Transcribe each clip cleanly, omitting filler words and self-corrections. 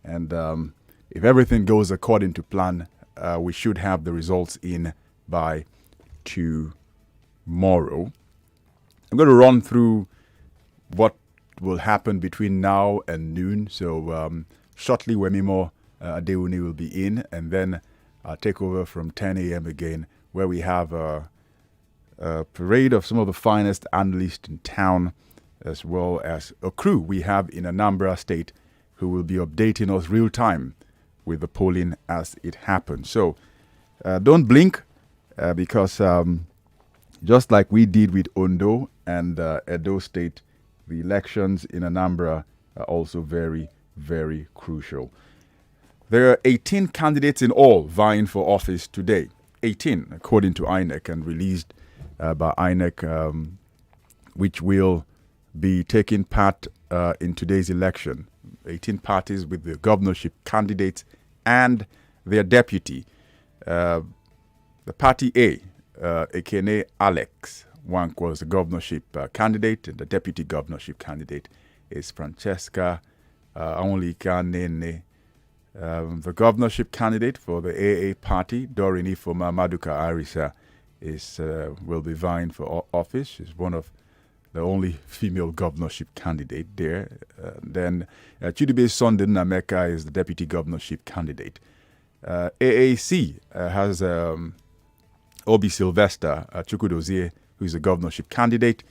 And if everything goes according to plan, we should have the results in by tomorrow. I'm going to run through what will happen between now and noon. So shortly, Wemimo Adeuni will be in, and then I'll take over from 10 a.m. again, where we have a parade of some of the finest analysts in town, as well as a crew we have in Anambra State who will be updating us real time with the polling as it happens. So don't blink because just like we did with Ondo and Edo State, the elections in Anambra are also very, very crucial. There are 18 candidates in all vying for office today. 18, according to INEC, and released by INEC, which will be taking part in today's election. 18 parties with the governorship candidates and their deputy. The party A, Ekene Alex Wank, was the governorship candidate, and the deputy governorship candidate is Francesca Aonlika Nene. The governorship candidate for the AA party, Doreen Ifoma Maduka Arisa, will be vying for office. She's one of the only female governorship candidate there. Then Chidibe Sunday Nameka is the deputy governorship candidate. AAC has Obi Sylvester Chukwudozie, who is the governorship candidate,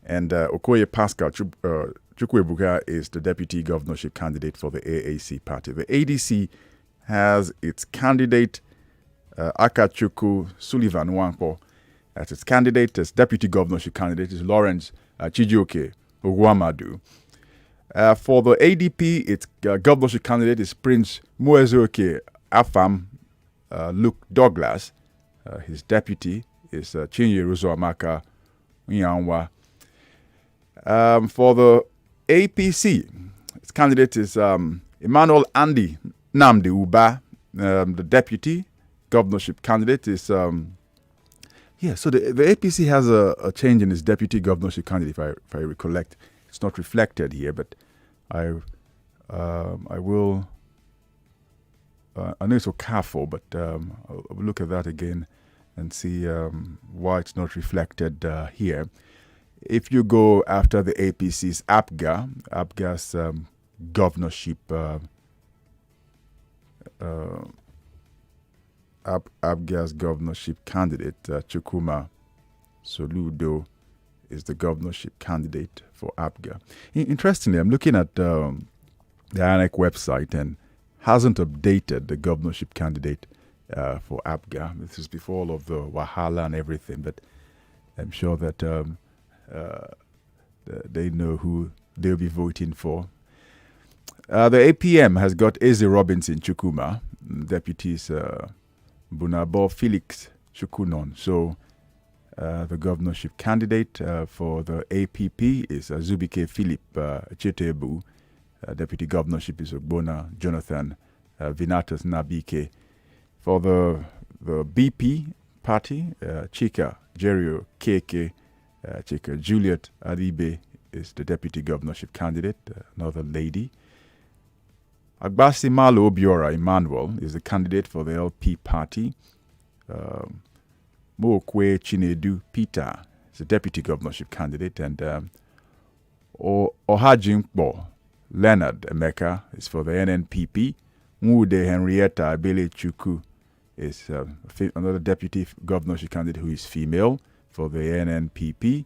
and Okoye Pascal Chukwuebuka is the deputy governorship candidate for the AAC party. The ADC has its candidate Akachukwu Sullivan Nwankwo as its candidate. Its deputy governorship candidate is Lawrence Chijioke Ogwamadu. For the ADP, its governorship candidate is Prince Muezoke Afam Luke Douglas. His deputy is Chinyeruzo Amaka Nyanwa. For the APC, its candidate is Emmanuel Andy Namdi Uba. The deputy governorship candidate is so the APC has a change in its deputy governorship candidate, if I recollect. It's not reflected here, but I will. I know it's Okafo, but I'll look at that again and see why it's not reflected here. If you go after the APC's APGA's governorship, APGA's governorship candidate, Chukwuma Soludo, is the governorship candidate for APGA. Interestingly, I'm looking at the INEC website and hasn't updated the governorship candidate for APGA. This is before all of the Wahala and everything, but I'm sure that they know who they'll be voting for. The APM has got Eze Robinson Chukwuma, deputies Bunabo Felix Chukunon. So the governorship candidate for the APP is Zubike Philip Chetebu. Deputy governorship is Ogbona Jonathan Vinatus Nabike. For the BP party, Chika Jerio Keke, Chika Juliet Adibe is the deputy governorship candidate, another lady. Agbasi Malo Obiora Emmanuel is the candidate for the LP party. Mokwe Chinedu Peter is the deputy governorship candidate, and Ohajinkbo Leonard Emeka is for the NNPP. Nwude Henrietta Abele Chukwu is another deputy governorship candidate who is female for the NNPP.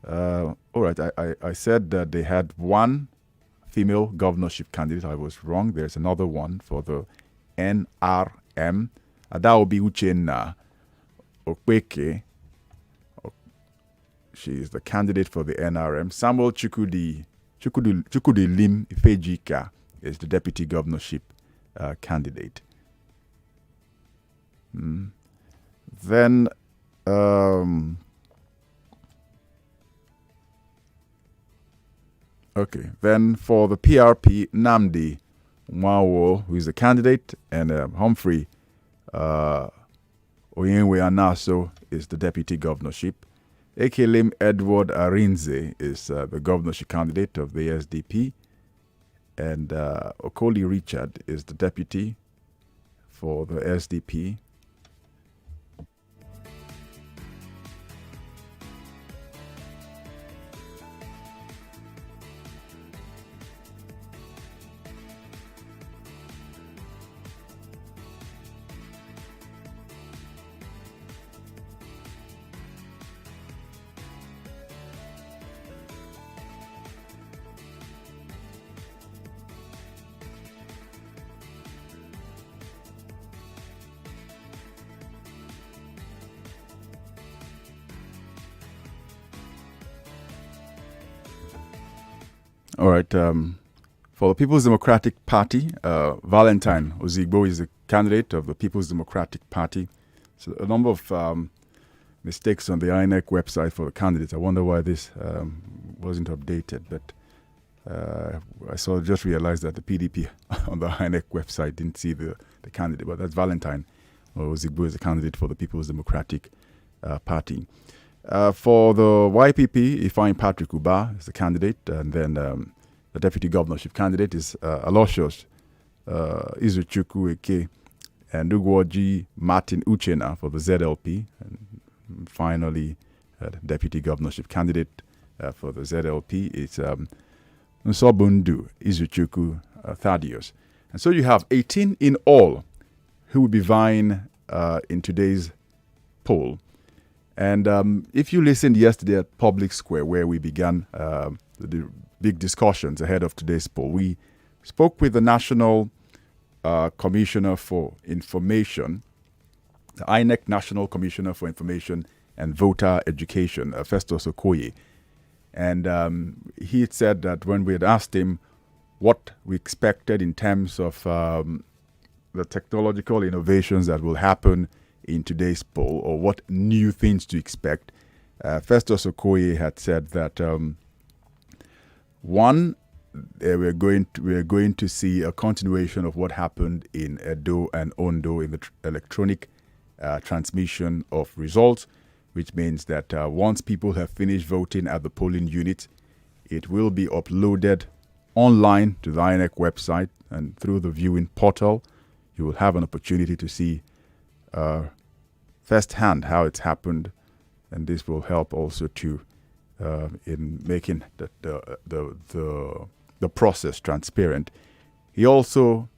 All right, I said that they had one female governorship candidate. I was wrong. There's another one for the NRM. Adaobi Uchenna Okweke. She is the candidate for the NRM. Samuel Chukwudi Lim Ifejika is the deputy governorship candidate. Then then for the PRP, Namdi Nwawo, who is the candidate, and Humphrey Oyenwe Anaso is the deputy governorship. Ekelim Edward Arinze is the governorship candidate of the SDP. and Okoli Richard is the deputy for the SDP. All right. For the People's Democratic Party, Valentine Ozigbo is the candidate of the People's Democratic Party. So a number of mistakes on the INEC website for the candidates. I wonder why this wasn't updated, but I just realized that the PDP on the INEC website didn't see the candidate, but that's Valentine Ozigbo is the candidate for the People's Democratic Party. For the YPP, Ifeanyi Patrick Uba is the candidate, and then the deputy governorship candidate is Aloysius Izuchukwu Eke and Ugwoji Martin Uchena for the ZLP. And finally, the deputy governorship candidate for the ZLP is Nsobundu Izuchukwu Thaddeus. And so you have 18 in all who will be vying in today's poll. And if you listened yesterday at Public Square, where we began the big discussions ahead of today's poll, we spoke with the National Commissioner for Information, the INEC National Commissioner for Information and Voter Education, Festus Okoye. And he had said that when we had asked him what we expected in terms of the technological innovations that will happen in today's poll, or what new things to expect, Festus Okoye had said that one, we're going to see a continuation of what happened in Edo and Ondo in the electronic transmission of results, which means that once people have finished voting at the polling unit, it will be uploaded online to the INEC website, and through the viewing portal, you will have an opportunity to see firsthand how it's happened, and this will help also to in making the process transparent. He also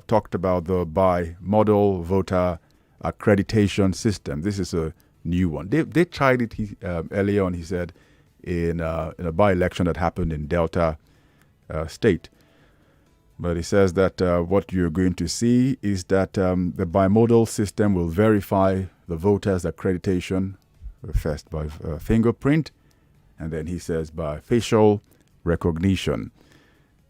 talked about the bi-modal voter accreditation system. This is a new one. They tried it earlier on, he said, in a by-election that happened in Delta State. But he says that what you're going to see is that the bimodal system will verify the voter's accreditation, first by fingerprint, and then he says by facial recognition.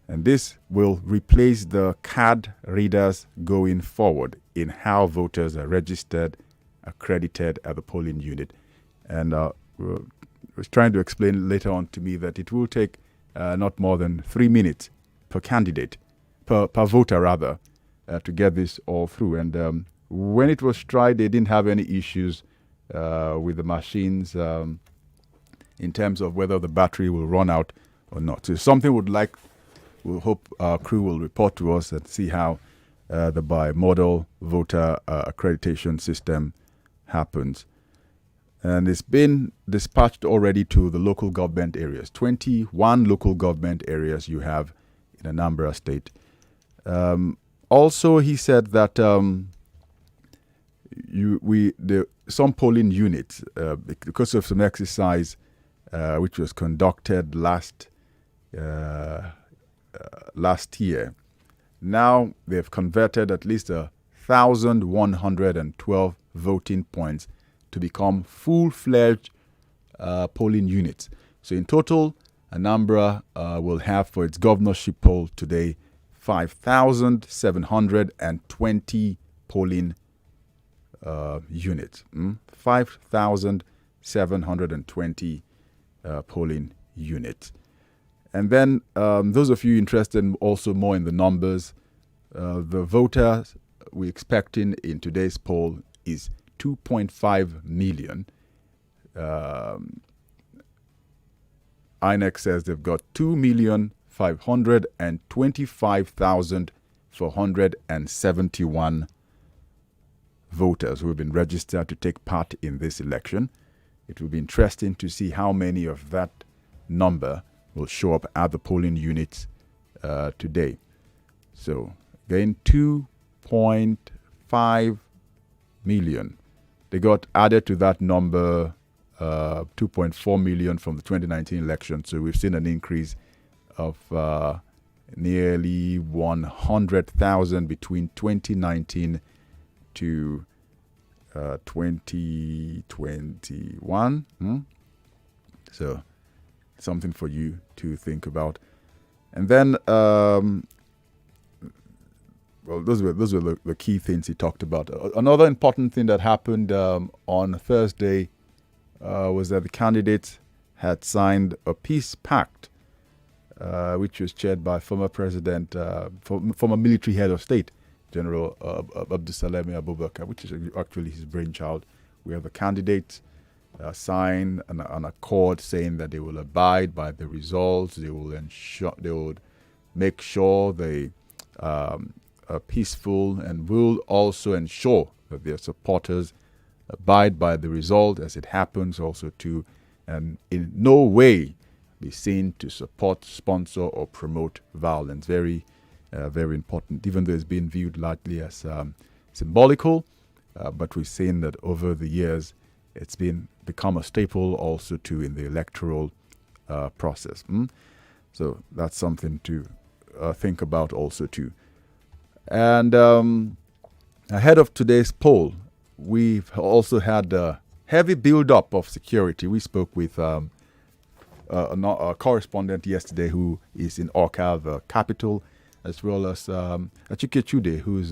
And this will replace the card readers going forward in how voters are registered, accredited at the polling unit. And was trying to explain later on to me that it will take not more than 3 minutes per candidate, per voter rather, to get this all through. And when it was tried, they didn't have any issues with the machines in terms of whether the battery will run out or not. So something we'll hope our crew will report to us and see how the bimodal voter accreditation system happens. And it's been dispatched already to the local government areas. 21 local government areas you have in Anambra State. Also, he said that some polling units, because of some exercise which was conducted last year, now they've converted at least 1,112 voting points to become full-fledged polling units. So in total, Anambra will have for its governorship poll today 5,720 polling units. 5,720 polling units. And then those of you interested also more in the numbers, the voters we're expecting in today's poll is 2.5 million. INEC says they've got 2,000,000 525,471 voters who have been registered to take part in this election. It will be interesting to see how many of that number will show up at the polling units today. So again, 2.5 million. They got added to that number, 2.4 million from the 2019 election. So we've seen an increase of nearly 100,000 between 2019 to 2021. So something for you to think about. And then, those were the key things he talked about. Another important thing that happened on Thursday was that the candidates had signed a peace pact, which was chaired by former military head of state, General Abdusalami Abubakar, which is actually his brainchild, where the candidates sign an accord saying that they will abide by the results. They will make sure they are peaceful, and will also ensure that their supporters abide by the result as it happens also too, and in no way be seen to support, sponsor, or promote violence. Very important, even though it's been viewed largely as symbolical, but we've seen that over the years it's become a staple also too in the electoral process. So that's something to think about also too. And ahead of today's poll, we've also had a heavy build-up of security. We spoke with a correspondent yesterday who is in Awka, the capital, as well as Achike Chude, who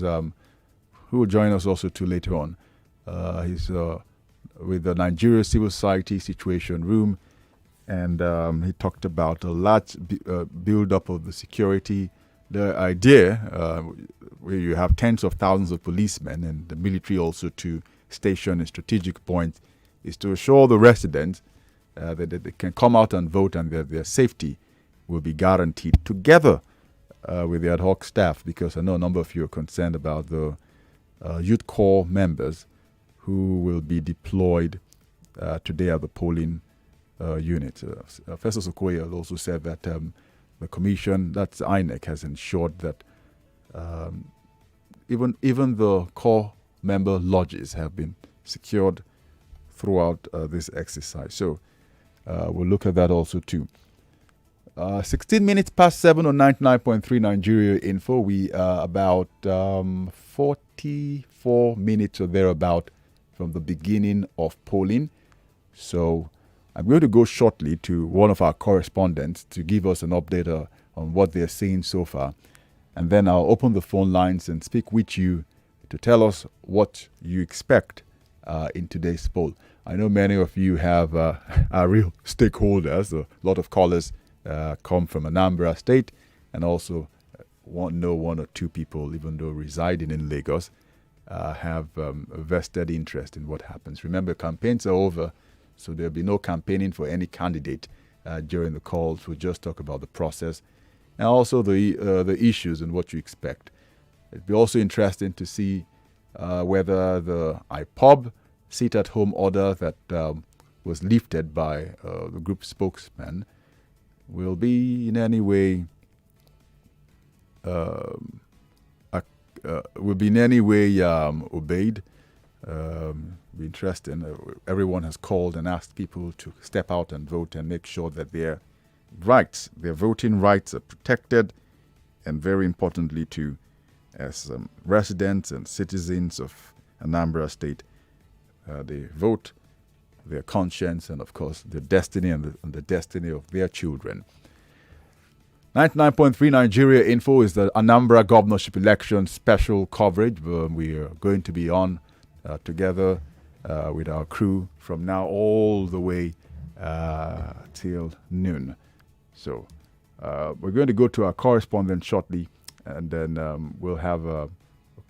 will join us also too later on. He's with the Nigeria Civil Society Situation Room, and he talked about a large build-up of the security. The idea, where you have tens of thousands of policemen and the military also to station in strategic points, is to assure the residents that they can come out and vote, and that their safety will be guaranteed, together with the ad hoc staff, because I know a number of you are concerned about the youth corps members who will be deployed today at the polling unit. Professor Sokoya also said that the commission, that's INEC, has ensured that even the core member lodges have been secured throughout this exercise. So we'll look at that also too. 16 minutes past 7 on 99.3 Nigeria Info. We are about 44 minutes or thereabout from the beginning of polling. So I'm going to go shortly to one of our correspondents to give us an update on what they're seeing so far. And then I'll open the phone lines and speak with you to tell us what you expect in today's poll. I know many of you have are real stakeholders. A lot of callers come from Anambra State, and also know one or two people, even though residing in Lagos, have a vested interest in what happens. Remember, campaigns are over, so there'll be no campaigning for any candidate during the calls. We'll just talk about the process and also the issues and what you expect. It'd be also interesting to see whether the IPOB sit-at-home order that was lifted by the group spokesman will be in any way obeyed. Be interesting. Everyone has called and asked people to step out and vote and make sure that their rights, their voting rights, are protected, and very importantly too, as residents and citizens of Anambra State, they vote their conscience and, of course, their destiny and the destiny of their children. 99.3 Nigeria Info is the Anambra Governorship Election special coverage. We are going to be on together with our crew from now all the way till noon. So we're going to go to our correspondent shortly, and then we'll have a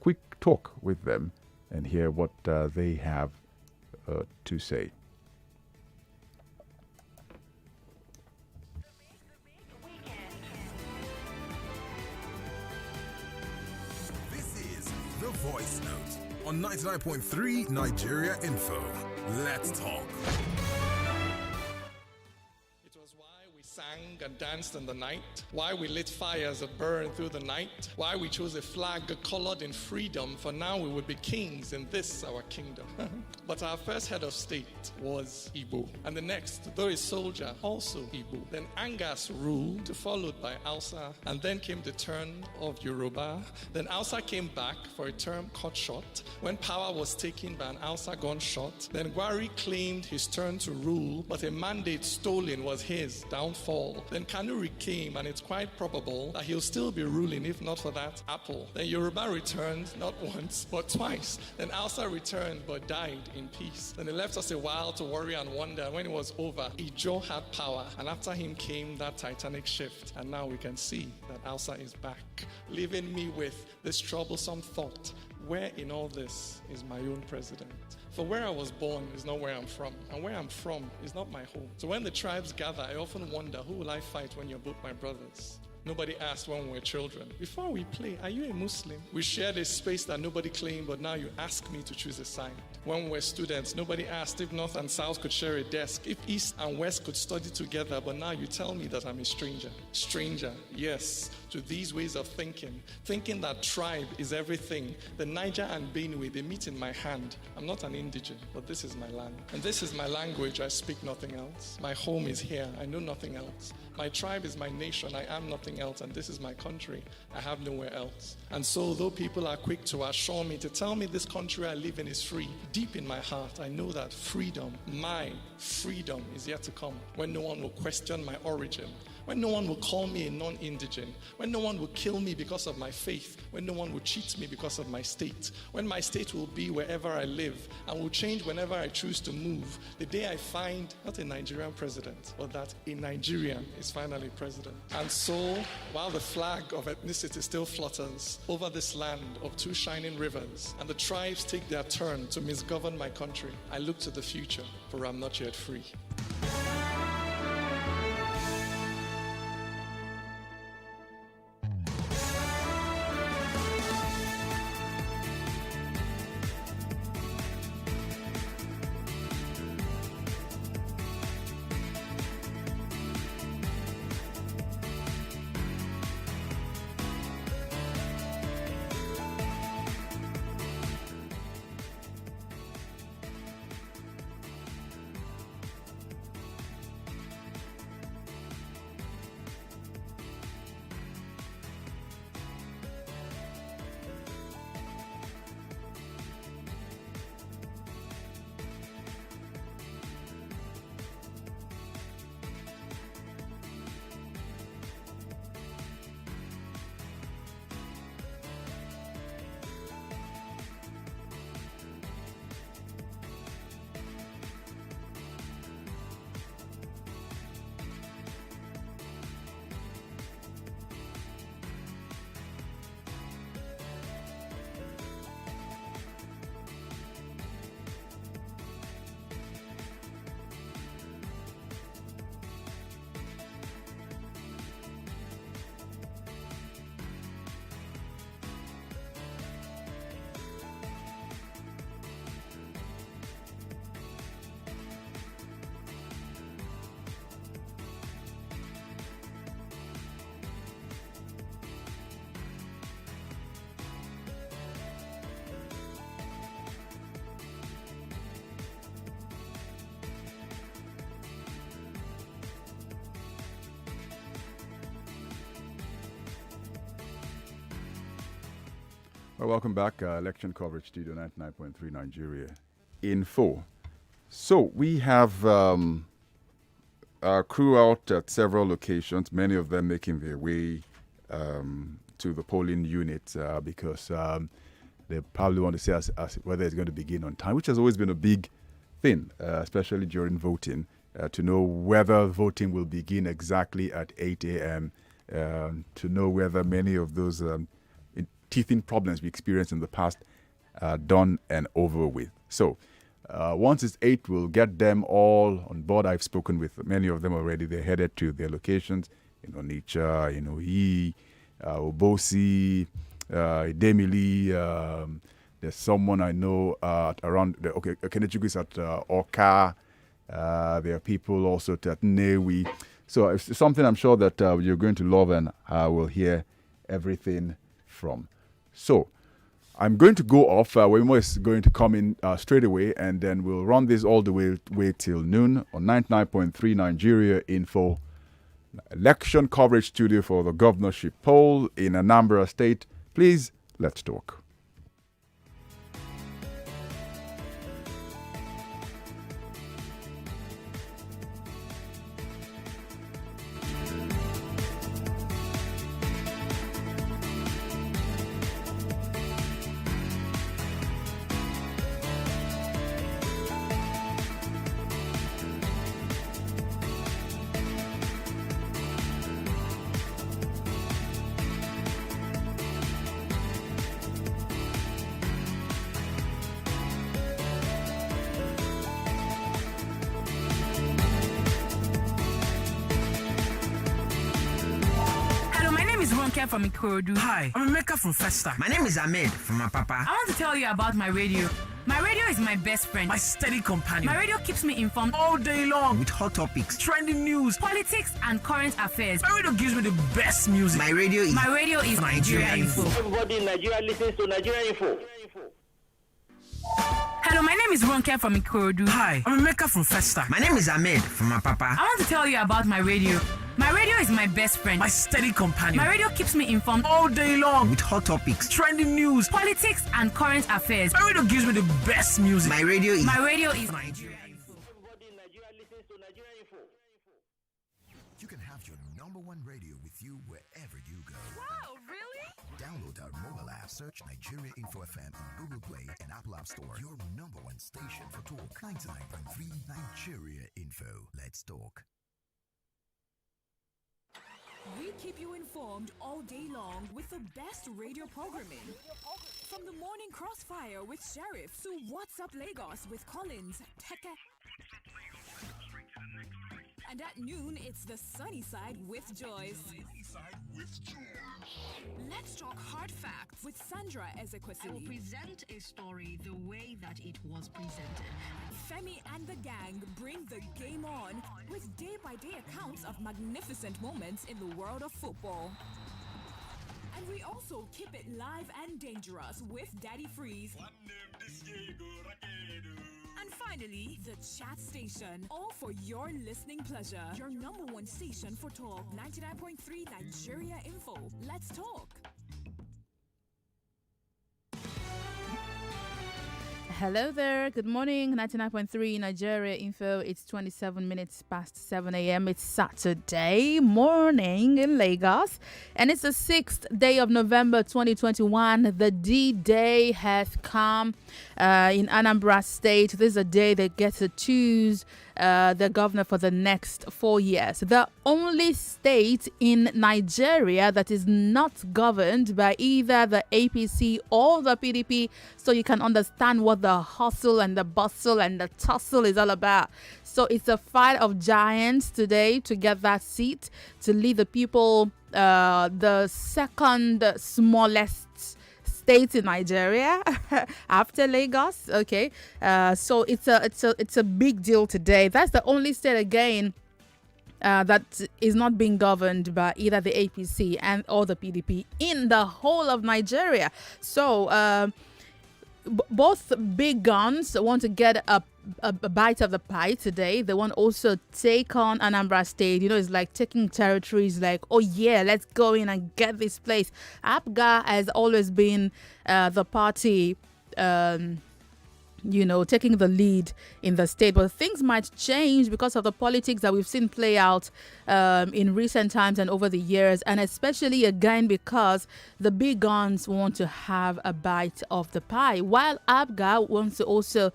quick talk with them and hear what they have to say. voice note on 99.3 Nigeria Info. Let's talk. It was why we sang and danced in the night, why we lit fires that burned through the night, why we chose a flag colored in freedom, for now we would be kings in this our kingdom. But our first head of state was Igbo, and the next, though a soldier, also Igbo. Then Angas ruled, followed by Hausa, and then came the turn of Yoruba. Then Hausa came back for a term cut short, when power was taken by an Hausa gunshot. Then Gwari claimed his turn to rule, but a mandate stolen was his downfall. Then Kanuri came, and it's quite probable that he'll still be ruling if not for that apple. Then Yoruba returned, not once, but twice. Then Hausa returned, but died in peace. Then they left us a while to worry and wonder. When it was over, Ijo had power, and after him came that titanic shift. And now we can see that Hausa is back, leaving me with this troublesome thought: where in all this is my own president? For where I was born is not where I'm from, and where I'm from is not my home. So when the tribes gather, I often wonder, who will I fight when you're both my brothers? Nobody asked when we were children, before we play, are you a Muslim? We shared a space that nobody claimed, but now you ask me to choose a side. When we were students, nobody asked if North and South could share a desk, if East and West could study together, but now you tell me that I'm a stranger. Stranger, yes, to these ways of thinking that tribe is everything. The Niger and Benue, they meet in my hand. I'm not an indigene, but this is my land. And this is my language, I speak nothing else. My home is here, I know nothing else. My tribe is my nation, I am nothing else, and this is my country. I have nowhere else. And so, though people are quick to assure me, to tell me this country I live in is free, deep in my heart, I know that freedom, my freedom, is yet to come, when no one will question my origin, when no one will call me a non-indigent, when no one will kill me because of my faith, when no one will cheat me because of my state, when my state will be wherever I live and will change whenever I choose to move, the day I find not a Nigerian president, but that a Nigerian is finally president. And so, while the flag of ethnicity still flutters over this land of two shining rivers, and the tribes take their turn to misgovern my country, I look to the future, for I'm not yet free. Well, welcome back. Election coverage, Studio 99.3 Nigeria Info. So we have our crew out at several locations, many of them making their way to the polling units because they probably want to see as whether it's going to begin on time, which has always been a big thing, especially during voting, to know whether voting will begin exactly at 8 a.m., to know whether many of those teething problems we experienced in the past are done and over with. So once it's 8, we'll get them all on board. I've spoken with many of them already. They're headed to their locations in Onitsha, in Oyi, Obosi, Demili. There's someone I know around Kenechukwu is at Oka. There are people also at Newi. So it's something I'm sure that you're going to love and will hear everything from. So I'm going to go off. Wemo is going to come in straight away, and then we'll run this all the way till noon on 99.3 Nigeria Info. Election coverage studio for the governorship poll in Anambra State. Please, let's talk. From Ikorodu. Hi, I'm Emeka from Festa. My name is Ahmed from my papa. I want to tell you about my radio. My radio is my best friend. My steady companion. My radio keeps me informed all day long with hot topics, trending news, politics, and current affairs. My radio gives me the best music. My radio is Nigeria Info. Everybody in Nigeria listens to Nigeria Info. Hello, my name is Ronke from Ikorodu. Hi, I'm Emeka from Festa. My name is Ahmed from my papa. I want to tell you about my radio. My radio is my best friend. My steady companion. My radio keeps me informed all day long with hot topics, trending news, politics, and current affairs. My radio gives me the best music. My radio is Nigeria Info. Everybody in Nigeria listens to Nigeria Info. You can have your number one radio with you wherever you go. Wow, really? Download our mobile app, search Nigeria Info FM on Google Play and Apple App Store. Your number one station for talk. 99.3 Nigeria Info. Let's talk. We keep you informed all day long with the best radio programming. From the morning crossfire with Sheriff to What's Up Lagos with Collins, Teke. And at noon, it's the sunny side with Joyce. Let's talk hard facts with Sandra Ezekwesili. I will present a story the way that it was presented. Femi and the gang bring the game on with day-by-day accounts of magnificent moments in the world of football. And we also keep it live and dangerous with Daddy Freeze. And finally, the chat station. All for your listening pleasure. Your number one station for talk. 99.3 Nigeria Info. Let's talk. Hello there. Good morning. 99.3 Nigeria Info. It's 27 minutes past 7 a.m. It's Saturday morning in Lagos. And it's the 6th day of November 2021. The D-Day has come in Anambra State. This is a day they get to choose the governor for the next 4 years. The only state in Nigeria that is not governed by either the APC or the PDP, so you can understand what the hustle and the bustle and the tussle is all about. So it's a fight of giants today to get that seat, to lead the people, the second smallest state in Nigeria after Lagos. Okay, so it's a big deal today. That's the only state again that is not being governed by either the APC and or the PDP in the whole of Nigeria. So both big guns want to get a bite of the pie today. They want to also take on Anambra State. You know, it's like taking territories, like, oh yeah, let's go in and get this place. APGA has always been the party, taking the lead in the state. But things might change because of the politics that we've seen play out in recent times and over the years. And especially, again, because the big guns want to have a bite of the pie, while APGA wants to also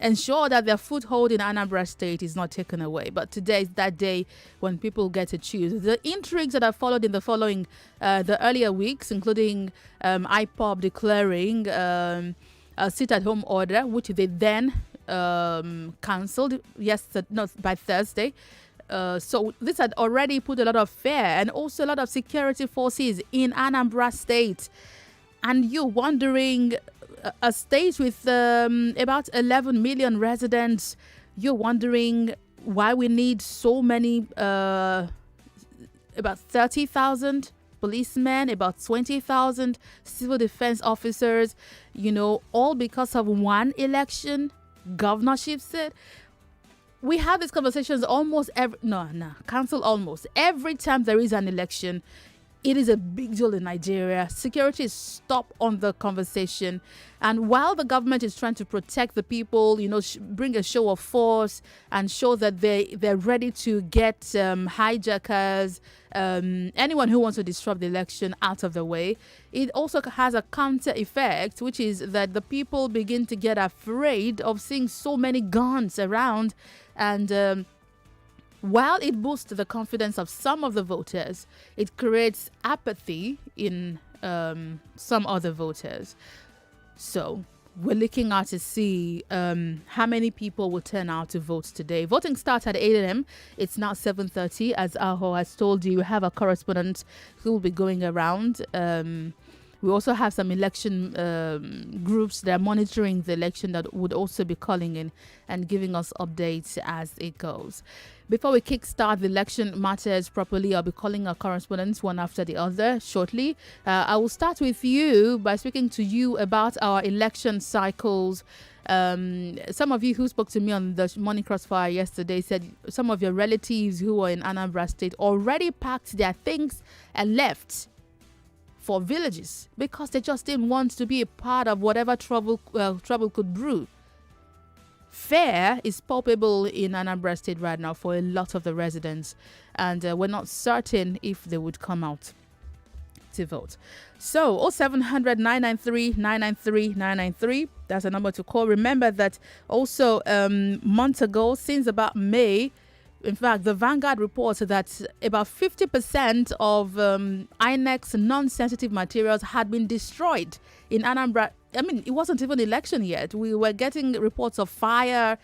ensure that their foothold in Anambra State is not taken away. But today is that day when people get to choose. The intrigues that have followed in the earlier weeks, including IPOB declaring a sit-at-home order, which they then cancelled by Thursday. So this had already put a lot of fear and also a lot of security forces in Anambra State. And you're wondering, a state with about 11 million residents, you're wondering why we need so many, about 30,000 policemen, about 20,000 civil defense officers, all because of one election, governorship seat. We have these conversations almost every time there is an election. It is a big deal in Nigeria. Security is stopped on the conversation. And while the government is trying to protect the people, bring a show of force and show that they're ready to get hijackers, anyone who wants to disrupt the election out of the way, it also has a counter effect, which is that the people begin to get afraid of seeing so many guns around. And while it boosts the confidence of some of the voters, it creates apathy in some other voters. So we're looking out to see how many people will turn out to vote today. Voting starts at 8 a.m. It's now 7:30. As Aho has told you, we have a correspondent who will be going around. We also have some election groups that are monitoring the election that would also be calling in and giving us updates as it goes. Before we kickstart the election matters properly, I'll be calling our correspondents one after the other shortly. I will start with you by speaking to you about our election cycles. Some of you who spoke to me on the Morning Crossfire yesterday said some of your relatives who are in Anambra State already packed their things and left for villages because they just didn't want to be a part of whatever trouble could brew. Fear is palpable in Anambra State right now for a lot of the residents, and we're not certain if they would come out to vote. So 0700 993 993 993, that's a number to call. Remember that also months ago, since about May, in fact, the Vanguard reports that about 50% of INEC's non-sensitive materials had been destroyed in Anambra. I mean, it wasn't even election yet. We were getting reports of fire,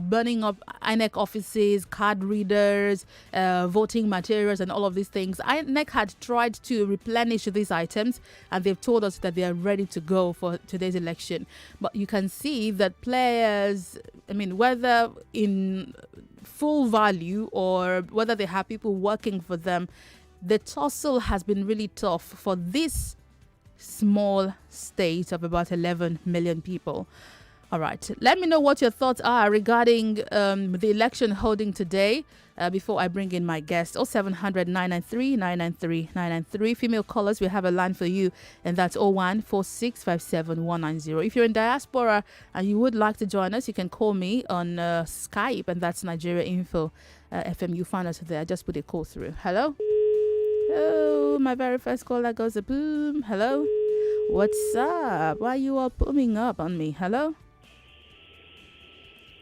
burning up INEC offices, card readers, voting materials, and all of these things. INEC had tried to replenish these items, and they've told us that they are ready to go for today's election. But you can see that players, whether in full value or whether they have people working for them, the tussle has been really tough for this small state of about 11 million people. All right, let me know what your thoughts are regarding the election holding today before I bring in my guest. 0700 993 993 993. Female callers, we have a line for you, and that's 014657190. If you're in diaspora and you would like to join us, you can call me on Skype, and that's Nigeria Info FM. You find us there. Just put a call through. Hello? Oh, my very first call that goes a boom. Hello? What's up? Why are you all booming up on me? Hello?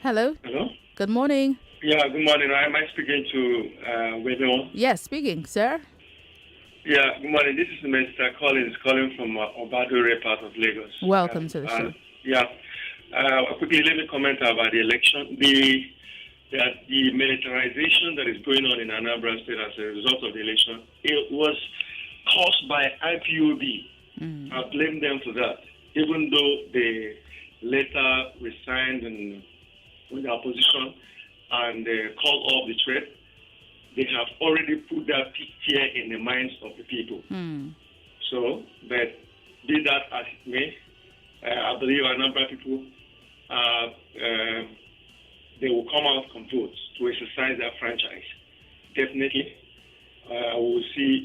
Hello? Hello? Good morning. Yeah, good morning. Am I speaking to Wedo? Yes, speaking, sir. Yeah, good morning. This is Mr. Collins calling from Obadore, part of Lagos. Welcome to the show. Quickly, let me comment about the election. The militarization that is going on in Anambra State as a result of the election, it was caused by IPOB. I blame them for that, even though they later resigned and in the opposition and called off the threat. They have already put that fear in the minds of the people. So, but be that as it may, I believe a number of people they will come out and vote to exercise their franchise. Definitely, we will see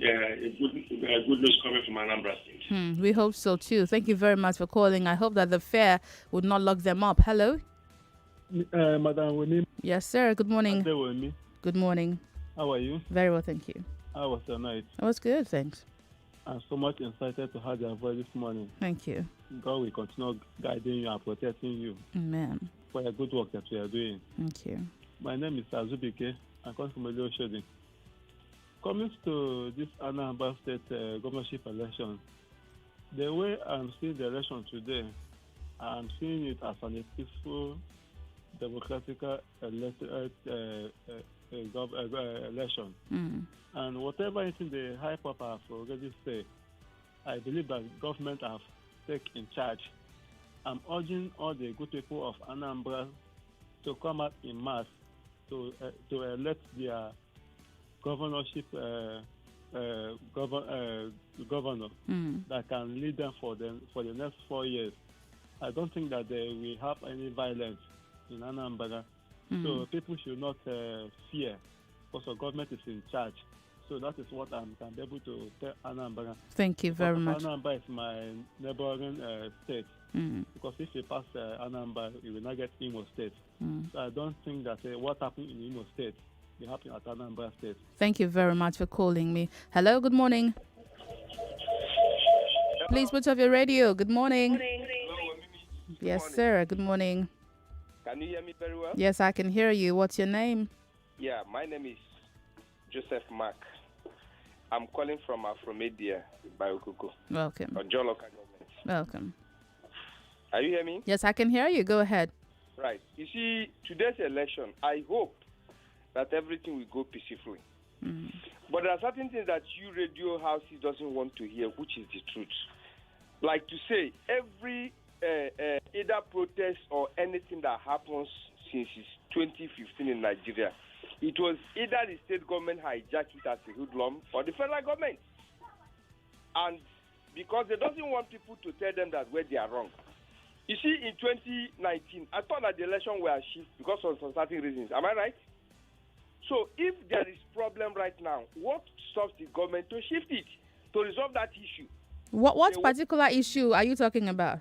good news coming from Anambra State. We hope so too. Thank you very much for calling. I hope that the fear would not lock them up. Hello? Madam Winnie. Yes, sir. Good morning. Good morning. How are you? Very well, thank you. How was your night? It was good, thanks. I'm so much excited to have your voice this morning. Thank you. God will continue guiding you and protecting you. Amen. For your good work that you are doing. Thank you. My name is Azubike. I come from Elio Shedi. Coming to this Anambra State Governorship Election, the way I'm seeing the election today, I'm seeing it as an peaceful, democratic election. And whatever is in the high pop have already said, I believe that government have taken charge. I'm urging all the good people of Anambra to come out in mass to elect their governorship governor that can lead them for the next 4 years. I don't think that they will have any violence in Anambra. So people should not fear because the government is in charge. So that is what I can be able to tell Anambra. Thank you very much. Anambra is my neighboring state. Because if you pass Anambra, you will not get Imo State. So I don't think that what happened in Imo State will happen at Anambra State. Thank you very much for calling me. Hello, good morning. Please put off your radio. Good morning. Yes, sir. Good morning. Can you hear me very well? Yes, I can hear you. What's your name? Yeah, my name is Joseph Mark. I'm calling from Afromedia by Okuko. Welcome. Or John Local Government. Welcome. Are you hearing me? Yes, I can hear you. Go ahead. Right. You see, today's election, I hope that everything will go peacefully. But there are certain things that you radio houses doesn't want to hear, which is the truth. Like to say, every either protest or anything that happens since 2015 in Nigeria, it was either the state government hijacked it as a hoodlum or the federal government. And because they doesn't want people to tell them that where they are wrong. You see, in 2019, I thought that the election were shifted because of some certain reasons. Am I right? So if there is problem right now, what stops the government to shift it, to resolve that issue? What particular issue are you talking about?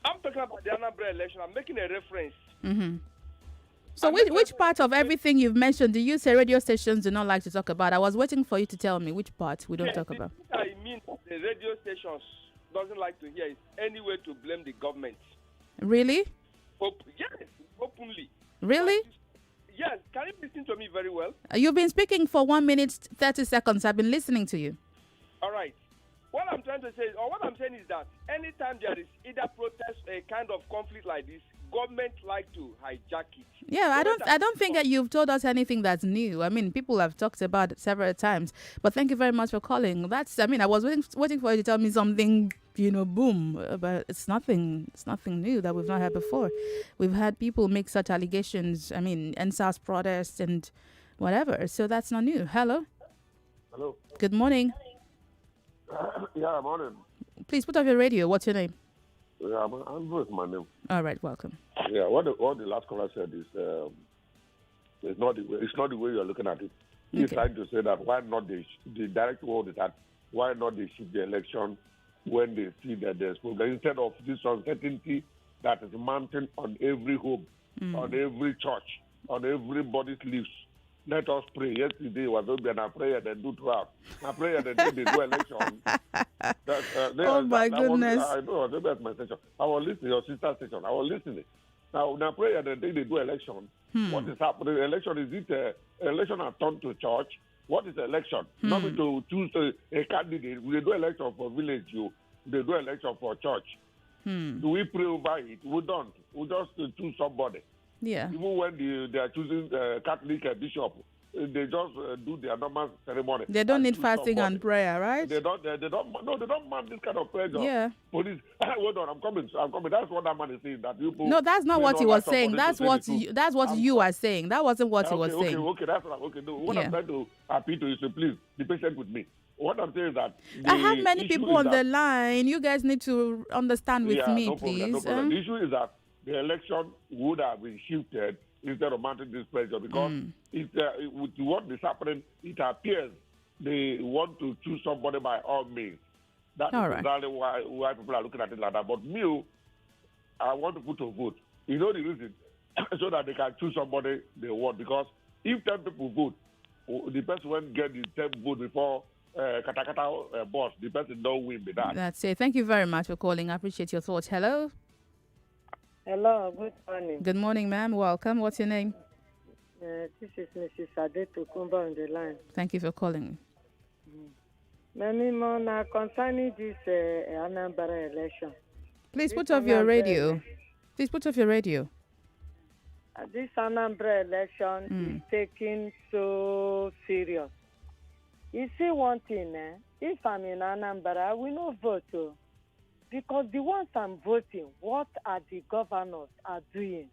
I'm talking about the Anambra election. I'm making a reference. So which part of everything you've mentioned do you say radio stations do not like to talk about? I was waiting for you to tell me which part we don't talk about. I mean, the radio stations doesn't like to hear is any way to blame the government. Really? Yes, openly. Really? Yes. Can you listen to me very well? You've been speaking for 1 minute 30 seconds. I've been listening to you. All right. What I'm trying to say, or what I'm saying is that anytime there is either protest, a kind of conflict like this, government like to hijack it. Yeah, I don't think that you've told us anything that's new. I mean, people have talked about it several times. But thank you very much for calling. I was waiting for you to tell me something, boom. But it's nothing new that we've not had before. We've had people make such allegations. I mean, NSAS protests and whatever. So that's not new. Hello. Hello. Good morning. Yeah, morning. Please put off your radio. What's your name? Yeah, Andrew is my name. All right, welcome. Yeah, what the last caller said is it's not the way you're looking at it. He's trying to say that why not the direct word is that why not they shift the election when they see that there's problem instead of this uncertainty that is mounting on every home, on every church, on everybody's lips. Let us pray. Yesterday was going to be a prayer they do throughout. A prayer they do election. My goodness. I know, that's my station. I was listening to your sister's station. I was listening. Now, prayer the day they do election. What is happening? Election, is it election are turned to church? What is election? Not to choose a candidate. We do election for village. They do election for church. Do we pray over it? We don't. We just choose somebody. Yeah. Even when they are choosing Catholic bishop, they just do their normal ceremony. They don't need fasting and prayer, right? They don't man this kind of pressure. Yeah. Police, hold on, I'm coming. That's what that man is saying. That people. No, that's not what he was saying. That's what you are saying. That wasn't what he was saying. Okay, that's what I'm trying to appeal to you. So please be patient with me. What I'm saying is that I have many people on the line. You guys need to understand with me, no please. No problem. The issue is that the election would have been shifted instead of mounting this pressure because with what is happening, it appears they want to choose somebody by all means. That is exactly why people are looking at it like that. But me, I want to put a vote. You know the reason? So that they can choose somebody they want. Because if 10 people vote, the person won't get the 10 vote before Katakata boss. The person don't win with that. That's it. Thank you very much for calling. I appreciate your thoughts. Hello. Hello, good morning. Good morning, ma'am. Welcome. What's your name? This is Mrs. Adeto Kumba on the line. Thank you for calling. Now, concerning this Anambra election. Please put off your radio. Please put off your radio. This Anambra election is taken so serious. You see one thing, if I'm in Anambra, I will not vote. Because the ones I'm voting, what are the governors are doing?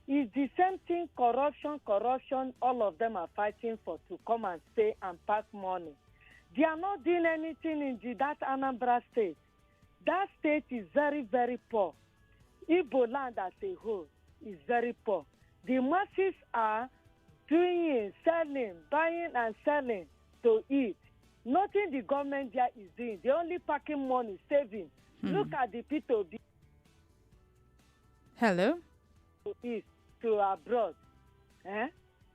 It's the same thing, corruption, all of them are fighting for to come and stay and pack money. They are not doing anything in that Anambra State. That state is very, very poor. Igbo land as a whole is very poor. The masses are doing, selling, buying and selling to eat. Nothing the government there is doing. They're only packing money, saving. Look at the people Hello? to east, to abroad.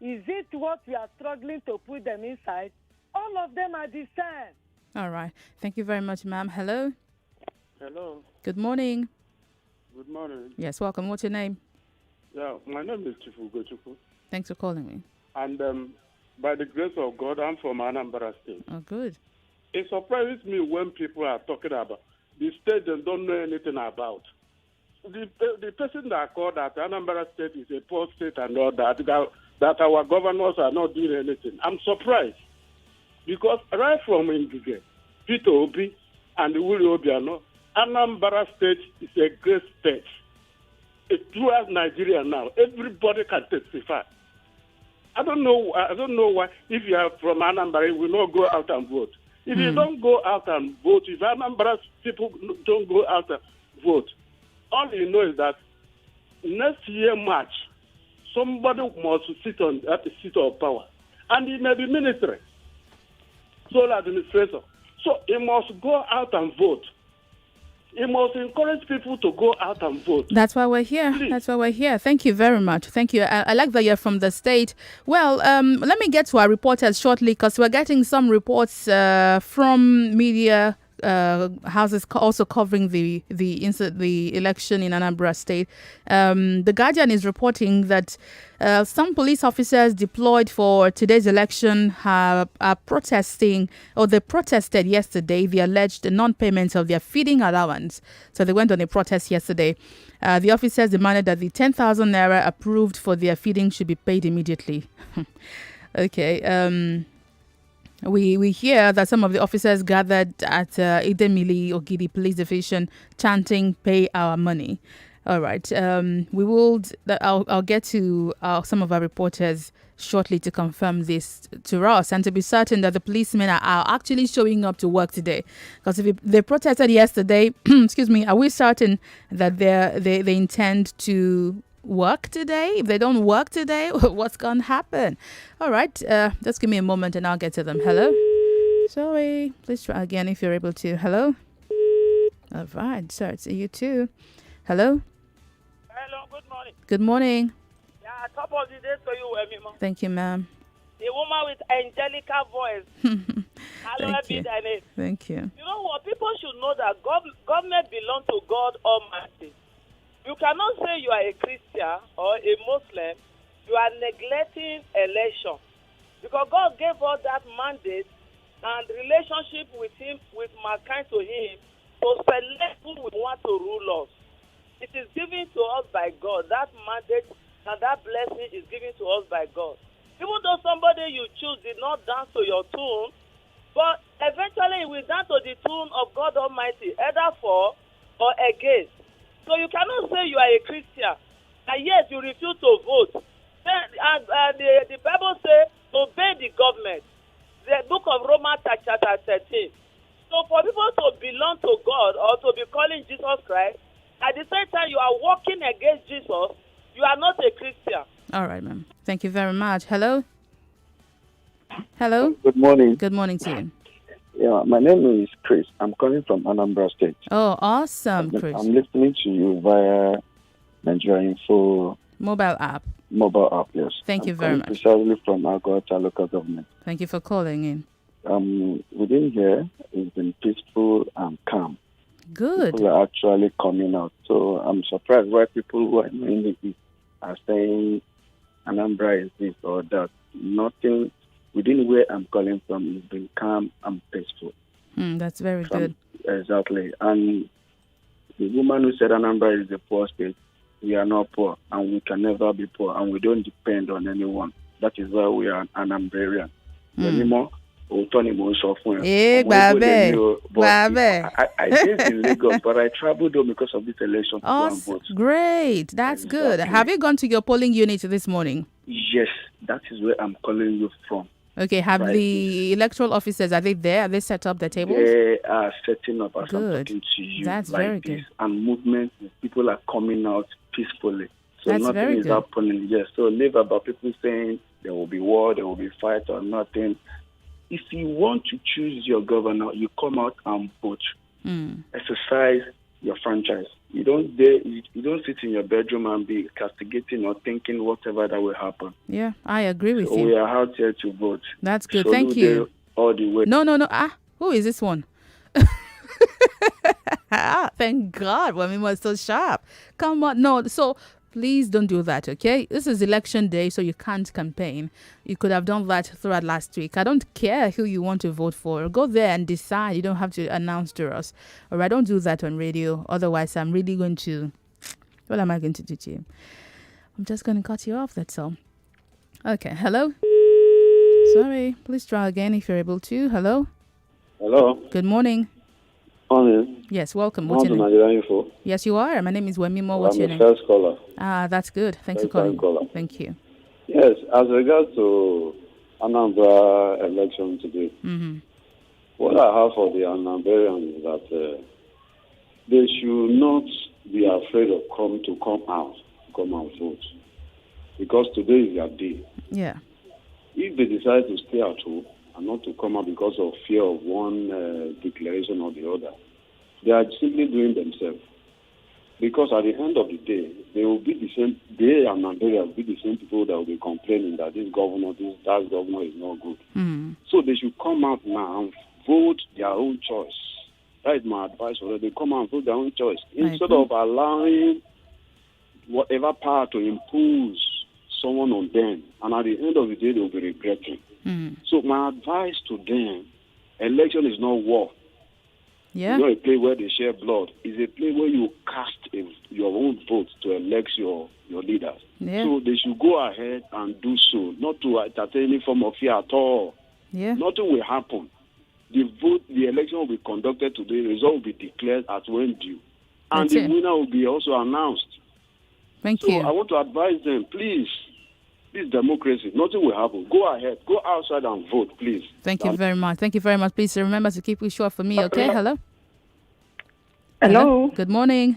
Is it what we are struggling to put them inside? All of them are the same. All right. Thank you very much, ma'am. Hello? Hello. Good morning. Good morning. Yes, welcome. What's your name? Yeah, my name is Chifu Gochuku. Thanks for calling me. And by the grace of God, I'm from Anambra State. Oh, good. It surprises me when people are talking about the state they don't know anything about. The person that called that Anambra State is a poor state and all that our governors are not doing anything. I'm surprised. Because right from Ngige, Peter Obi, and Willie Obiano, Anambra State is a great state. It's throughout Nigeria now. Everybody can testify. I don't know why. If you are from Anambra, you will not go out and vote. If you don't go out and vote, if Anambra people don't go out and vote, all you know is that next year March, somebody must sit on that seat of power, and it may be ministry, sole administrator. So he must go out and vote. He must encourage people to go out and vote. That's why we're here. Please. That's why we're here. Thank you very much. Thank you. I like that you're from the state. Well, let me get to our reporters shortly because we're getting some reports from media houses also covering the election in Anambra State. The Guardian is reporting that some police officers deployed for today's election are protesting, or they protested yesterday, the alleged non-payment of their feeding allowance. So they went on a protest yesterday. The officers demanded that the 10,000 naira approved for their feeding should be paid immediately. Okay. We hear that some of the officers gathered at Idemili Ogidi Police Division chanting, "Pay our money." All right. We will. I'll get to some of our reporters shortly to confirm this to us and to be certain that the policemen are actually showing up to work today. Because if they protested yesterday, excuse me, are we certain that they intend to work today? If they don't work today, what's going to happen? All right, just give me a moment and I'll get to them. Hello? Sorry, please try again if you're able to. Hello? All right, so it's you too. Hello? Hello, good morning. Good morning. Yeah, top of the day to you, Emima. Thank you, ma'am. The woman with angelical voice. Thank you. Thank you. You know what? People should know that government belongs to God Almighty. You cannot say you are a Christian or a Muslim. You are neglecting election. Because God gave us that mandate and relationship with him, with mankind to him, to select who we want to rule us. It is given to us by God. That mandate and that blessing is given to us by God. Even though somebody you choose did not dance to your tune, but eventually he will dance to the tune of God Almighty, either for or against. So you cannot say you are a Christian, and yet you refuse to vote. Then, the Bible says, obey the government. The book of Romans chapter 13. So for people to belong to God or to be calling Jesus Christ, at the same time you are working against Jesus, you are not a Christian. All right, ma'am. Thank you very much. Hello? Hello? Good morning. Good morning to you. Yeah, my name is Chris. I'm calling from Anambra State. Oh, awesome, Chris. I'm listening to you via Nigeria Info mobile app. Mobile app, yes. Thank you very much. Precisely from Agota local government. Thank you for calling in. Within here, it's been peaceful and calm. Good. People are actually coming out. So I'm surprised why people who are in the East are saying Anambra is this or that. Nothing within where I'm calling from has been calm and peaceful. That's very good. Exactly. And the woman who said Anambra is the poor state, we are not poor, and we can never be poor, and we don't depend on anyone. That is why we are Anambrarian. Anymore. Hey, Babe. I based in Lagos, but I traveled home because of this election to go and vote. Great. That's good. Have you gone to your polling unit this morning? Yes, that is where I'm calling you from. Okay, have the electoral officers, are they there? Are they set up the tables? They are setting up as I'm Good. talking to you. That's like very this. good. And movement, people are coming out peacefully. So That's very nothing is good. happening. Yes, so leave about people saying there will be war, there will be fight or nothing. If you want to choose your governor, you come out and vote. Exercise your franchise. You don't sit in your bedroom and be castigating or thinking whatever that will happen. Yeah, I agree with So you. we are out here to vote. That's good. So Thank you. All the way. No. Who is this one? Thank God. Well, we were so sharp. Come on. No, so please don't do that, okay? This is election day, so you can't campaign. You could have done that throughout last week. I don't care who you want to vote for. Go there and decide. You don't have to announce to us. All right, don't do that on radio. Otherwise, I'm really going to... What am I going to do to you? I'm just going to cut you off, that's all. Okay, hello? Sorry, please try again if you're able to. Hello? Hello. Good morning. Morning. Yes, welcome. What's your name? Nigeria Info. Yes, you are. My name is Wemimo. What's your I'm name? the first caller. Ah, that's good. Thanks for First-time calling. caller. Thank you. Yes, as regards to Anambra election today, what I have for the Anambrarians is that they should not be afraid of come and vote, because today is their day. Yeah. If they decide to stay at home and not to come out because of fear of one declaration or the other, they are simply doing themselves. Because at the end of the day, they will be the same. They and Nigeria will be the same people that will be complaining that that governor is not good. So they should come out now and vote their own choice. That is my advice for them. They come out and vote their own choice instead of allowing whatever power to impose someone on them. And at the end of the day, they will be regretting. So my advice to them: election is not war. Yeah. It's not a place where they share blood. It's a place where you cast your own vote to elect your leaders. Yeah. So they should go ahead and do so, not to entertain any form of fear at all. Yeah. Nothing will happen. The election will be conducted today. The result will be declared at when due. And That's the it. winner will be also announced. Thank So you. I want to advise them, please, this democracy, nothing will happen. Go ahead. Go outside and vote, please. Thank you very much. Thank you very much. Please remember to keep it short for me, okay? Hello? Hello. Good morning.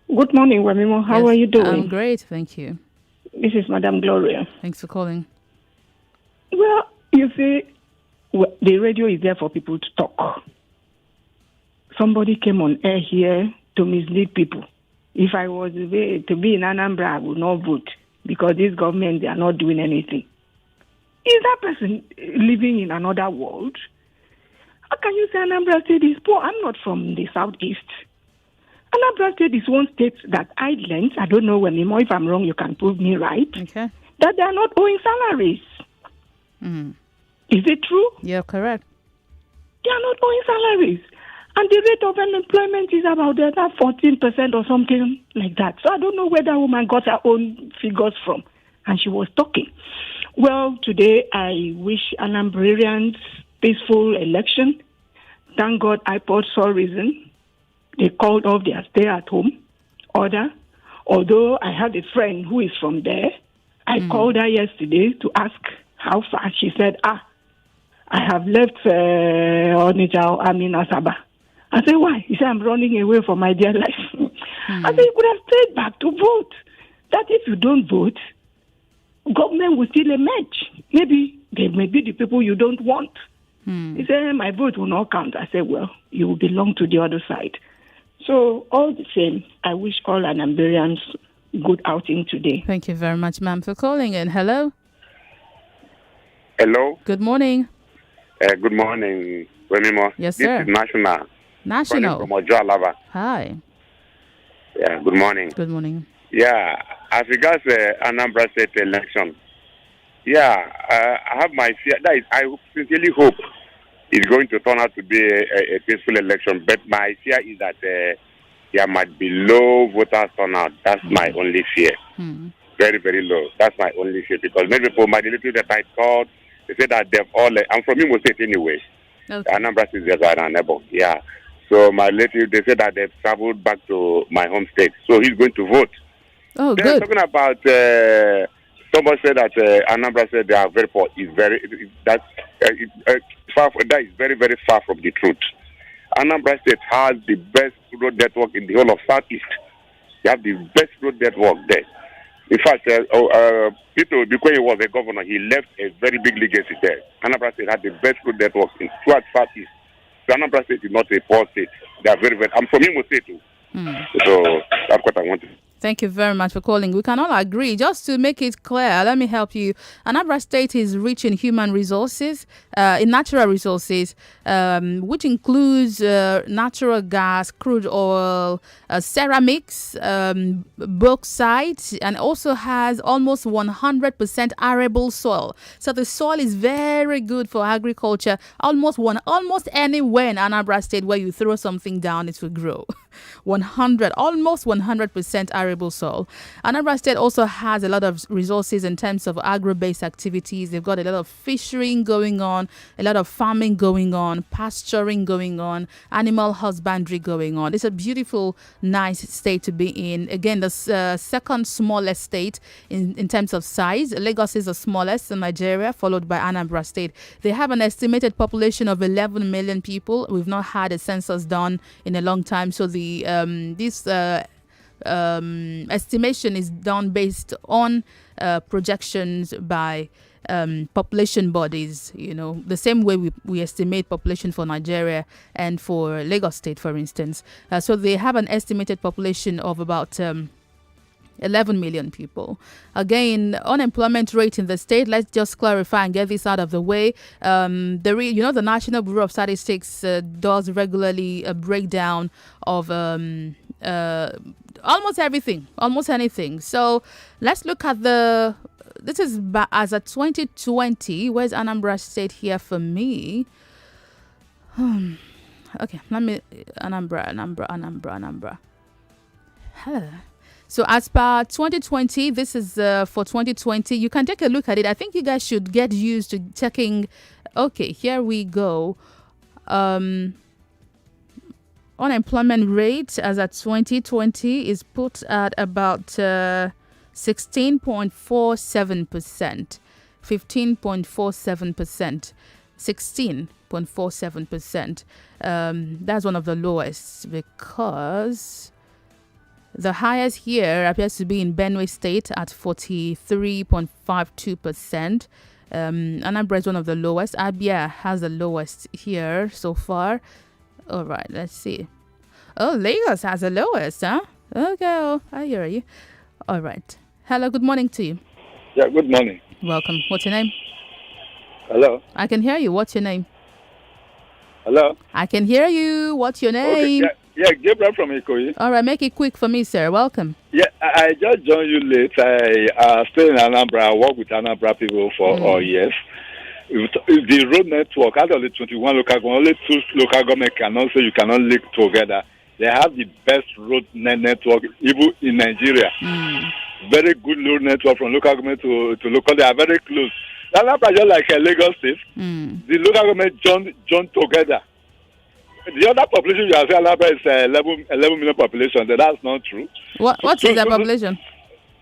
Good morning, Wemimo. How Yes, are you doing? I'm great, thank you. This is Madam Gloria. Thanks for calling. Well, you see, the radio is there for people to talk. Somebody came on air here to mislead people. If I was to be in Anambra, I would not vote because this government, they are not doing anything. Is that person living in another world? How can you say Anambra State is poor? I'm not from the southeast. Anambra State is one state that I learned, I don't know Wemimo, if I'm wrong, you can prove me right, Okay. that they are not owing salaries. Is it true? Yeah, correct. They are not owing salaries. And the rate of unemployment is about 14% or something like that. So I don't know where that woman got her own figures from. And she was talking. Well, today I wish Anambrarians peaceful election. Thank God IPOD saw reason. They called off their stay-at-home order. Although I had a friend who is from there. I called her yesterday to ask how far. She said, I have left Onitsha, Asaba. I said, why? He said, I'm running away from my dear life. I said, you could have stayed back to vote. That if you don't vote, government will still emerge. Maybe they may be the people you don't want. He said, my vote will not count. I said, well, you will belong to the other side. So all the same, I wish all Anambarians good outing today. Thank you very much, ma'am, for calling in. Hello? Hello. Good morning. Good morning, Wemimo. Yes, sir. This is National. National. Calling from Ojo Alaba. Hi. Yeah, good morning. Good morning. Yeah, as regards the Anambra State election, I have my fear. That is, I sincerely hope it's going to turn out to be a peaceful election. But my fear is that there might be low voter turnout. That's my only fear. Very, very low. That's my only fear because many people, my relative that I called, they said that they've all, I'm from Imo State anyway. Okay. Anambra State is our neighbor. Yeah. So my relative, they said that they've traveled back to my home state. So he's going to vote. Oh, Then good. talking about, somebody said that Anambra said they are very poor. That is very, very far from the truth. Anambra State has the best road network in the whole of Southeast. They have the best road network there. In fact, Peter Bikwe was a governor. He left a very big legacy there. Anambra State had the best road network in Southeast. So Anambra State is not a poor state. They are very, very. I'm from Imo State too. So that's what I wanted. Thank you very much for calling. We can all agree. Just to make it clear, let me help you. Anambra State is rich in human resources, in natural resources, which includes natural gas, crude oil, ceramics, bauxite, and also has almost 100% arable soil. So the soil is very good for agriculture. Almost anywhere in Anambra State where you throw something down, it will grow. Almost 100% arable soil. Anambra State also has a lot of resources in terms of agro-based activities. They've got a lot of fishing going on, a lot of farming going on, pasturing going on, animal husbandry going on. It's a beautiful, nice state to be in. Again, the second smallest state in terms of size. Lagos is the smallest in Nigeria, followed by Anambra State. They have an estimated population of 11 million people. We've not had a census done in a long time, so this estimation is done based on projections by population bodies, the same way we estimate population for Nigeria and for Lagos State, for instance. So they have an estimated population of about 11 million people. Again, unemployment rate in the state, let's just clarify and get this out of the way. The National Bureau of Statistics does regularly a breakdown of almost anything. So let's look at this is as of 2020. Where's Anambra State here for me? Okay, let me, Anambra. Hello. So as per 2020, this is for 2020. You can take a look at it. I think you guys should get used to checking. Okay, here we go. Unemployment rate as at 2020 is put at about 16.47%. 15.47%. 16.47%. That's one of the lowest because the highest here appears to be in Benue State at 43.52%. Anambra is one of the lowest. Abia has the lowest here so far. All right, let's see. Oh, Lagos has the lowest, huh? Okay, I hear you. All right. Hello, good morning to you. Yeah, good morning. Welcome. What's your name? Hello. I can hear you. What's your name? Hello. I can hear you. What's your name? Okay, yeah, Gabriel from Ikoyi. All right, make it quick for me, sir. Welcome. Yeah, I just joined you late. I stay in Anambra. I work with Anambra people for all years. The road network, out of the 21 local government, only 2 local government cannot say you cannot link together. They have the best road network even in Nigeria. Very good road network from local government to local. They are very close. Anambra just like Lagos State. The local government joined together. The other population you are saying Anambra is 11 million population. That's not true. What is the population?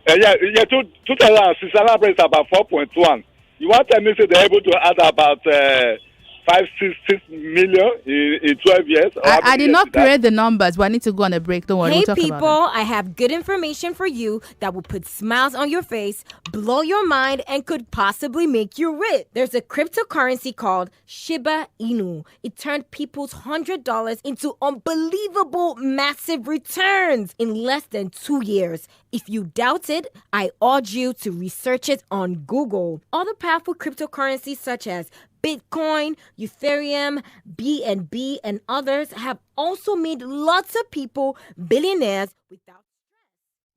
2006 Anambra is about 4.1. You want to tell me they're able to add about 6 million in 12 years? I did not create the numbers, but I need to go on a break. Don't worry. Hey, we'll talk people, about it. I have good information for you that will put smiles on your face, blow your mind, and could possibly make you rich. There's a cryptocurrency called Shiba Inu. It turned people's $100 into unbelievable massive returns in less than 2 years. If you doubt it, I urge you to research it on Google. Other powerful cryptocurrencies such as Bitcoin, Ethereum, BNB, and others have also made lots of people billionaires without stress.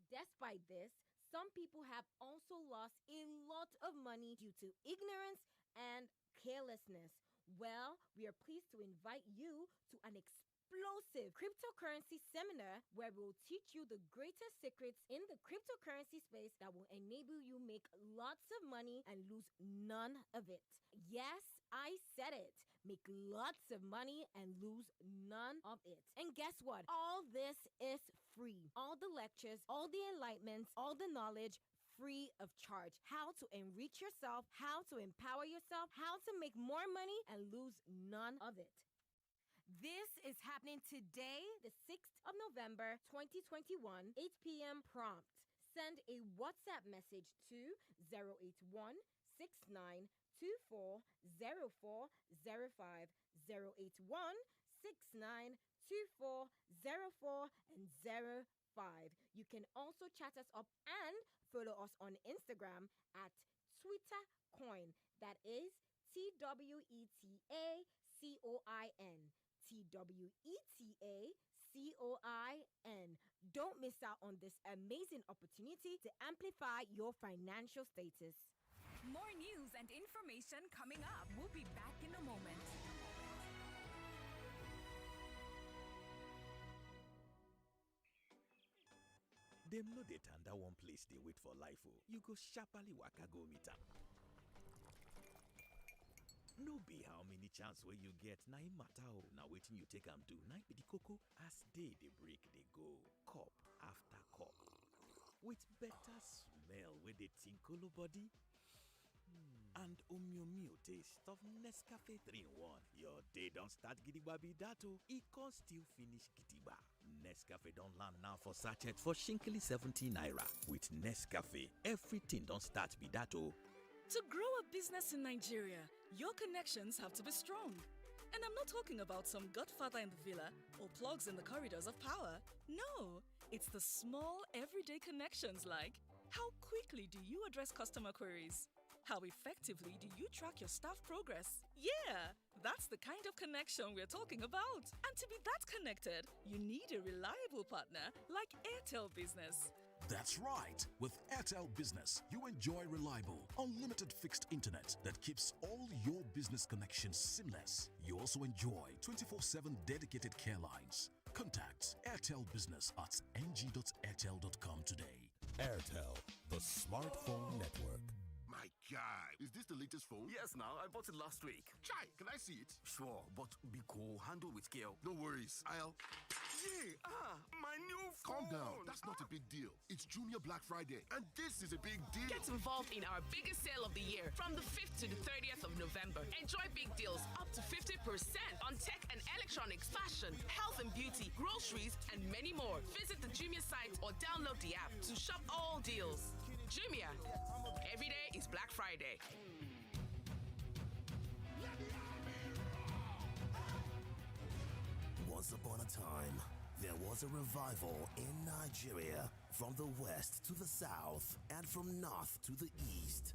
Despite this, some people have also lost a lot of money due to ignorance and carelessness. Well, we are pleased to invite you to an explosive cryptocurrency seminar where we'll teach you the greatest secrets in the cryptocurrency space that will enable you make lots of money and lose none of it. Yes, I said it. Make lots of money and lose none of it. And guess what? All this is free. All the lectures, all the enlightenments, all the knowledge, free of charge. How to enrich yourself, how to empower yourself, how to make more money and lose none of it. This is happening today, the 6th of November, 2021, 8 p.m. prompt. Send a WhatsApp message to 081 69 24 0405 081 69 24 04 and 05. You can also chat us up and follow us on Instagram at TwitterCoin. That is TWETACOIN. TWETACOIN. Don't miss out on this amazing opportunity to amplify your financial status. More news and information coming up. We'll be back in a moment. Dem no dey tanda one place dey wait for life o. You go sharply waka go meet am. No be how many chance wey you get na im matter o. Na wetin you take am do na be the koko. As day dey break dey go, cup after cup, with better smell wey dey tinkolo body. And omyomyo taste of Nescafe 3-in-1. Your day don't start gidigba be that o. E con still finish gidigba. Nescafe don't land now for sachet for shinkily 70 naira. With Nescafe, everything don't start be that o. To grow a business in Nigeria, your connections have to be strong. And I'm not talking about some godfather in the villa or plugs in the corridors of power. No, it's the small, everyday connections like how quickly do you address customer queries? How effectively do you track your staff progress? Yeah, that's the kind of connection we're talking about. And to be that connected, you need a reliable partner like Airtel Business. That's right. With Airtel Business, you enjoy reliable, unlimited fixed internet that keeps all your business connections seamless. You also enjoy 24/7 dedicated care lines. Contact Airtel Business at ng.airtel.com today. Airtel, the smartphone network. My guy, is this the latest phone? Yes, now. I bought it last week. Chai, can I see it? Sure, but be cool. Handle with care. No worries. My new phone. Calm down. That's not a big deal. It's Jumia Black Friday, and this is a big deal. Get involved in our biggest sale of the year from the 5th to the 30th of November. Enjoy big deals up to 50% on tech and electronics, fashion, health and beauty, groceries, and many more. Visit the Jumia site or download the app to shop all deals. Jumia. Every day is Black Friday. Once upon a time, there was a revival in Nigeria, from the west to the south and from north to the east.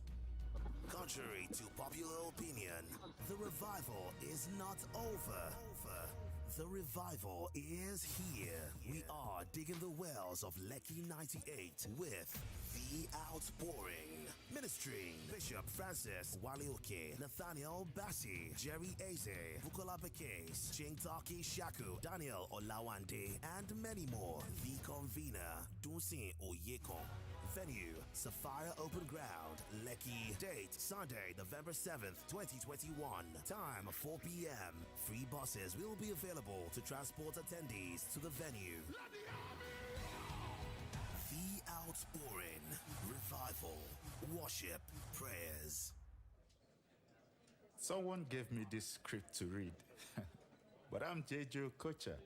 Contrary to popular opinion, the revival is not over. The revival is here. We are digging the wells of Lekki 98 with The Outpouring. Ministering Bishop Francis Walioke, Nathaniel Bassi, Jerry Eze, Bukola Bekes, Chingtaki Shaku, Daniel Olawande, and many more. The convener, Dunsin Oyekon. Venue, Sapphire Open Ground, Lekki. Date, Sunday, November 7th, 2021. Time, 4 p.m. Free buses will be available to transport attendees to the venue. The Outpouring, Revival, Worship, Prayers. Someone gave me this script to read, but I'm JJ Okocha.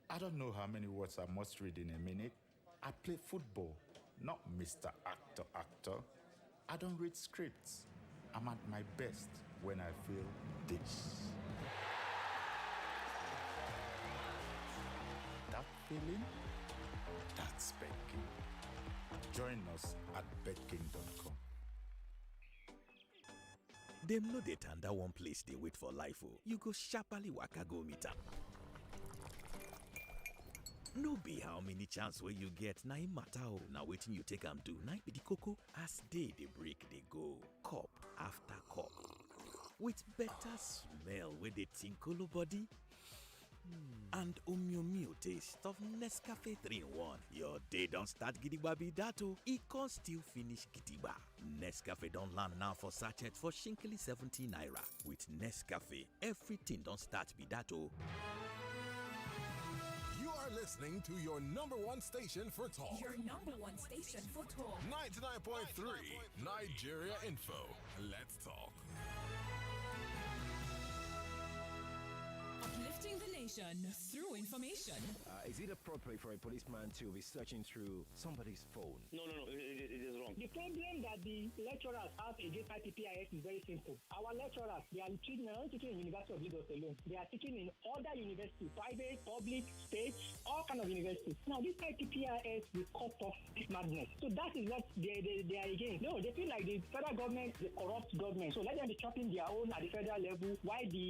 I don't know how many words I must read in a minute. I play football, not Mr. Actor. I don't read scripts. I'm at my best when I feel this. That feeling? That's betking. Join us at betking.com. Dem no dey tanda one place dey wait for life o. You go sharply waka go meet am. No be how many chance wey you get na im matter o. Na wetin you take am do na be the koko. As day dey break dey go, cup after cup, with better smell wey dey tinkolo body. And Omyomio taste of Nescafe 3-in-1. Your day don't start gidigba be that o. E can still finish gidigba. Nescafe don't land now for sachet for shinkily 70 naira. With Nescafe, everything don't start be that o. You are listening to your number one station for talk. Your number one station for talk. 99.3 Nigeria Info. Let's talk. Uplifting the nation through information. Is it appropriate for a policeman to be searching through somebody's phone? No, it is wrong. The problem that the lecturers have against IPPIS is very simple. Our lecturers, they are teaching in University of Lagos alone. They are teaching in other universities, private, public, state, all kind of universities. Now, this IPPIS will cut off this madness. So that is what they are against. No, they feel like the federal government is a corrupt government. So let them be chopping their own at the federal level, while the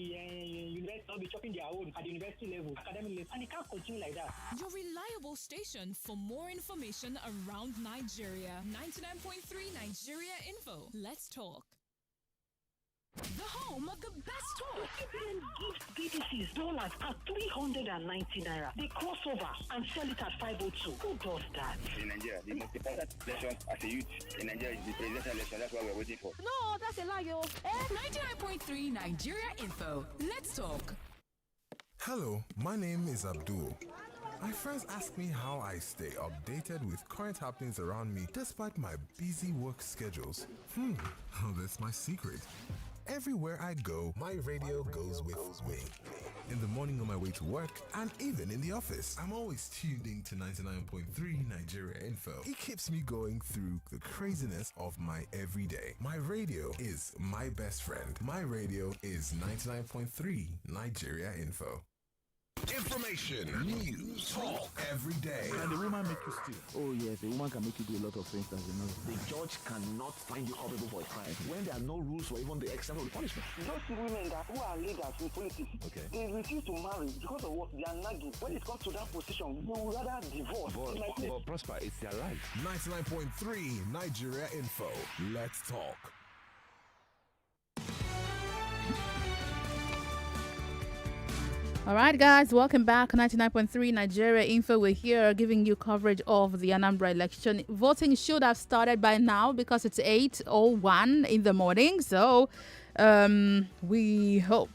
university will be chopping their own at the university level, academic level, and it can't continue like that. Your reliable station for more information around Nigeria. 99.3 Nigeria Info. Let's talk. The home of the best talk. Then give BTC's dollars at 390 naira. They cross over and sell it at 502. Who does that? In Nigeria, the most important election as a youth in Nigeria is the presidential election. That's what we're waiting for. No, that's a lie, yo. 99.3 Nigeria Info. Let's talk. Hello, my name is Abdul. My friends ask me how I stay updated with current happenings around me despite my busy work schedules. That's my secret. Everywhere I go, my radio goes with me. In the morning on my way to work, and even in the office, I'm always tuned in to 99.3 Nigeria Info. It keeps me going through the craziness of my everyday. My radio is my best friend. My radio is 99.3 Nigeria Info. Information, news, talk every day. Can the woman make you steal? Oh yes, a woman can make you do a lot of things as you know. The judge cannot find you culpable for a crime when there are no rules for even the extent of the punishment. Those women who are leaders in politics, they refuse to marry because of what they are nagging. When it comes to that position, we would rather divorce. But Prosper, it's their right. 99.3 Nigeria Info. Let's talk. All right, guys, welcome back. 99.3 Nigeria Info. We're here giving you coverage of the Anambra election. Voting should have started by now because it's 8:01 in the morning. So we hope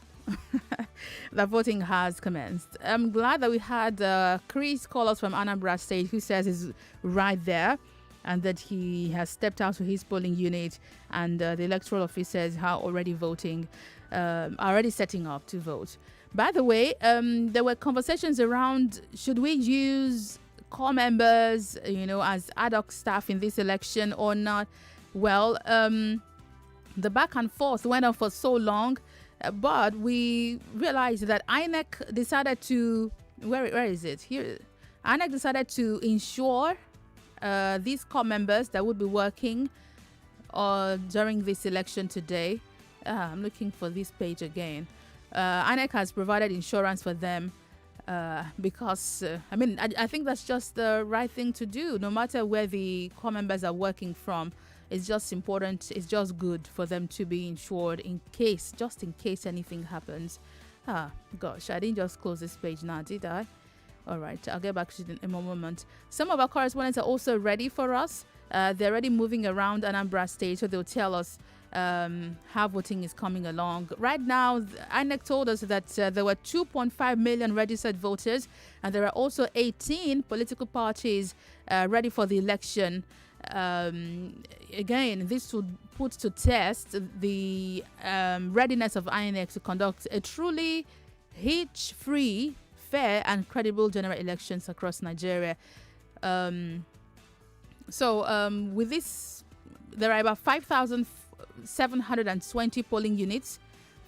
that voting has commenced. I'm glad that we had Chris call us from Anambra State, who says he's right there and that he has stepped out to his polling unit, and the electoral officers are already voting, already setting up to vote. By the way, there were conversations around should we use core members, as ad hoc staff in this election or not. Well, the back and forth went on for so long, but we realized that INEC decided to, where is it? Here. INEC decided to ensure these core members that would be working during this election today. I'm looking for this page again. INEC has provided insurance for them because, I think that's just the right thing to do. No matter where the core members are working from, it's just important, it's just good for them to be insured just in case anything happens. Gosh, I didn't just close this page now, did I? All right, I'll get back to you in a moment. Some of our correspondents are also ready for us. They're already moving around Anambra State, so they'll tell us how voting is coming along. Right now, INEC told us that there were 2.5 million registered voters, and there are also 18 political parties ready for the election. Again, this would put to test the readiness of INEC to conduct a truly hitch-free, fair and credible general elections across Nigeria. With this, there are about 5,720 polling units,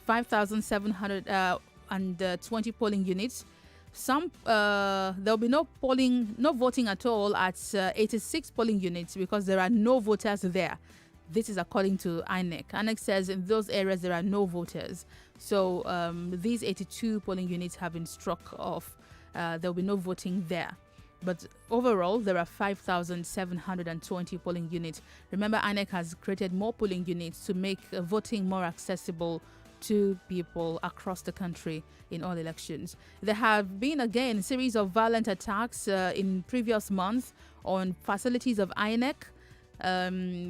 5,720 polling units. There'll be no voting at all at 86 polling units because there are no voters there. This is according to INEC. INEC says in those areas there are no voters. So these 82 polling units have been struck off. There'll be no voting there. But overall, there are 5,720 polling units. Remember, INEC has created more polling units to make voting more accessible to people across the country in all elections. There have been, again, a series of violent attacks in previous months on facilities of INEC,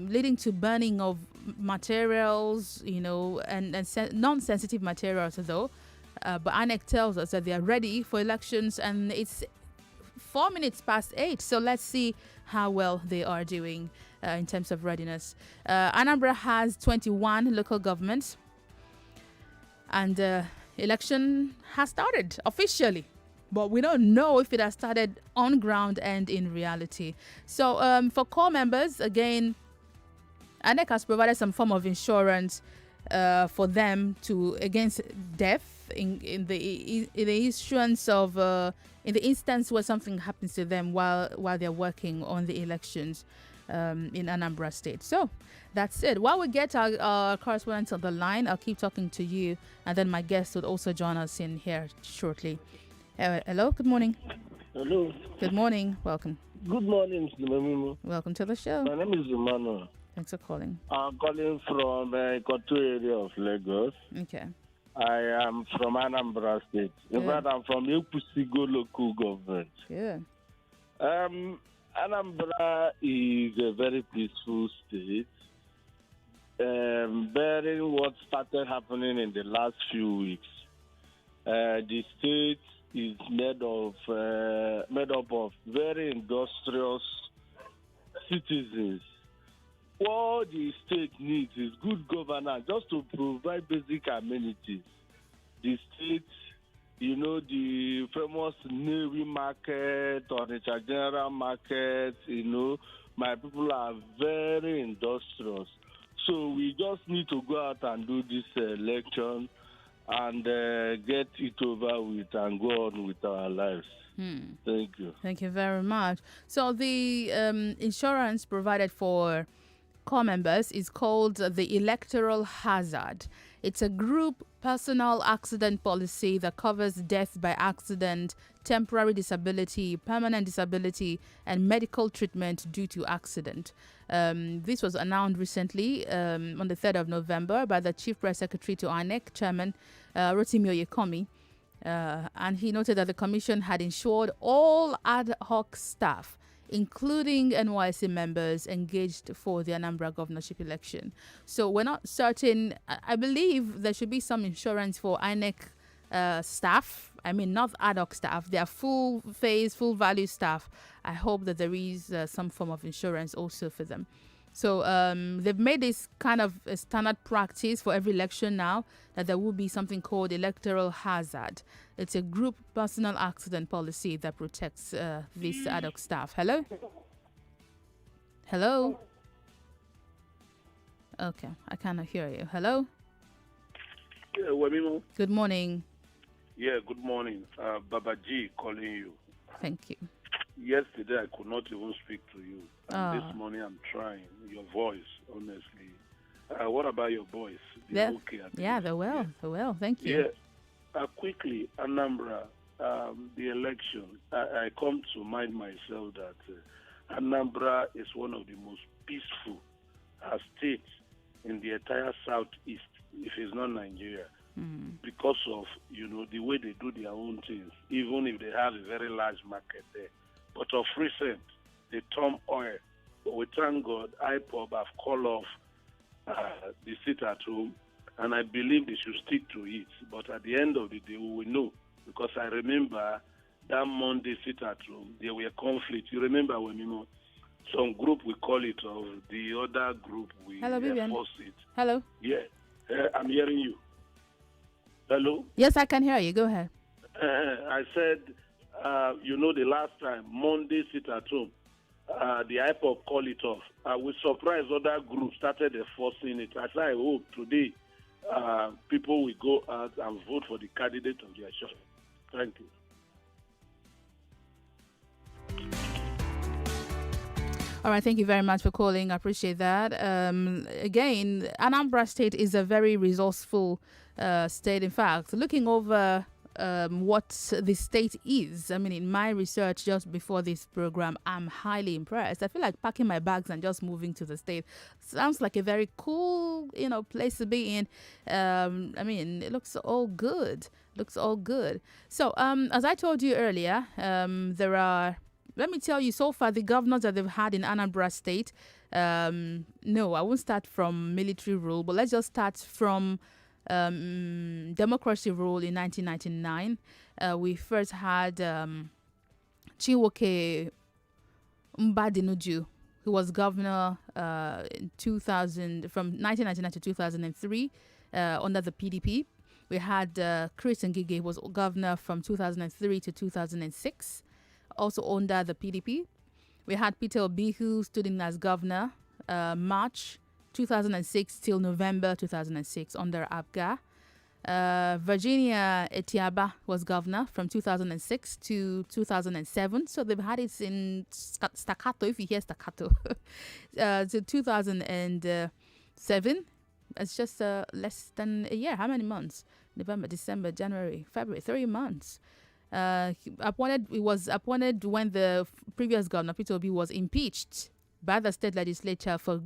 leading to burning of materials, and non-sensitive materials, though. But INEC tells us that they are ready for elections, and it's 4 minutes past 8. So let's see how well they are doing in terms of readiness. Anambra has 21 local governments, and election has started officially. But we don't know if it has started on ground and in reality. So for core members, again, ANEC has provided some form of insurance for them against death in the issuance of in the instance where something happens to them while they're working on the elections in Anambra State. So that's it. While we get our correspondents on the line, I'll keep talking to you, and then my guest would also join us in here shortly. Hello, good morning. Hello. Good morning. Welcome. Good morning, Mr. Mamimu. Welcome to the show. My name is Emmanuel. Thanks for calling. I'm calling from Kotu area of Lagos. Okay. I am from Anambra State. In fact, I'm from Epusigo local government. Yeah. Anambra is a very peaceful state. Bearing what started happening in the last few weeks, the state is made up of very industrious citizens. What the state needs is good governance, just to provide basic amenities. The state, the famous Navy market or the general market, my people are very industrious. So we just need to go out and do this election and get it over with and go on with our lives. Thank you. Thank you very much. So the insurance provided for core members is called the Electoral Hazard. It's a group personal accident policy that covers death by accident, temporary disability, permanent disability, and medical treatment due to accident. This was announced recently on the 3rd of November by the Chief Press Secretary to INEC, Chairman Rotimi Oyekomi. And he noted that the Commission had insured all ad hoc staff, including NYC members engaged for the Anambra governorship election. So we're not certain. I believe there should be some insurance for INEC staff. I mean, not ad hoc staff. They are full value staff. I hope that there is some form of insurance also for them. So they've made this kind of a standard practice for every election now, that there will be something called electoral hazard. It's a group personal accident policy that protects this ad hoc staff. Hello? Hello? Okay, I cannot hear you. Hello? Yeah, Wemimo. Good morning. Yeah, good morning. Baba G calling you. Thank you. Yesterday, I could not even speak to you. And this morning, I'm trying. Your voice, honestly. What about your voice? They're okay? Yeah, they're well. Yeah. They're well. Thank you. Yeah. Quickly, Anambra, the election. I come to mind myself that Anambra is one of the most peaceful states in the entire southeast, if it's not Nigeria. Because of, the way they do their own things, even if they have a very large market there. But of recent, they turn oil. But we thank God, IPOB have called off the sit at home, and I believe they should stick to it. But at the end of the day, we will know. Because I remember that Monday sit at home, there were conflicts. You remember when, some group we call it, of the other group we force it. Hello? Yeah, I'm hearing you. Hello? Yes, I can hear you. Go ahead. I said, the last time, Monday sit at home, the IPOP call it off. We surprised other groups started enforcing it. As I hope today, people will go out and vote for the candidate of their choice. Thank you. All right, thank you very much for calling. I appreciate that. Again, Anambra State is a very resourceful state. In fact, looking over what the state is. I mean, in my research just before this program, I'm highly impressed. I feel like packing my bags and just moving to the state sounds like a very cool, place to be in. I mean, it looks all good. So, as I told you earlier, there are. Let me tell you, so far the governors that they've had in Anambra State. No, I won't start from military rule, but let's just start from democracy rule in 1999. We first had Chinwoke Mbadinuju, who was governor in 2000 from 1999 to 2003 under the PDP. We had Chris Ngige, was governor from 2003 to 2006, also under the PDP. We had Peter Obi, who stood in as governor March 2006 till November 2006 under ABGA. Virginia Etiaba was governor from 2006 to 2007. So they've had it in staccato, if you hear staccato, to 2007. It's just less than a year. How many months? November, December, January, February, 3 months. It was appointed when the previous governor, Peter Obi, was impeached by the state legislature for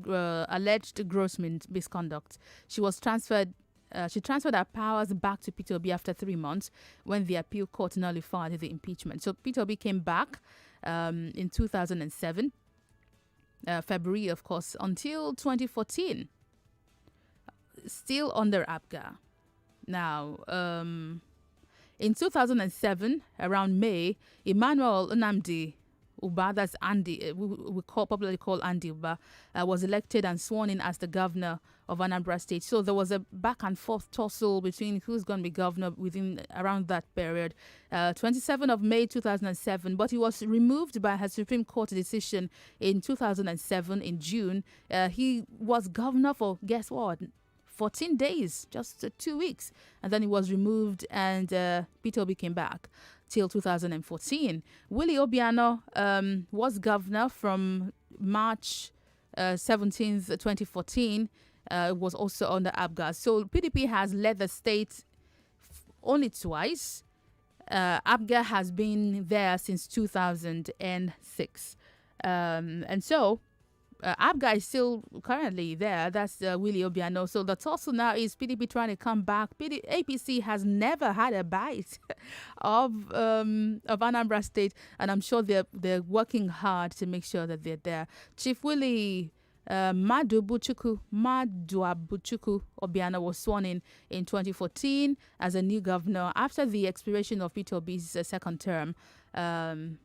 alleged gross misconduct. She transferred her powers back to Peter Obi after 3 months when the appeal court nullified the impeachment. So Peter Obi came back in 2007, February, of course, until 2014, still under ABGA. Now, in 2007, around May, Emmanuel Nnamdi Uba, that's Andy, we popularly call Andy Uba, was elected and sworn in as the governor of Anambra State. So there was a back and forth tussle between who's going to be governor around that period. 27th of May 2007, but he was removed by a Supreme Court decision in 2007 in June. He was governor for, guess what, 14 days, just 2 weeks. And then he was removed and Peter Obi came back till 2014. Willie Obiano was governor from March 17th, 2014. Was also under ABGA. So PDP has led the state only twice. ABGA has been there since 2006. And so ABGA is still currently there. That's Willie Obiano. So the tussle now is PDP trying to come back. APC has never had a bite of Anambra State, and I'm sure they're working hard to make sure that they're there. Chief Willie Maduabuchukwu Obiano was sworn in 2014 as a new governor after the expiration of Peter Obi's second term. Obiano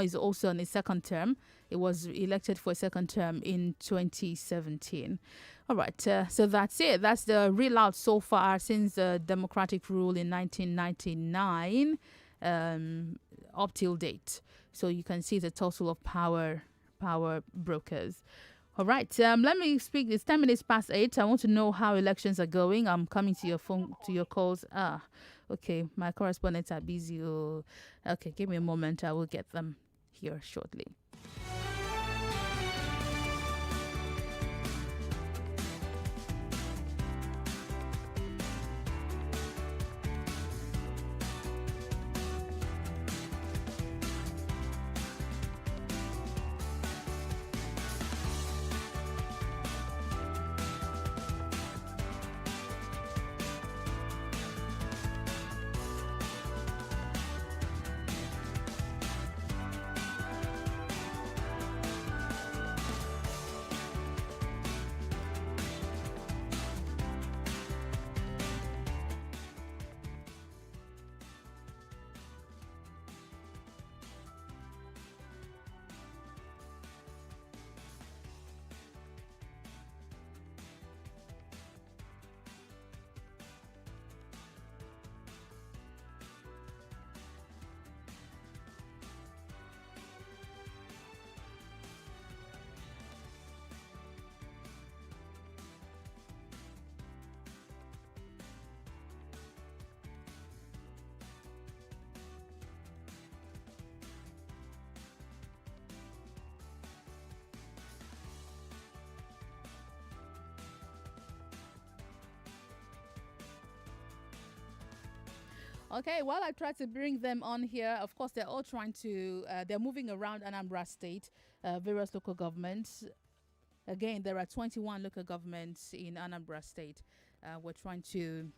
is also in his second term. He was elected for a second term in 2017. All right, so that's it. That's the real out so far since the democratic rule in 1999 up till date. So you can see the tussle of power brokers. All right, let me speak. It's 10 minutes past 8. I want to know how elections are going. I'm coming to your phone, to your calls. Okay, my correspondents are busy. Okay, give me a moment. I will get them here shortly. Okay, well, I tried to bring them on here. Of course, they're all trying to, they're moving around Anambra State, various local governments. Again, there are 21 local governments in Anambra State. We're trying to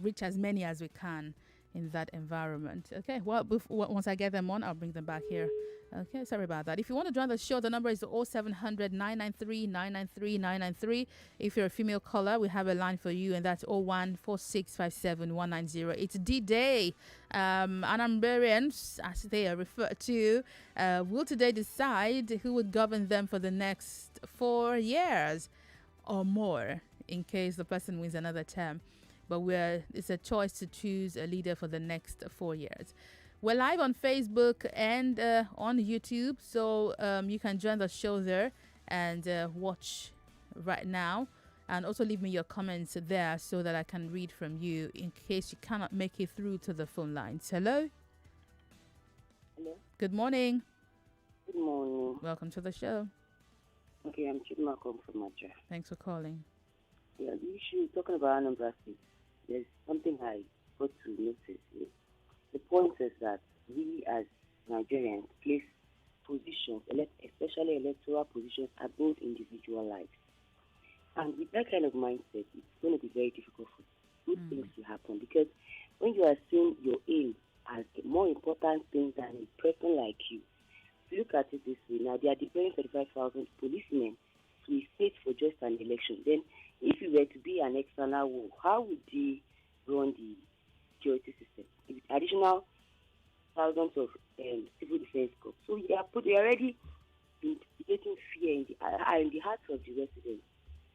reach as many as we can in that environment. Okay, well, once I get them on, I'll bring them back here. Okay, sorry about that. If you want to join the show, the number is 0700 993 993 993. If you're a female caller, we have a line for you, and that's 014657 It's D-Day. Anambrarians, as they are referred to, will today decide who would govern them for the next 4 years or more, in case the person wins another term. But it's a choice to choose a leader for the next 4 years. We're live on Facebook and on YouTube, so you can join the show there and watch right now. And also leave me your comments there so that I can read from you in case you cannot make it through to the phone lines. Hello? Hello? Good morning. Good morning. Welcome to the show. Okay, I'm Chidmakong from Maja. Thanks for calling. Yeah, the issue, talking about Anambra State, there's something I got to notice here. The point is that we as Nigerians place positions, especially electoral positions, above individual lives. And with that kind of mindset, it's going to be very difficult for good things to happen, because when you are seeing your aim as a more important thing than a person like you, if you look at it this way, now they are deploying 35,000 policemen to a state for just an election. Then if you were to be an external war, how would they run the security system? With additional thousands of civil defense corps. So they are already creating fear in the hearts of the residents.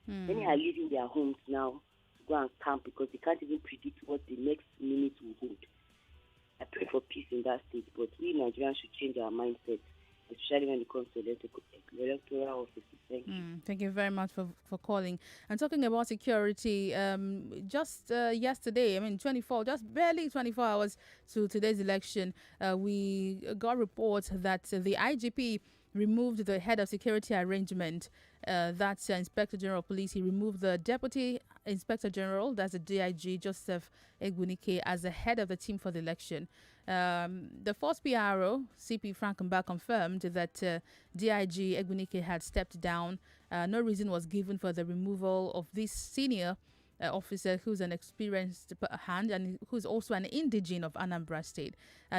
Many are leaving their homes now to go and camp because they can't even predict what the next minute will hold. I pray for peace in that state, but we Nigerians should change our mindset, especially when it comes to electoral offices. Thank you. Thank you very much for calling. And talking about security, just yesterday, just barely 24 hours to today's election, we got reports that the IGP removed the head of security arrangement. That's Inspector General of Police. He removed the Deputy Inspector General, that's the DIG, Joseph Egbunike, as the head of the team for the election. The first PRO, CP Frankenbach, confirmed that DIG Egbunike had stepped down. No reason was given for the removal of this senior officer, who's an experienced hand and who's also an indigene of Anambra State.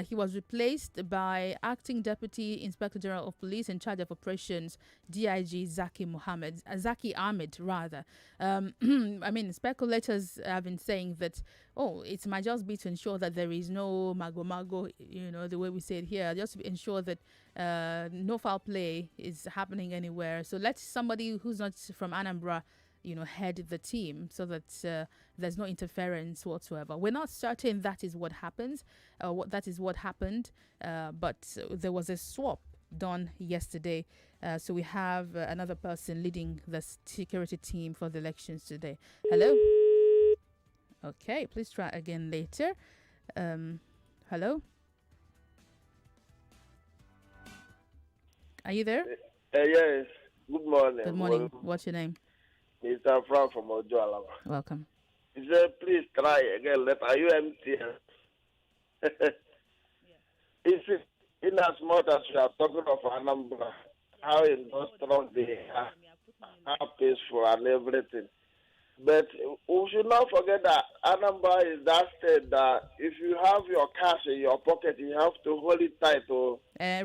He was replaced by Acting Deputy Inspector General of Police in charge of operations, DIG Zaki Ahmed. Speculators have been saying that, it might just be to ensure that there is no mago, the way we say it here, just to ensure that no foul play is happening anywhere. So let somebody who's not from Anambra head the team so that there's no interference whatsoever. We're not certain that is what happens, that is what happened, but there was a swap done yesterday. So we have another person leading the security team for the elections today. Hello? Okay, please try again later. Hello? Are you there? Yes. Good morning. Good morning. What's your name? Mr. Frank from Ojo Alaba. Welcome. He said, please try again. Are you empty? In as much as we are talking of Anambra, how industrial they are, how peaceful and everything. But we should not forget that Anambra is that state that if you have your cash in your pocket, you have to hold it tight.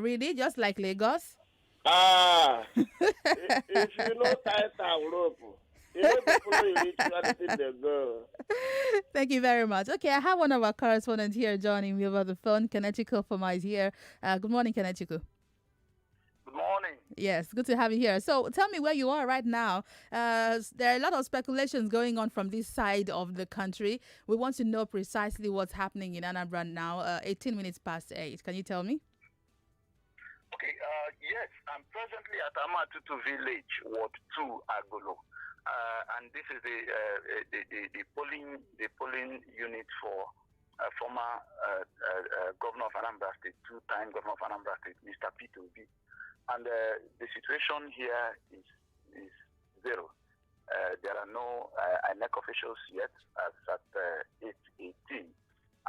Really? Just like Lagos? If you know tight and rope, Thank you very much. Okay, I have one of our correspondents here joining me over the phone. Kenechiko Foma is here. Good morning, Kenechiko. Good morning. Yes, good to have you here. So tell me where you are right now. There are a lot of speculations going on from this side of the country. We want to know precisely what's happening in Anambra now. 18 minutes past 8. Can you tell me? Okay, yes, I'm presently at Amatutu Village, Ward 2, Agolo. And this is the polling unit for former governor of Anambra State, two-time governor of Anambra State, Mr. Peter Obi. And the situation here is zero. There are no INEC officials yet as at 8:18.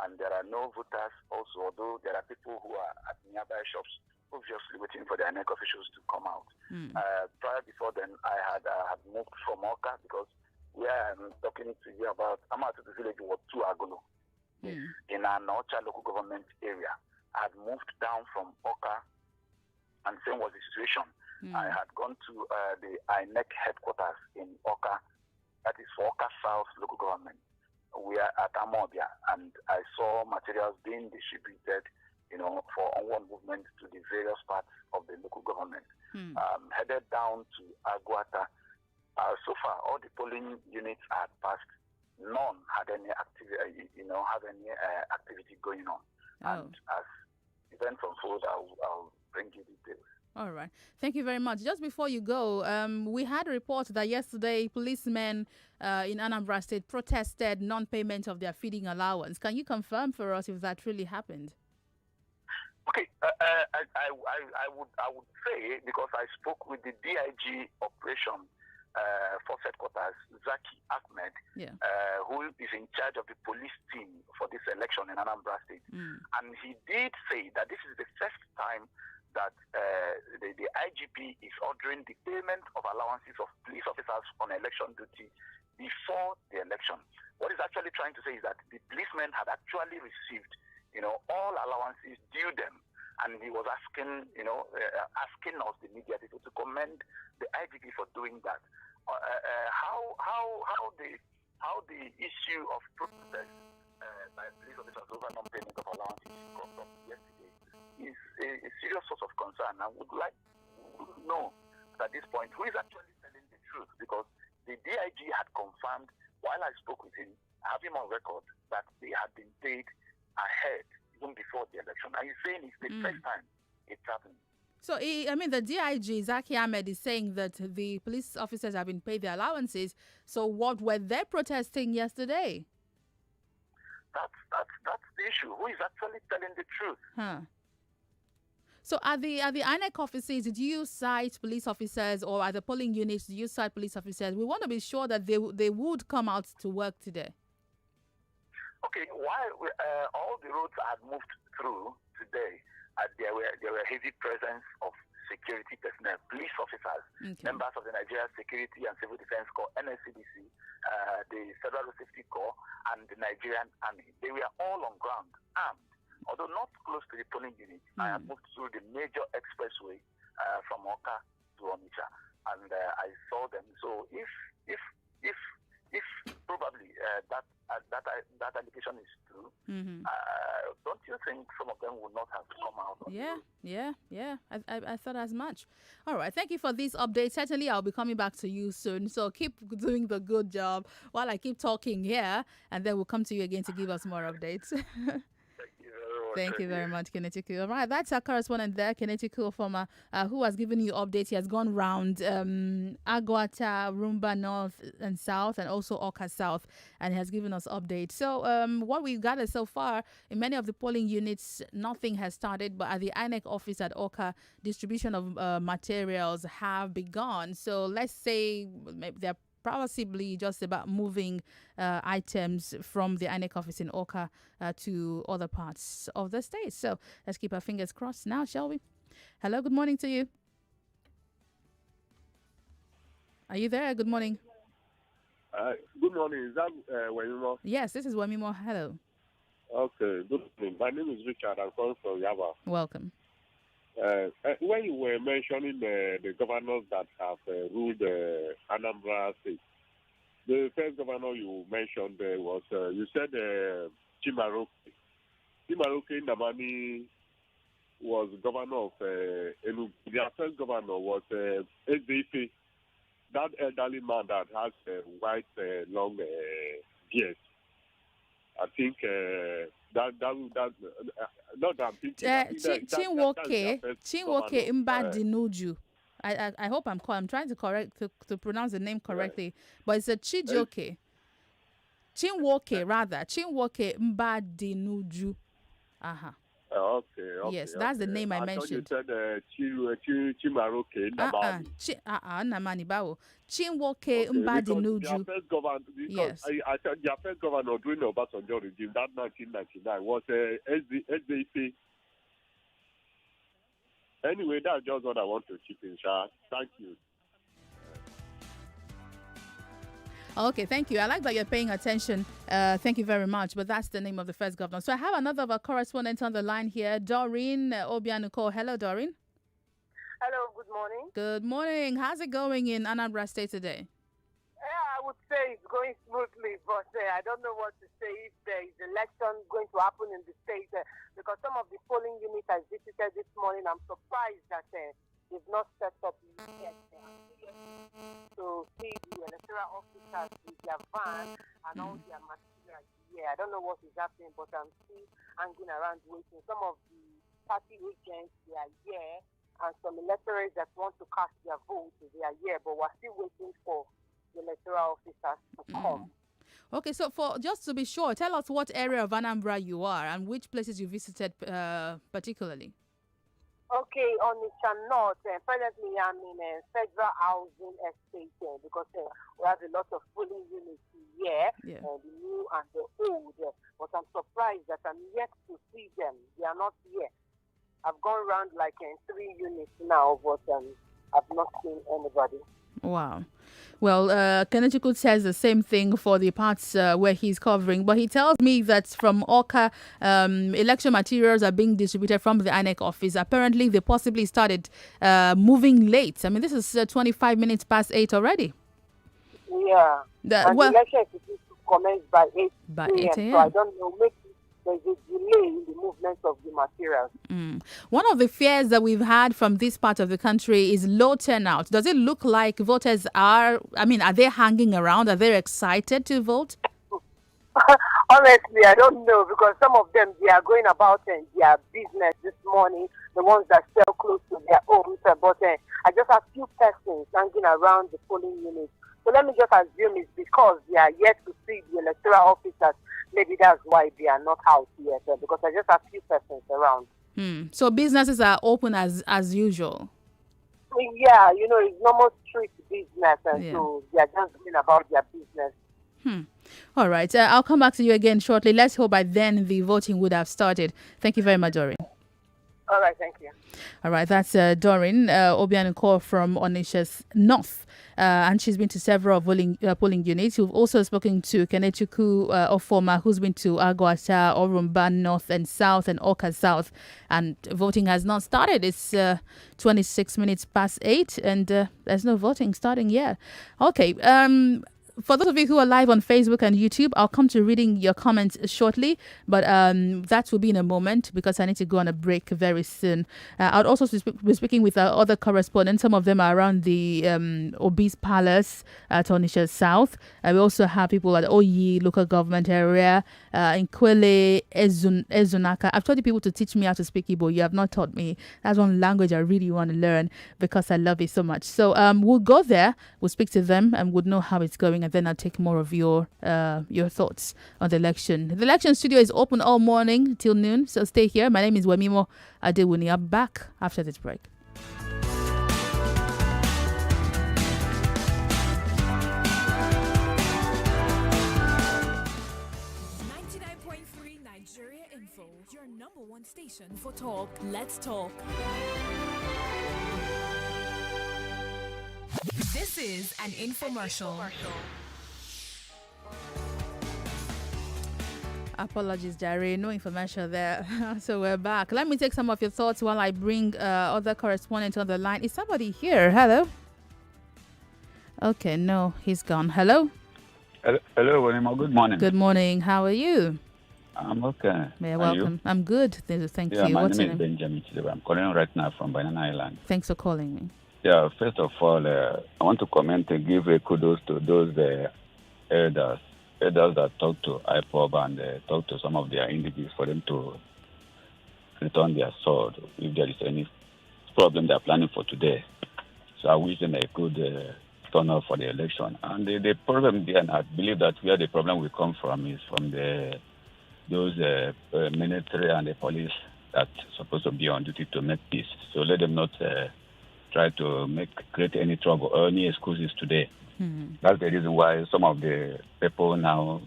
and there are no voters also, although there are people who are at nearby shops obviously waiting for the INEC officials to come out. Prior before then, I had moved from Oka because where I'm talking to you about, Amatu village was 2 Agolo in an Ocha local government area. I had moved down from Oka, and same was the situation. I had gone to the INEC headquarters in Oka, that is for Oka South local government. We are at Amobia, and I saw materials being distributed, for onward movement to the various parts of the local government. Headed down to Aguata. So far, all the polling units had passed. None had any activity, activity going on. And as events unfold, I'll bring you details. All right. Thank you very much. Just before you go, we had a report that yesterday policemen in Anambra State protested non-payment of their feeding allowance. Can you confirm for us if that really happened? Okay, I would say, because I spoke with the DIG operation force headquarters, Zaki Ahmed, who is in charge of the police team for this election in Anambra State. And he did say that this is the first time that the IGP is ordering the payment of allowances of police officers on election duty before the election. What he's actually trying to say is that the policemen had actually received, all allowances due them, and he was asking, asking us, the media people, to commend the IGP for doing that. How the issue of protest by police officers over non-payment of allowances comes up yesterday is a serious source of concern. I would like to know at this point who is actually telling the truth, because the DIG had confirmed, while I spoke with him, I have him on record, that they had been paid ahead even before the election. And he's saying it's the first time it's happening. So, the DIG, Zaki Ahmed, is saying that the police officers have been paid their allowances. So what were they protesting yesterday? That's the issue. Who is actually telling the truth? So at the INEC offices, did you cite police officers, or at the polling units, do you cite police officers? We want to be sure that they would come out to work today. Okay, while all the roads had moved through today, there were heavy presence of security personnel, police officers, members of the Nigeria Security and Civil Defense Corps, NSCDC, the Federal Safety Corps, and the Nigerian Army. They were all on ground, armed. Although not close to the polling unit, I have moved through the major expressway from Oka to Onitsha, and I saw them. So if probably that allegation is true, don't you think some of them would not have come out? Yeah. I thought as much. All right. Thank you for these updates. Certainly, I'll be coming back to you soon. So keep doing the good job while I keep talking here, and then we'll come to you again to give us more updates. Thank you very much, Kenetiku. All right, that's our correspondent there, Kenetiku Ofoma, who has given you updates. He has gone round Aguata, Rumba North and South, and also Oka South, and he has given us updates. So what we've gathered so far, in many of the polling units, nothing has started, but at the INEC office at Oka, distribution of materials have begun. So let's say they're possibly just about moving items from the INEC office in Oka to other parts of the state. So let's keep our fingers crossed now, shall we? Hello, good morning to you. Are you there? Good morning. Good morning. Is that Wemimo? Yes, this is Wemimo. Hello. Okay, good morning. My name is Richard. I'm calling from Yaba. Welcome. When you were mentioning the governors that have ruled Anambra State, the first governor you mentioned was, you said Chimaroke. Chimaroke Ndamani was governor of Enugu. Their first governor was Ezefe, that elderly man that has white, long beard. I think not that I'm thinking. Chinwoke Mbadinuju. I hope I'm trying to pronounce the name correctly, but it's a Chijioke. Chinwoke rather. Chinwoke Mbadinuju. Okay. Yes, that's the name I mentioned. I thought you said Chimaroke Namani. Namani Bawo. Chinwoke Mbadinuju. Yes. I said their first governor during the Obasanjo regime, that 1999, was SDC. Anyway, that's just what I want to chip in, Sha. Thank you. Okay, thank you. I like that you're paying attention. Thank you very much. But that's the name of the first governor. So I have another of our correspondents on the line here, Doreen Obianuko. Hello, Doreen. Hello, good morning. Good morning. How's it going in Anambra State today? I would say it's going smoothly, but I don't know what to say if there is election going to happen in the state because some of the polling units I visited this morning, I'm surprised that they've not set up yet. So see the electoral officers with their van and all their materials. Yeah, I don't know what is happening, but I'm still hanging around waiting. Some of the party agents, they are here, and some electors that want to cast their vote, they are here, but we're still waiting for the electoral officers to come. Okay, so for just to be sure, tell us what area of Anambra you are and which places you visited particularly. Okay, on the north, presently I'm in a federal housing estate because we have a lot of polling units here, the new and the old. But I'm surprised that I'm yet to see them. They are not here. I've gone around like 3 units now, but I've not seen anybody. Wow. Well, Kenechukwu says the same thing for the parts where he's covering, but he tells me that from Oka, election materials are being distributed from the INEC office. Apparently, they possibly started moving late. I mean, this is 25 minutes past 8 already. Yeah. The election is supposed to commence by 8 a.m. So I don't know, maybe there's a delay in the movement of the materials. One of the fears that we've had from this part of the country is low turnout. Does it look like voters are they hanging around? Are they excited to vote? Honestly, I don't know because some of them, they are going about their business this morning, the ones that sell close to their homes. But I just have few persons hanging around the polling units. So let me just assume it's because they are yet to see the electoral officers. Maybe that's why they are not out yet, because I just have few persons around. So businesses are open as usual? Yeah, it's normal street business, and so they are just going about their business. All right. I'll come back to you again shortly. Let's hope by then the voting would have started. Thank you very much, Doreen. All right, thank you. All right, that's Doreen Obianuko from Onitsha's North. And she's been to several polling units. We've also spoken to Kenechukwu Ofoma, who's been to Agwata, Orumba North and South, and Oka South. And voting has not started. It's 26 minutes past 8, and there's no voting starting yet. Okay. For those of you who are live on Facebook and YouTube, I'll come to reading your comments shortly, but that will be in a moment because I need to go on a break very soon. I'll also be speaking with our other correspondents. Some of them are around the Obi's Palace at Onitsha South. We also have people at Oyi local government area, in Kwele, Ezunaka. I've told you people to teach me how to speak Igbo. You have not taught me. That's one language I really want to learn because I love it so much. So we'll go there, we'll speak to them, and we'll know how it's going. And then I'll take more of your thoughts on the election. The election studio is open all morning till noon, so stay here. My name is Wemimo Adewuni. I'm back after this break. Nigeria Info, your number one station for talk. Let's talk. This is an infomercial. Apologies, Jerry. No information there. So we're back. Let me take some of your thoughts while I bring other correspondents on the line. Is somebody here? Hello? Okay, no, he's gone. Hello? Hello, Wenima. Good morning. Good morning. How are you? I'm okay. Yeah, welcome. I'm good. Thank you. My name is Benjamin Chideba. I'm calling right now from Banana Island. Thanks for calling me. Yeah, first of all, I want to comment and give a kudos to those elders that talk to IPOB and talk to some of their individuals for them to return their sword if there is any problem they are planning for today. So I wish them a good turnout for the election. And the problem there, and I believe that where the problem will come from is from those military and the police that's supposed to be on duty to make peace. So let them not try to create any trouble or any excuses today. That's the reason why some of the people now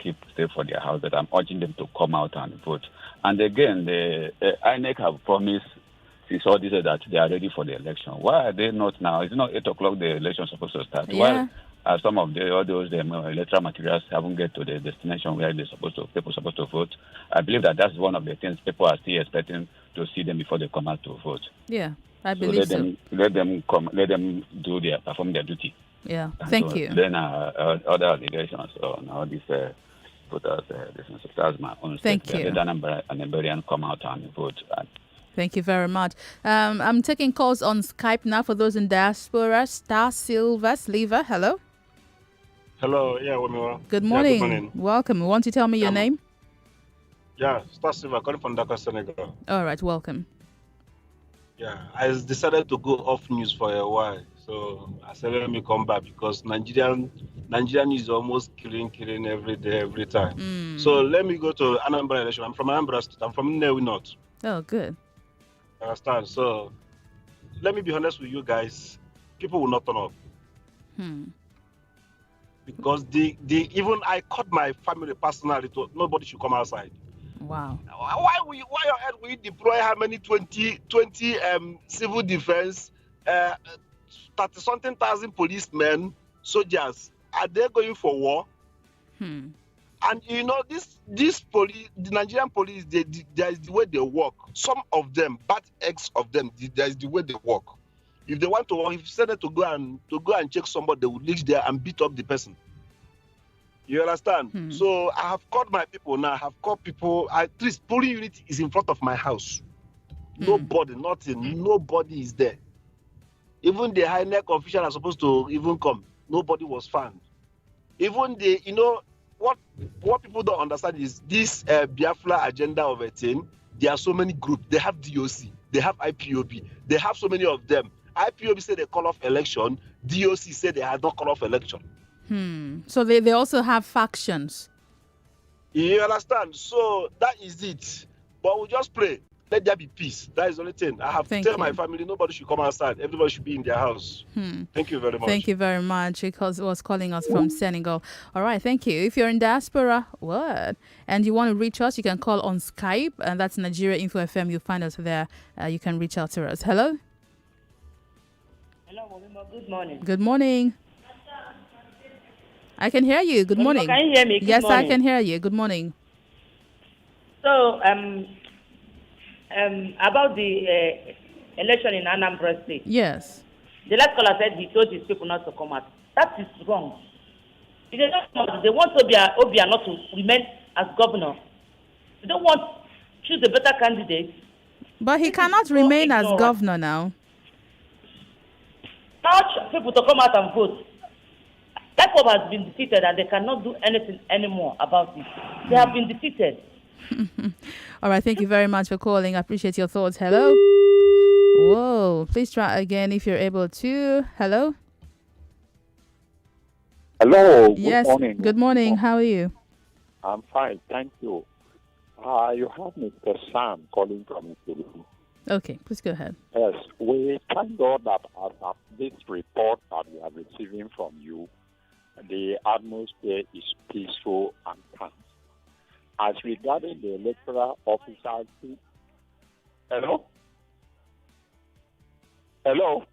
stay for their house. That I'm urging them to come out and vote. And again, the INEC have promised since all this that they are ready for the election. Why are they not now? It's not 8 o'clock. The election is supposed to start. Yeah. Why are some of all those electoral materials haven't get to the destination where people supposed to vote? I believe that's one of the things people are still expecting to see them before they come out to vote. Yeah, I believe so. Let them come. Let them perform their duty. Yeah. And Thank you. Then other allegations on all these voters, that's my own Thank statement. you. Let Anambra come out and vote. Thank you very much. I'm taking calls on Skype now for those in diaspora. Star Silver Sliver, hello. Hello, yeah, Wamiwa. Good morning. Yeah, good morning. Welcome. Want to tell me your name? Yeah, Star Silver, calling from Dakar, Senegal. All right, welcome. Yeah, I decided to go off news for a while. So I said, let me come back because Nigerian is almost killing every day, every time. So let me go to Anambra election. I'm from Anambra State. I'm from Nnewi North. Oh, good. Understand? So let me be honest with you guys. People will not turn up. Because even I called my family personally to nobody should come outside. Wow. Why on earth will you deploy how many 20 civil defense, 30-something thousand policemen, soldiers? Are they going for war? And you know, this police, the Nigerian police, there is the way they work. Some of them, bad eggs of them, there is the way they work. If they want to work, if you send them to go and check somebody, they will reach there and beat up the person. You understand? So I have called my people now. I have called people. At least polling unit is in front of my house. Nobody, nothing. Nobody is there. Even the high-neck official are supposed to even come. Nobody was found. Even what people don't understand is this Biafra agenda of a thing. There are so many groups. They have DOC. They have IPOB. They have so many of them. IPOB said they call off election. DOC said they had not call off election. So they also have factions. You understand? So that is it. But we just pray. Let there be peace. That is the only thing. I have to tell my family nobody should come outside. Everybody should be in their house. Thank you very much. Thank you very much. Because it was calling us from Senegal. All right, thank you. If you're in diaspora, and you want to reach us, you can call on Skype, and that's Nigeria Info FM. You'll find us there. You can reach out to us. Hello. Hello, Momima. Good morning. Good morning. I can hear you. Good morning. Can you hear me? Good yes, morning. I can hear you. Good morning. So, about the election in Anambra State. Yes. The last caller said he told his people not to come out. That is wrong. If they don't come out, they want Obia not to remain as governor. They don't want to choose a better candidate. But he cannot remain as governor now. Urge people to come out and vote. That mob has been defeated and they cannot do anything anymore about it. They have been defeated. All right, thank you very much for calling. I appreciate your thoughts. Hello. Whoa, please try again if you're able to. Hello. Hello. Yes. Good morning. Good morning. How are you? I'm fine, thank you. You have Mr. Sam calling from Italy. Okay, please go ahead. Yes, we thank God that as of this report that we are receiving from you, the atmosphere is peaceful and calm. As regarding the electoral officers, hello? Hello?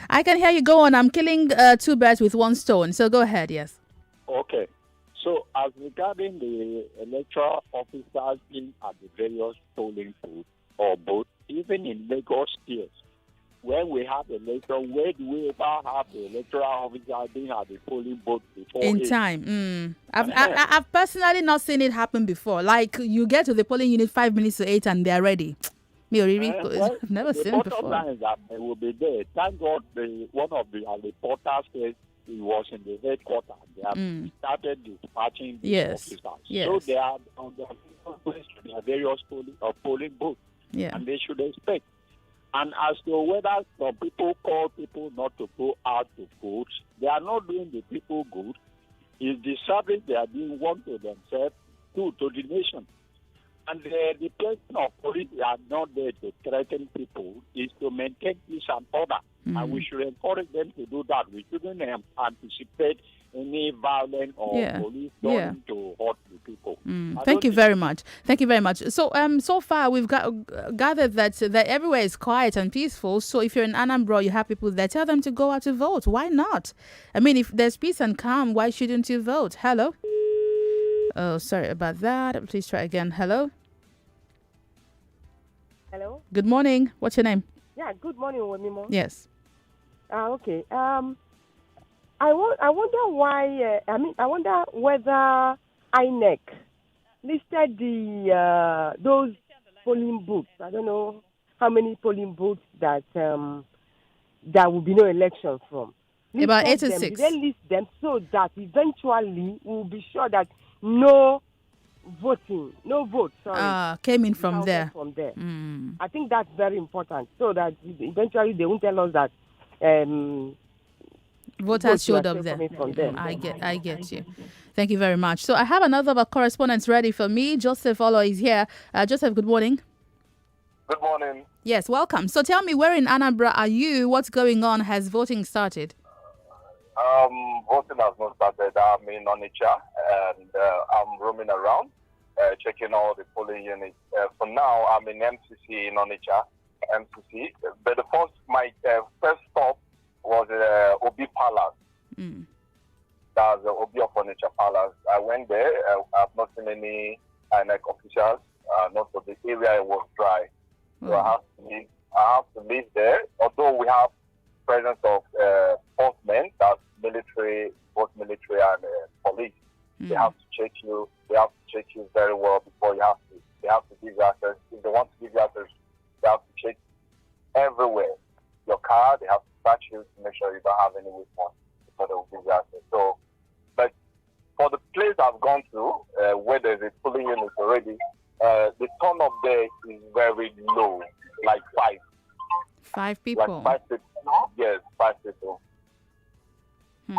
I can hear you. Go on. I'm killing two birds with one stone. So go ahead, yes. Okay. So as regarding the electoral officers being at the various polling booths or booths, even in Lagos State, when we have election, where do we ever have the electoral officer being at the polling booth before? In time. I've personally not seen it happen before. Like you get to the polling unit 5 minutes to 8 and they're ready. I've never seen it before. The bottom line is that they will be there. Thank God one of the reporters said he was in the headquarters. They have started dispatching the officers. Yes. So they are on their various polling booths. Yeah. And they should expect. And as to whether some people call people not to go out to vote, they are not doing the people good. It's the service they are doing one to themselves, two to the nation. And the person of police are not there to threaten people, is to maintain peace and order. And we should encourage them to do that. We shouldn't anticipate any violence or police going to hurt the people. Thank you very much. Thank you very much. So, so far we've gathered that everywhere is quiet and peaceful. So, if you're in Anambra, you have people there, tell them to go out to vote. Why not? I mean, if there's peace and calm, why shouldn't you vote? Hello. Oh, sorry about that. Please try again. Hello. Hello. Good morning. What's your name? Yeah. Good morning, Wemimo. Yes. Okay. I wonder why. I wonder whether INEC listed those polling booths. I don't know how many polling booths that will be no election from. About Listed 86. Them. They list them so that eventually we'll be sure that no vote, came in from there. I think that's very important, so that eventually they won't tell us that voters showed up there. I get you. Thank you very much. So I have another correspondent ready for me. Joseph Olo is here. Joseph, good morning. Good morning. Yes, welcome. So tell me, where in Anambra are you? What's going on? Has voting started? Voting has not started. I'm in Onitsha and I'm roaming around, checking all the polling units. For now, I'm in MCC in Onitsha, MCC. But my first stop was Obi Palace. That's the Obi of Onitsha Palace. I went there. I've not seen any INEC officials. Not of the area was dry. So I have to leave there. Although we have presence of postmen, that's military, both military and police. They have to check you. They have to check you very well before you have to. They have to give you access. If they want to give you access, they have to check everywhere. Your car, they have to touch you to make sure you don't have any weapons before they will give you access. So, but for the place I've gone to, where there's a polling unit already, the turn up there is very low, like 5. 5 people? Like 5 people. Yes, 5 people. So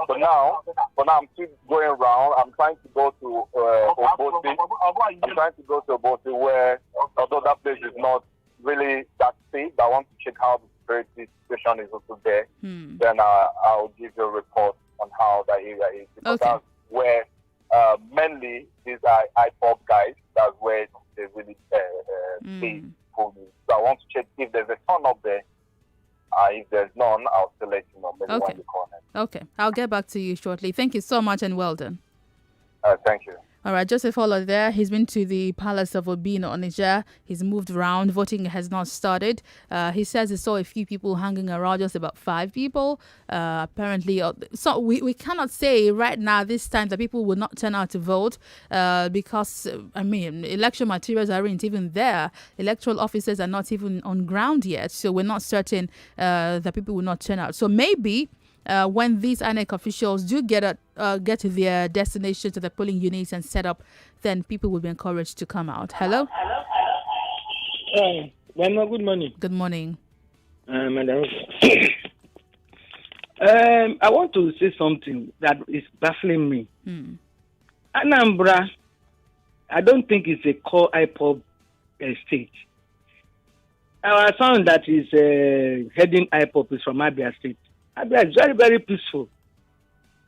for now, I'm still going around. I'm trying to go to Obosi. I'm trying to go to Obosi where, although that place is not really that safe, I want to check how the security situation is also there. Then I'll give you a report on how that area is. Because that's where mainly these are IPOP guys. That's where they really stay. So I want to check if there's a turn up there. If there's none, I'll still let you know. Maybe when you call next. Okay. I'll get back to you shortly. Thank you so much and well done. Thank you. All right, Joseph Holler there. He's been to the Palace of Obi in Onitsha. He's moved around. Voting has not started. He says he saw a few people hanging around, just about 5 people. Apparently, so we cannot say right now, this time, that people will not turn out to vote because, election materials aren't even there. Electoral officers are not even on ground yet. So we're not certain that people will not turn out. So maybe when these INEC officials do get to their destination, to the polling units and set up, then people will be encouraged to come out. Hello? Good morning. Good morning. Madam. I want to say something that is baffling me. Anambra, I don't think it's a core IPOB state. Our son that is heading IPOB is from Abia State. Abia is very, very peaceful.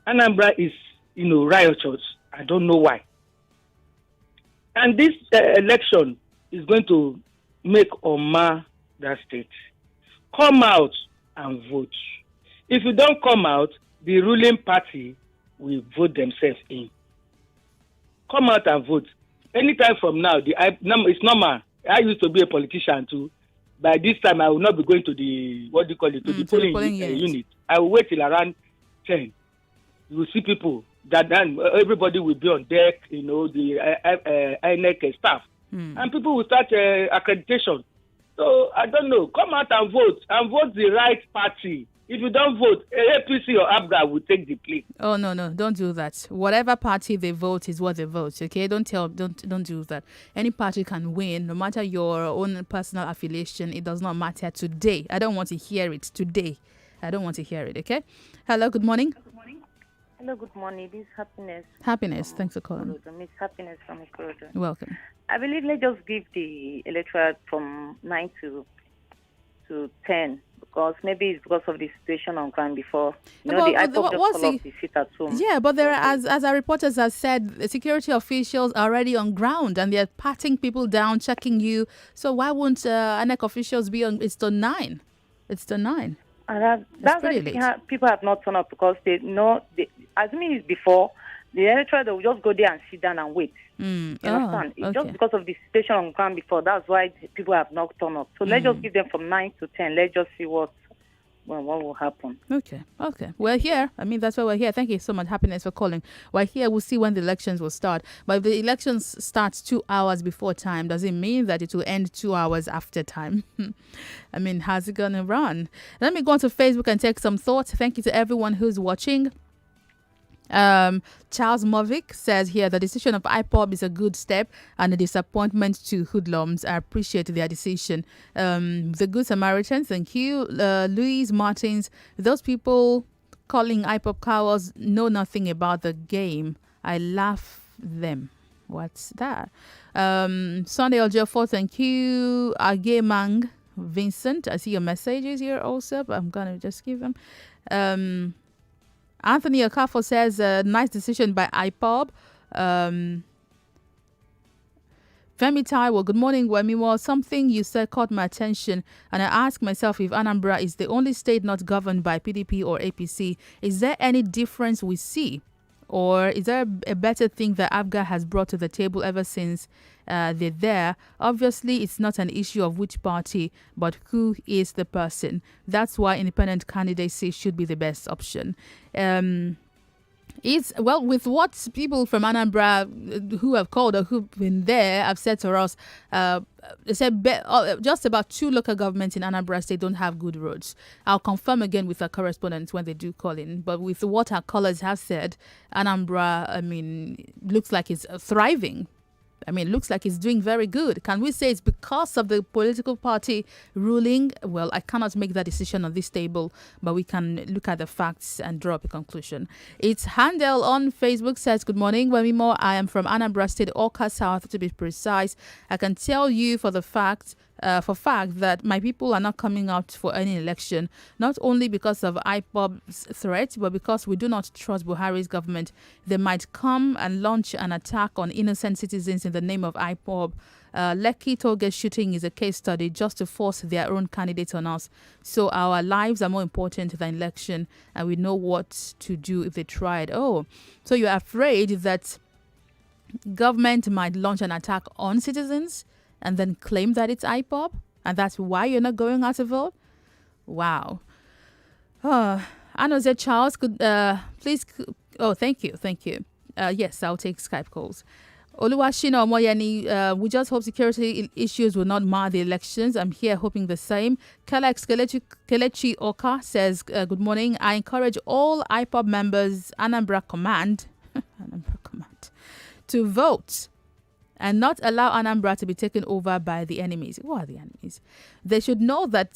Anambra is, riotous. I don't know why. And this election is going to make or mar that state. Come out and vote. If you don't come out, the ruling party will vote themselves in. Come out and vote. Anytime from now, it's normal. I used to be a politician too. By this time, I will not be going to the polling unit. I will wait till around 10. You will see people that then everybody will be on deck, the INEC staff. And people will start accreditation. So, I don't know. Come out and vote the right party. If you don't vote, APC or ABRA will take the plea. Oh, no, don't do that. Whatever party they vote is what they vote, okay? Don't do that. Any party can win, no matter your own personal affiliation. It does not matter today. I don't want to hear it today. I don't want to hear it, okay? Hello, good morning. Hello, good morning. This is Happiness. Happiness, thanks for calling. Miss Happiness from Ikorodu. Welcome. I believe let's just give the electorate from 9 to 10 because maybe it's because of the situation on ground before. You know, the IPOB just call off the seat at home. Yeah, but there are, as our reporters have said, the security officials are already on ground and they're patting people down, checking you. So why won't ANEC officials be on? It's the 9. It's the 9. And that's why people have not turned up because they know, assuming it's before, the electorate will just go there and sit down and wait. You understand? It's just because of the situation on ground before. That's why people have not turned up. So let's just give them from 9 to 10. Let's just see what will happen. Okay. We're here. I mean, that's why we're here. Thank you so much, Happiness, for calling. We're here. We'll see when the elections will start. But if the elections start 2 hours before time, does it mean that it will end 2 hours after time? I mean, how's it going to run? Let me go onto Facebook and take some thoughts. Thank you to everyone who's watching. Charles Movic says here the decision of IPOB is a good step and a disappointment to hoodlums. I appreciate their decision. The Good Samaritans, thank you. Louise Martins, those people calling IPOB cowards know nothing about the game. I laugh them. What's that? Sunday Ojofor, thank you. Agemang Vincent, I see your messages here also, but I'm gonna just give them. Anthony Okafo says, nice decision by IPOB. Femi Taiwo, good morning, Wemiwo. Something you said caught my attention, and I ask myself if Anambra is the only state not governed by PDP or APC. Is there any difference we see? Or is there a better thing that ABGA has brought to the table ever since they're there? Obviously, it's not an issue of which party, but who is the person. That's why independent candidacy should be the best option. It's well with what people from Anambra who have called or who've been there have said to us. They said just about 2 local governments in Anambra State don't have good roads. I'll confirm again with our correspondents when they do call in. But with what our callers have said, Anambra, I mean, looks like it's thriving. I mean, it looks like it's doing very good. Can we say it's because of the political party ruling? Well, I cannot make that decision on this table, but we can look at the facts and draw up a conclusion. It's Handel on Facebook says, good morning, Wemimo. I am from Anambra State, Oka South to be precise. I can tell you for fact that my people are not coming out for any election, not only because of IPOB's threat, but because we do not trust Buhari's government. They might come and launch an attack on innocent citizens in the name of IPOB. Lekki Toge shooting is a case study just to force their own candidate on us. So our lives are more important than election, and we know what to do if they tried. Oh, so you're afraid that government might launch an attack on citizens and then claim that it's IPOB, and that's why you're not going out to vote? Wow. Anoze Charles, could please? Oh, thank you. Yes, I'll take Skype calls. Oluwashina Omoyeni, we just hope security issues will not mar the elections. I'm here hoping the same. Kelex Kelechi Oka says, good morning. I encourage all IPOB members, Anambra Command, to vote and not allow Anambra to be taken over by the enemies. Who are the enemies? They should know that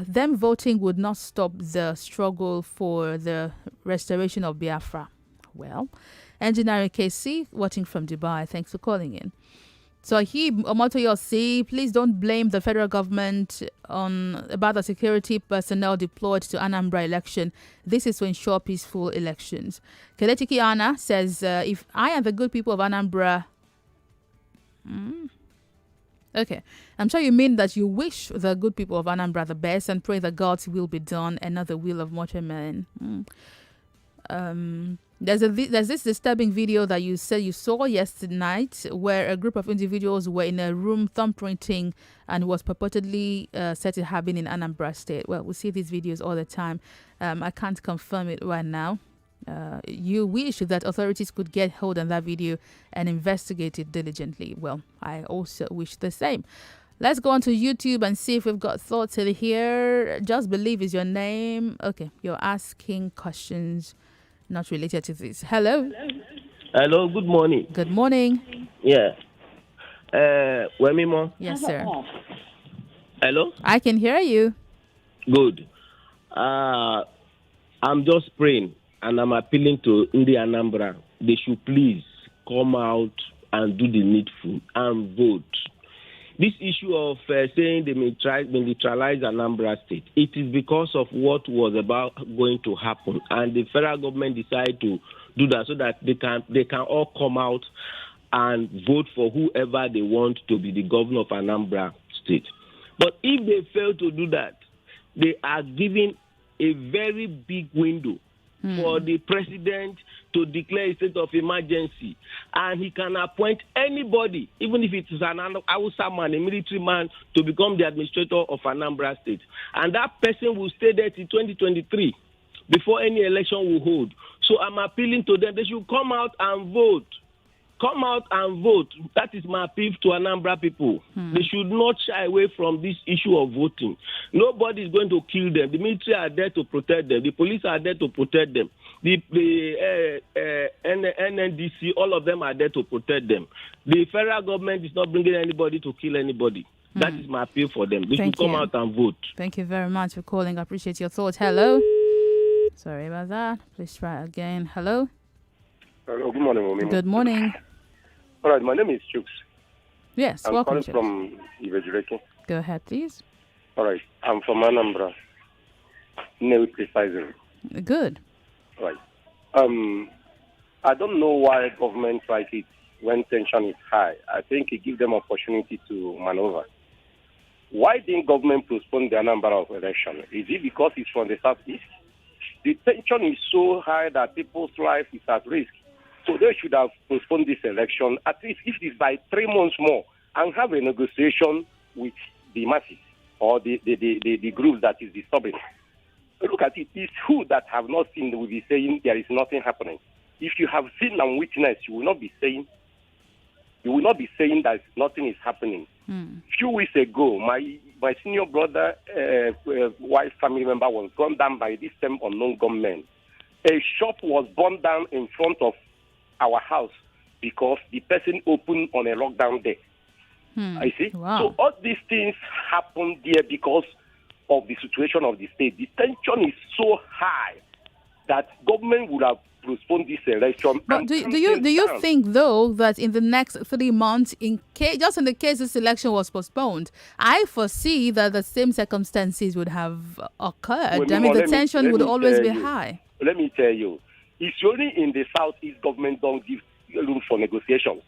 them voting would not stop the struggle for the restoration of Biafra. Well, Engineering KC, watching from Dubai, thanks for calling in. So Omotoyosi, please don't blame the federal government about the security personnel deployed to Anambra election. This is to ensure peaceful elections. Keletiki Anna says, if I and the good people of Anambra... Okay, I'm sure you mean that you wish the good people of Anambra the best and pray that God's will be done and not the will of mortal men. There's this disturbing video that you said you saw yesterday night where a group of individuals were in a room thumbprinting and was purportedly said to have been in Anambra State. Well, we see these videos all the time. I can't confirm it right now. You wish that authorities could get hold on that video and investigate it diligently. Well, I also wish the same. Let's go on to YouTube and see if we've got thoughts in here. Just Believe is your name. Okay, you're asking questions not related to this. Hello. Hello, good morning. Good morning. Yeah. Wemimo? Yes, sir. Hello? I can hear you. Good. I'm just praying and I'm appealing to Ndi Anambra, they should please come out and do the needful and vote. This issue of saying they may neutralize Anambra State, it is because of what was about going to happen, and the federal government decided to do that so that they can all come out and vote for whoever they want to be the governor of Anambra State. But if they fail to do that, they are giving a very big window for the president to declare a state of emergency, and he can appoint anybody, even if it is an Hausa man, a military man, to become the administrator of Anambra State. And that person will stay there till 2023 before any election will hold. So I'm appealing to them. They should come out and vote. Come out and vote. That is my appeal to Anambra people. They should not shy away from this issue of voting. Nobody is going to kill them. The military are there to protect them. The police are there to protect them. The NNDC, all of them are there to protect them. The federal government is not bringing anybody to kill anybody. That is my appeal for them. They should come out and vote. Thank you very much for calling. I appreciate your thoughts. Hello. Sorry about that. Please try again. Hello. Hello. Good morning, Mommy. Good morning. All right, my name is Chooks. Yes, I'm welcome. calling from Ibejireke. Go ahead, please. All right, I'm from Anambra. No, precisely. Good. All right. I don't know why government like it when tension is high. I think it gives them opportunity to maneuver. Why didn't government postpone the number of election? Is it because it's from the southeast? The tension is so high that people's life is at risk. So they should have postponed this election, at least if it is by 3 months more, and have a negotiation with the masses or the group that is disturbing. Look at it. It's who that have not seen will be saying there is nothing happening. If you have seen and witnessed, you will not be saying that nothing is happening. Few weeks ago, my senior brother, wife family member was gunned down by this same unknown gunmen. A shop was burned down in front of our house because the person opened on a lockdown day. I see. Wow. So all these things happen there because of the situation of the state. The tension is so high that government would have postponed this election. But do you think though that in the next 3 months, just in the case this election was postponed, I foresee that the same circumstances would have occurred. The tension would always be high. Let me tell you, it's only in the southeast government don't give room for negotiations.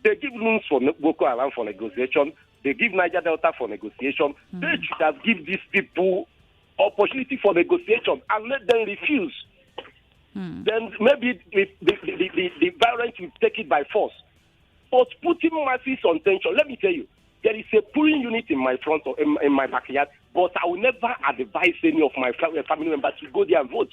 They give room for Boko Haram for negotiation. They give Niger Delta for negotiation. They should have given these people opportunity for negotiation and let them refuse. Then maybe the violence will take it by force. But putting masses on tension, let me tell you, there is a polling unit in my front in my backyard, but I will never advise any of my family members to go there and vote.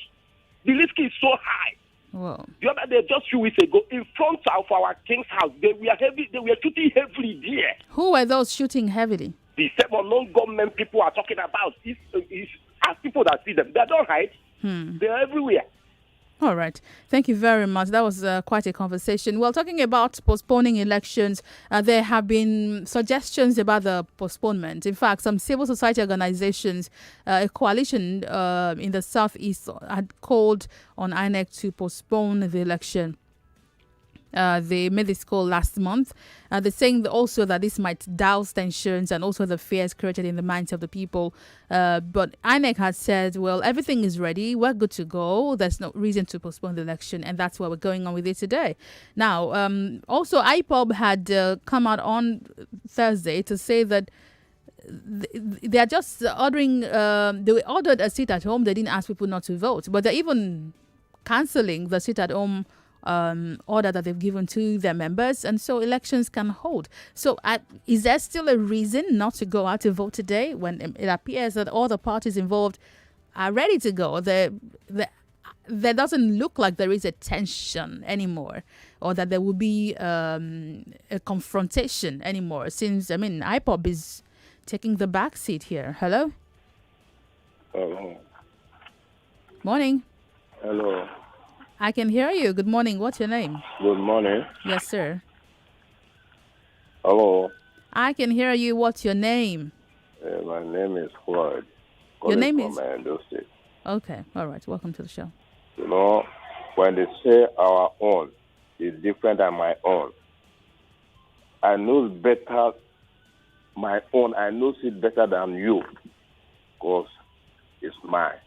The risk is so high. Whoa. The other day, just 2 weeks ago, in front of our king's house, they were shooting heavily there. Who were those shooting heavily? The same unknown government people are talking about. It's as people that see them. They don't hide. They're everywhere. All right. Thank you very much. That was quite a conversation. Well, talking about postponing elections, there have been suggestions about the postponement. In fact, some civil society organizations, a coalition in the southeast had called on INEC to postpone the election. They made this call last month. They're saying also that this might douse tensions and also the fears created in the minds of the people. But INEC has said, well, everything is ready. We're good to go. There's no reason to postpone the election. And that's why we're going on with it today. Now, also IPOB had come out on Thursday to say that they are just ordering, they ordered a sit at home. They didn't ask people not to vote. But they're even cancelling the sit at home order that they've given to their members, and so elections can hold. So is there still a reason not to go out to vote today when it appears that all the parties involved are ready to go? There doesn't look like there is a tension anymore, or that there will be a confrontation anymore, since IPOB is taking the back seat here. Hello? Hello. Morning. Hello. I can hear you. Good morning. What's your name? Good morning. Yes, sir. Hello. I can hear you. What's your name? My name is Floyd. Your name is? Anambra State. Okay. All right. Welcome to the show. You know, when they say our own is different than my own, I know better my own. I know it better than you because it's mine.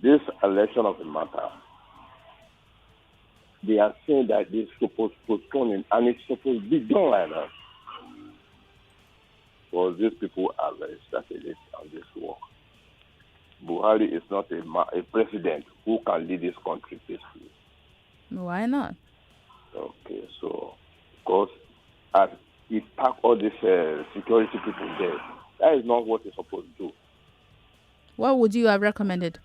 This election of the matter, they are saying that they're supposed to postpone it, and it's supposed to be done like that. Because these people are very strategic on this work. Buhari is not a president who can lead this country peacefully. Why not? Okay, so because as he pack all these security people there, that is not what he's supposed to do. What would you have recommended?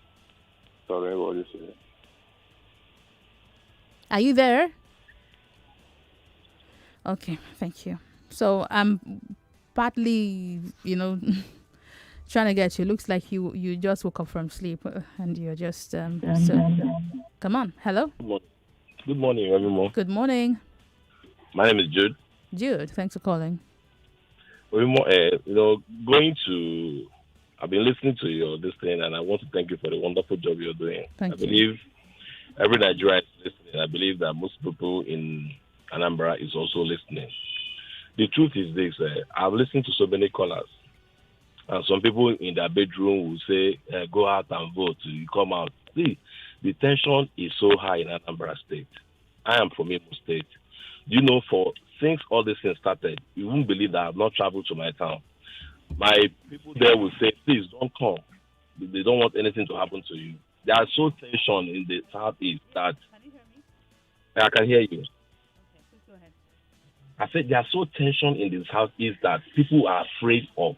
Sorry, what you say? Are you there? Okay, thank you. So I'm partly, trying to get you. Looks like you just woke up from sleep and you're just so. Come on, hello. Good morning, everyone. Good morning. My name is Jude. Jude, thanks for calling. I've been listening to your this thing, and I want to thank you for the wonderful job you're doing. Thank you. I believe every Nigerian is listening. I believe that most people in Anambra is also listening. The truth is this: I've listened to so many callers, and some people in their bedroom will say, "Go out and vote." You come out. See, the tension is so high in Anambra State. I am from Imo State. Since all this thing started, you won't believe that I've not traveled to my town. My people there will say, please don't come. They don't want anything to happen to you. There are so tension in the southeast that... Can you hear me? I can hear you. Okay, please go ahead. I said there are so tension in the southeast that people are afraid of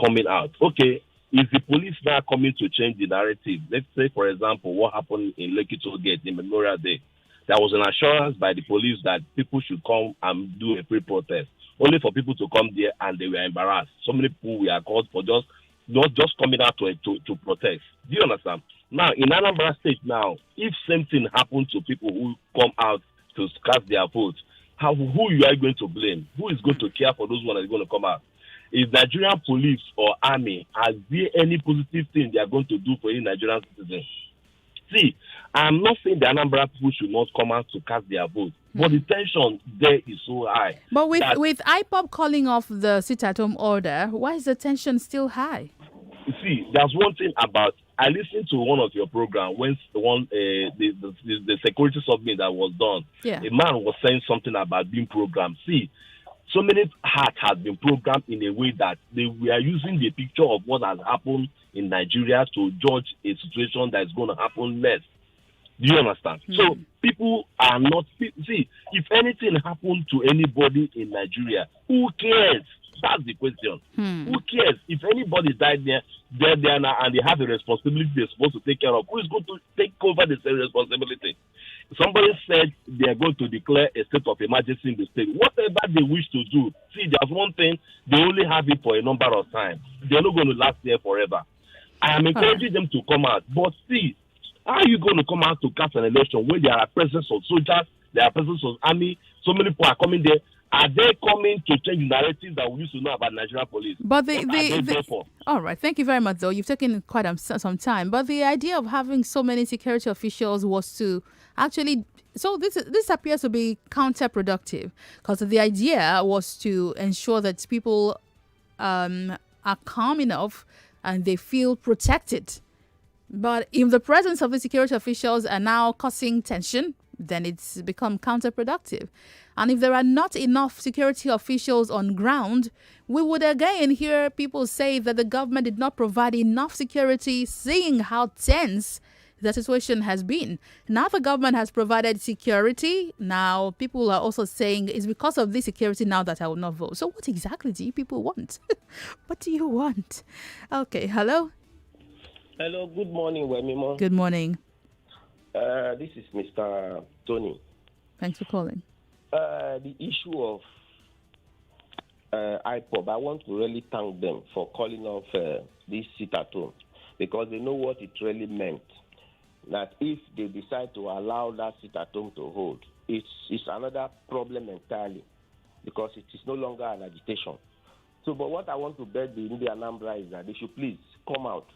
coming out. Okay, is the police now coming to change the narrative? Let's say, for example, what happened in Lekki Toll Gate in Memorial Day. There was an assurance by the police that people should come and do a free protest. Only for people to come there, and they were embarrassed. So many people were called for not just coming out to protest. Do you understand? Now, in Anambra State now, if same thing happens to people who come out to cast their votes, who you are going to blame? Who is going to care for those ones that are going to come out? Is Nigerian police or army, are there any positive thing they are going to do for any Nigerian citizen? See, I'm not saying the Anambra people should not come out to cast their vote, but the tension there is so high. But with IPOB calling off the sit-at-home order, why is the tension still high? You see, there's one thing about, I listened to one of your programs when the security summit that was done. Yeah. A man was saying something about being programmed. See, so many hearts have been programmed in a way that we are using the picture of what has happened in Nigeria to judge a situation that is going to happen next. Do you understand? So people are not... See, if anything happened to anybody in Nigeria, who cares? That's the question. Who cares? If anybody died there now, and they have a responsibility they're supposed to take care of, who is going to take over the same responsibility? Somebody said they are going to declare a state of emergency in the state. Whatever they wish to do, see, there's one thing, they only have it for a number of times. They're not going to last there forever. I am encouraging them to come out. But see, how are you going to come out to cast an election when there are presence of soldiers, there are presence of army, so many people are coming there? Are they coming to change the narrative that we used to know about Nigerian police? But all right, thank you very much, though. You've taken quite some time. But the idea of having so many security officials was to actually... So this appears to be counterproductive, because the idea was to ensure that people are calm enough and they feel protected. But if the presence of the security officials are now causing tension, then it's become counterproductive. And if there are not enough security officials on ground, we would again hear people say that the government did not provide enough security, seeing how tense the situation has been. Now the government has provided security. Now people are also saying it's because of this security now that I will not vote. So what exactly do you people want? What do you want? Okay, hello? Hello, good morning, Wemimo. Good morning. This is Mr. Tony. Thanks for calling. The issue of IPOB, I want to really thank them for calling off this sit-at-home, because they know what it really meant. That if they decide to allow that sit-at-home to hold, it's another problem entirely, because it is no longer an agitation. So, but what I want to beg the Anambra is that they should please come out,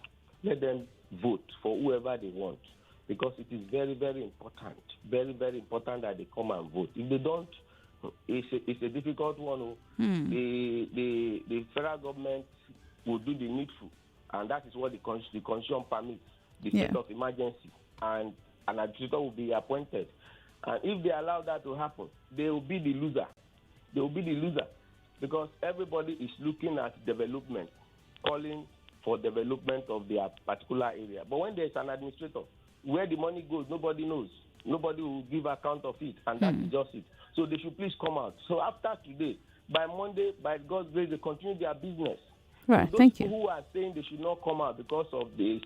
let them vote for whoever they want. because it is very, very important, very, very important that they come and vote. If they don't, it's a difficult one. The federal government will do the needful, and that is what the constitution permits, the state of emergency, and an administrator will be appointed. And if they allow that to happen, they will be the loser. They will be the loser because everybody is looking at development, calling for development of their particular area. But when there's an administrator, where the money goes, nobody knows. Nobody will give account of it, and that is just it. So they should please come out. So after today, by Monday, by God's grace, they continue their business. Right, so thank you. Those who are saying they should not come out because of the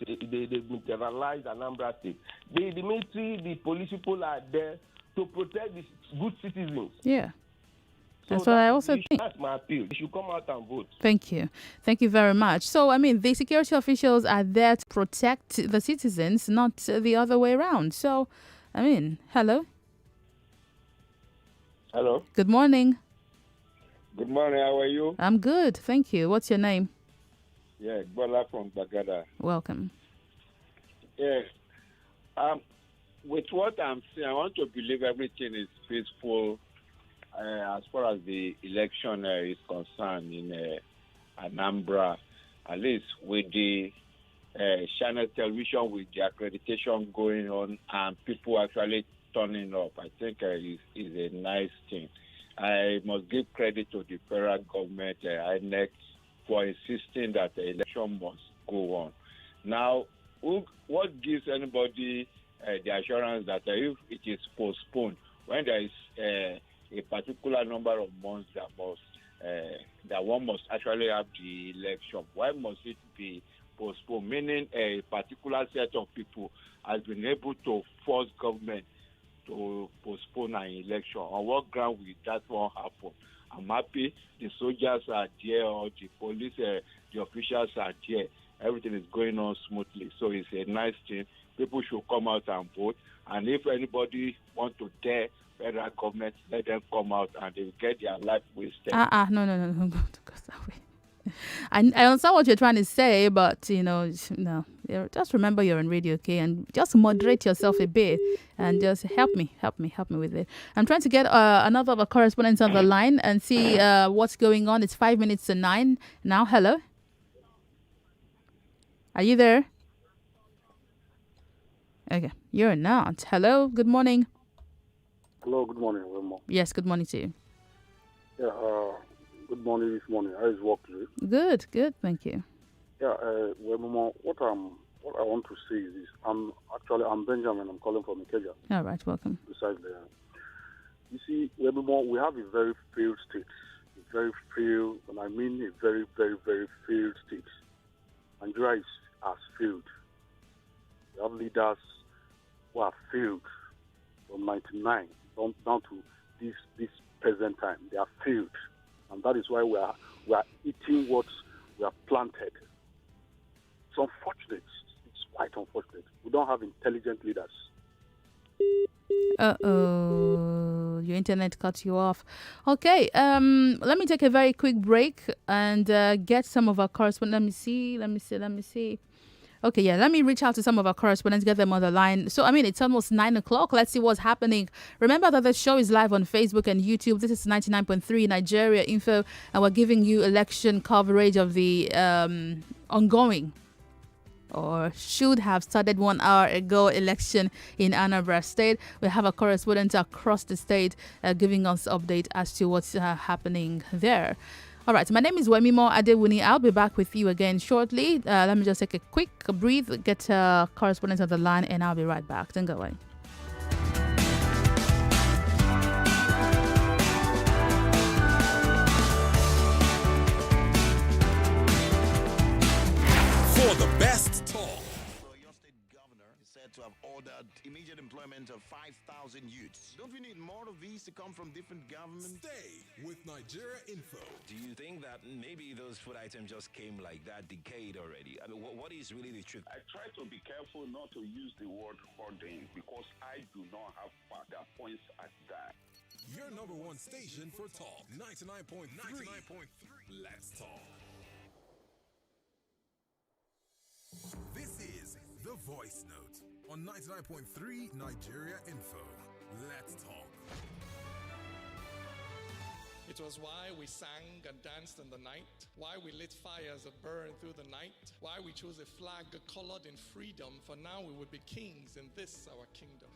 militarized Anambra State, the military, the police people are there to protect the good citizens. Yeah. That's what I also think. That's my appeal. They should come out and vote. Thank you. Thank you very much. So, I mean, the security officials are there to protect the citizens, not the other way around. So, I mean, hello? Hello. Good morning. Good morning. How are you? I'm good. Thank you. What's your name? Yeah, Bola from Bagada. Welcome. Yeah. With what I'm saying, I want to believe everything is peaceful as far as the election is concerned in Anambra, at least with the channel television, with the accreditation going on and people actually turning up. I think is a nice thing. I must give credit to the federal government, INEC, for insisting that the election must go on. Now, what gives anybody the assurance that if it is postponed, when there is a particular number of months that one must actually have the election, why must it be postponed? Meaning a particular set of people has been able to force government to postpone an election. On what ground will that one happen? I'm happy the soldiers are there, or the police, the officials are there. Everything is going on smoothly. So it's a nice thing. People should come out and vote. And if anybody wants to dare federal government, let them come out and they will get their life wasted. No. I understand what you're trying to say, but no. Just remember you're on radio, okay? And just moderate yourself a bit and just help me with it. I'm trying to get another of our correspondents on the line and see what's going on. It's 5 minutes to 9 now. Hello? Are you there? Okay, you're not. Hello, good morning. Hello, good morning, Wilma. Yes, good morning to you. Yeah, good morning this morning. How is work today? Good, thank you. Yeah, Wilma, what I want to say is this. I'm Benjamin. I'm calling from Ikeja. All right, welcome. Precisely. You see, Wilma, we have a very failed state. A very failed, and I mean a very, very, very failed state. Nigeria has failed. We have leaders who have failed from 99 down to this present time. They have failed, and that is why we are eating what we have planted. It's unfortunate. It's quite unfortunate. We don't have intelligent leaders. Your internet cut you off. Okay, let me take a very quick break and get some of our correspondents. Let me see. Okay, yeah, let me reach out to some of our correspondents, get them on the line. So, I mean, it's almost 9 o'clock. Let's see what's happening. Remember that the show is live on Facebook and YouTube. This is 99.3 Nigeria Info, and we're giving you election coverage of the ongoing, or should have started 1 hour ago, election in Anambra State. We have a correspondent across the state giving us update as to what's happening there. All right, my name is Wemimo Adewuni. I'll be back with you again shortly. Let me just take a quick breathe, get correspondents on the line, and I'll be right back. Don't go away. For the best talk. Your state governor is said to have ordered immediate employment of 5,000 youths. Don't we need more of these to come from different governments? Stay with Nigeria Info. Do you think that maybe those food items just came like that, decayed already? I mean, what is really the truth? I try to be careful not to use the word hoarding because I do not have that points at that. Your number one station for talk. 99.3. Let's talk. This is The Voice Note. on 99.3 Nigeria Info. Let's talk. It was why we sang and danced in the night, why we lit fires that burned through the night, why we chose a flag colored in freedom, for now we would be kings in this our kingdom.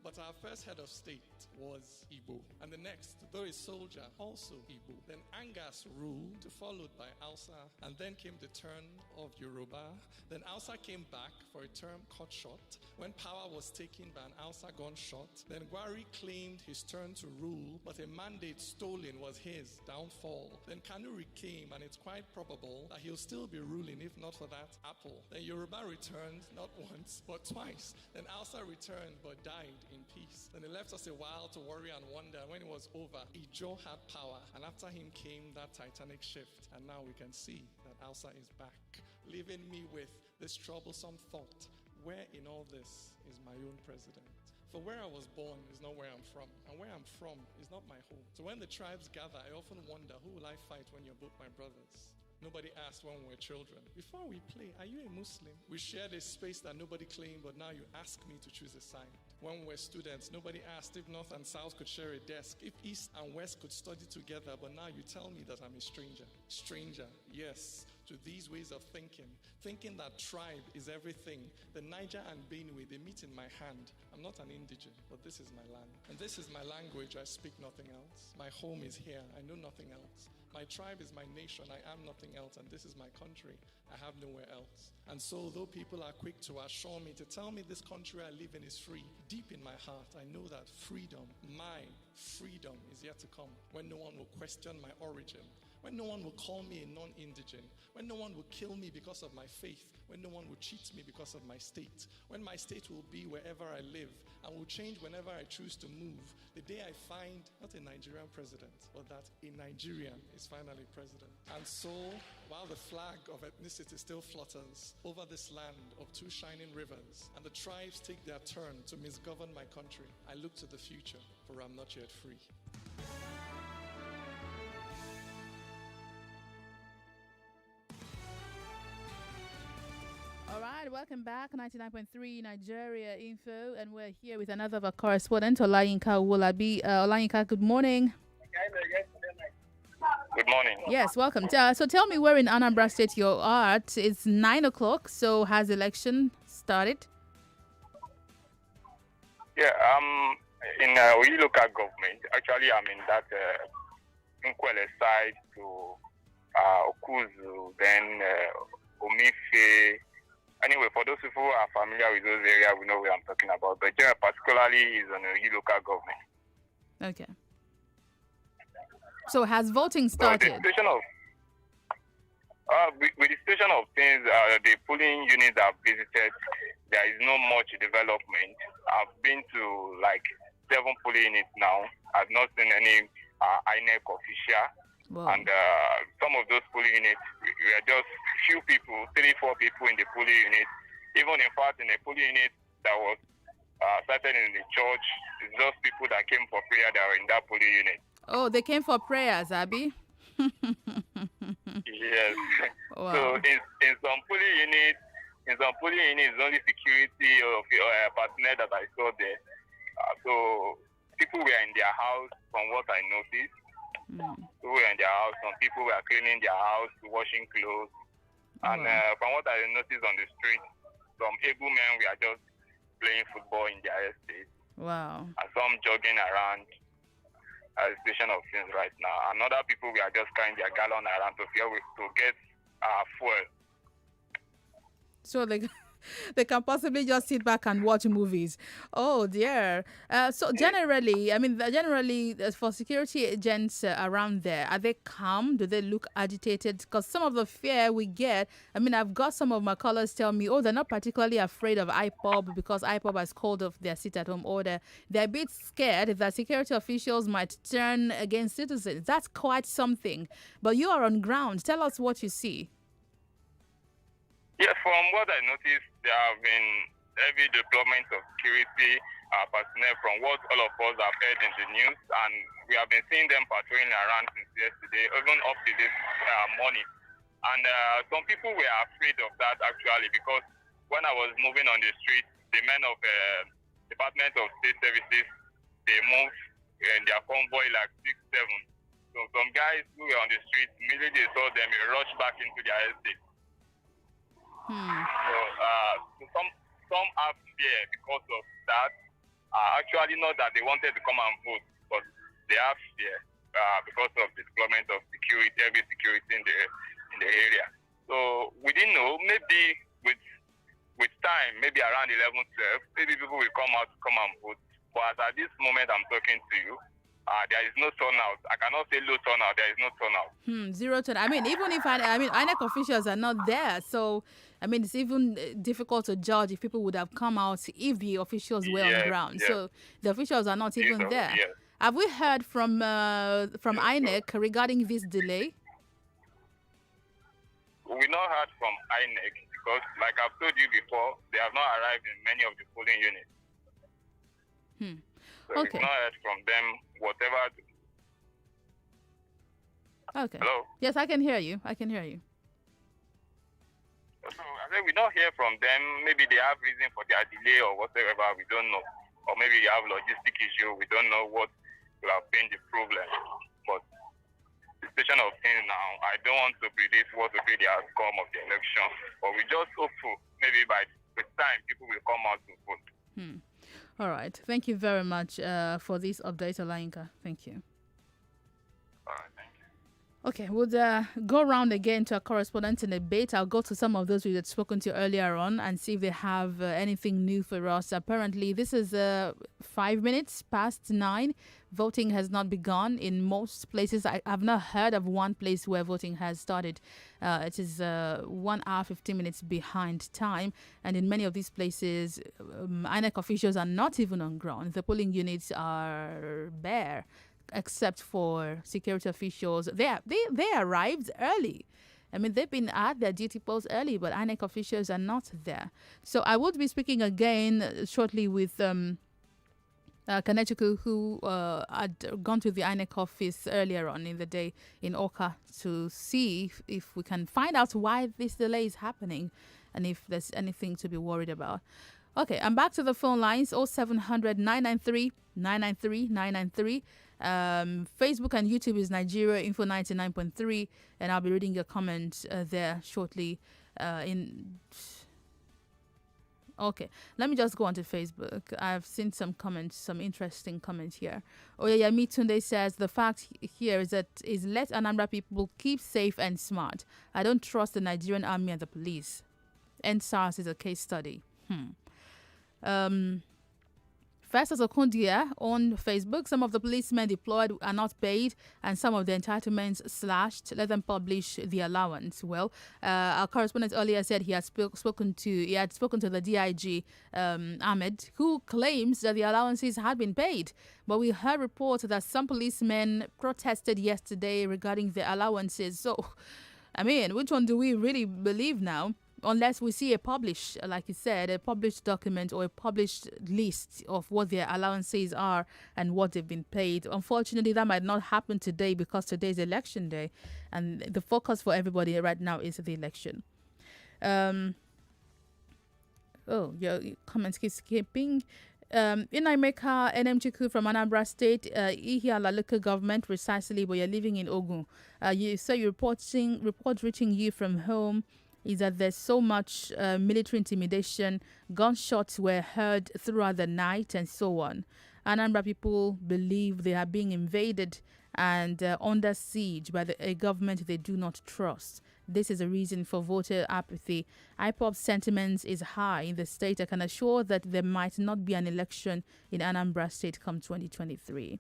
But our first head of state was Igbo, and the next, though a soldier, also Igbo. Then Angas ruled, followed by Hausa, and then came the turn of Yoruba. Then Hausa came back for a term cut short, when power was taken by an Hausa gunshot. Then Gwari claimed his turn to rule, but a mandate stolen was his downfall. Then Kanuri came, and it's quite probable that he'll still be ruling if not for that apple. Then Yoruba returned, not once, but twice. Then Hausa returned, but died in peace. Then they left us a while to worry and wonder. When it was over, Ijo had power, and after him came that titanic shift. And now we can see that Hausa is back, leaving me with this troublesome thought: where in all this is my own president? For where I was born is not where I'm from, and where I'm from is not my home. So when the tribes gather, I often wonder, who will I fight when you're both my brothers? Nobody asked when we were children. Before we play, are you a Muslim? We shared a space that nobody claimed, but now you ask me to choose a side. When we were students, nobody asked if North and South could share a desk, if East and West could study together, but now you tell me that I'm a stranger. Stranger, yes, to these ways of thinking that tribe is everything. The Niger and Benue, they meet in my hand. I'm not an indigent, but this is my land. And this is my language. I speak nothing else. My home is here. I know nothing else. My tribe is my nation. I am nothing else, and this is my country. I have nowhere else. And so, though people are quick to assure me, to tell me this country I live in is free, deep in my heart, I know that freedom, my freedom, is yet to come, when no one will question my origin, when no one will call me a non-indigent, when no one will kill me because of my faith, when no one will cheat me because of my state, when my state will be wherever I live and will change whenever I choose to move, the day I find not a Nigerian president, but that a Nigerian is finally president. And so, while the flag of ethnicity still flutters over this land of two shining rivers, and the tribes take their turn to misgovern my country, I look to the future, for I'm not yet free. All right, welcome back. 99.3 Nigeria Info, and we're here with another of our correspondents, Olayinka Wolabi. Olayinka, good morning. Good morning. Yes, welcome. So tell me where in Anambra State you're at. It's 9 o'clock, so has election started? Yeah, in Oyi local government. Actually, I'm in that Nkwele side to Okuzu, then Omife. Anyway, for those people who are familiar with those areas, we know where I'm talking about. But Nigeria particularly is on a local government. Okay. So has voting started? So the situation of with the situation of things, the polling units I've visited, there is no much development. I've been to like 7 polling units now. I've not seen any INEC official. Wow. And some of those polling units, we are just few people, 3-4 people in the polling unit. Even in fact, in the polling unit that was started in the church, it's just people that came for prayer that were in that polling unit. Oh, they came for prayers, Abby? Yes. Wow. So in some polling units, only security of personnel that I saw there. So people were in their house, from what I noticed. People were in their house. Some people were cleaning their house, washing clothes. And from what I noticed on the street, some able men were just playing football in their estate. Wow. And some jogging around the station of things right now. And other people were just carrying their gallon around to get fuel. So they can possibly just sit back and watch movies. Oh dear. So generally for security agents around there, are they calm? Do they look agitated? Because some of the fear we get, I've got some of my callers tell me, they're not particularly afraid of IPOB because IPOB has called off their sit-at-home order. They're a bit scared that security officials might turn against citizens. That's quite something. But you are on ground. Tell us what you see. Yes, from what I noticed, there have been heavy deployment of security personnel from what all of us have heard in the news, and we have been seeing them patrolling around since yesterday, even up to this morning. And some people were afraid of that actually, because when I was moving on the street, the men of Department of State Services, they moved in their convoy like 6, 7. So some guys who were on the street, immediately they saw them, they rushed back into their estate. So some have fear because of that. Actually, not that they wanted to come and vote, but they have fear because of the deployment of security, heavy security in the area. So we didn't know. Maybe with time, maybe around 11, 12, maybe people will come out to come and vote. But at this moment, I'm talking to you. There is no turnout. I cannot say low turnout. There is no turnout. Zero turnout. I mean, even if INEC officials are not there, so I mean, it's even difficult to judge if people would have come out if the officials were on the ground. Yes. So the officials are not even there. Yes. Have we heard from INEC regarding this delay? We not heard from INEC because, like I've told you before, they have not arrived in many of the polling units. So Okay. we've not heard from them, whatever. Okay. Hello? Yes, I can hear you. I can hear you. So I said we don't hear from them. Maybe they have reason for their delay or whatever. We don't know. Or maybe they have logistic issue. We don't know what will have been the problem. But the station of things now, I don't want to predict what will be the outcome of the election. But we just hopeful maybe by the time people will come out to vote. All right. Thank you very much for this update, Olayinka. Thank you. All right, thank you. Okay, we'll go around again to our correspondent in a bit. I'll go to some of those we had spoken to earlier on and see if they have anything new for us. Apparently, this is 5 minutes past 9. Voting has not begun in most places. I've not heard of one place where voting has started. It is 1 hour, 15 minutes behind time. And in many of these places, INEC officials are not even on ground. The polling units are bare, except for security officials. They arrived early. I mean, they've been at their duty posts early, but INEC officials are not there. So I would be speaking again shortly with Kanechukwu, who had gone to the INEC office earlier on in the day in Oka to see if we can find out why this delay is happening and if there's anything to be worried about. Okay, I'm back to the phone lines, 0700 993 993 993. Facebook and YouTube is Nigeria Info 99.3, and I'll be reading your comments there shortly. Okay, let me just go on to Facebook. I've seen some comments, some interesting comments here. Oyeyemi Tunde says the fact here is let Anambra people keep safe and smart. I don't trust the Nigerian army and the police. NSARS is a case study. Festus Okundia on Facebook, some of the policemen deployed are not paid and some of the entitlements slashed. Let them publish the allowance. Well, our correspondent earlier said he had spoken to the DIG, Ahmed, who claims that the allowances had been paid. But we heard reports that some policemen protested yesterday regarding the allowances. So, I mean, which one do we really believe now? Unless we see a published document or a published list of what their allowances are and what they've been paid. Unfortunately, that might not happen today because today is election day and the focus for everybody right now is the election. Your comments keep skipping. Inaimeka NMGQ from Anambra State, Ihiala local government precisely, but you're living in Ogun. Report reaching you from home is that there's so much military intimidation, gunshots were heard throughout the night and so on. Anambra people believe they are being invaded and under siege by a government they do not trust. This is a reason for voter apathy. IPOB sentiments is high in the state. I can assure that there might not be an election in Anambra State come 2023.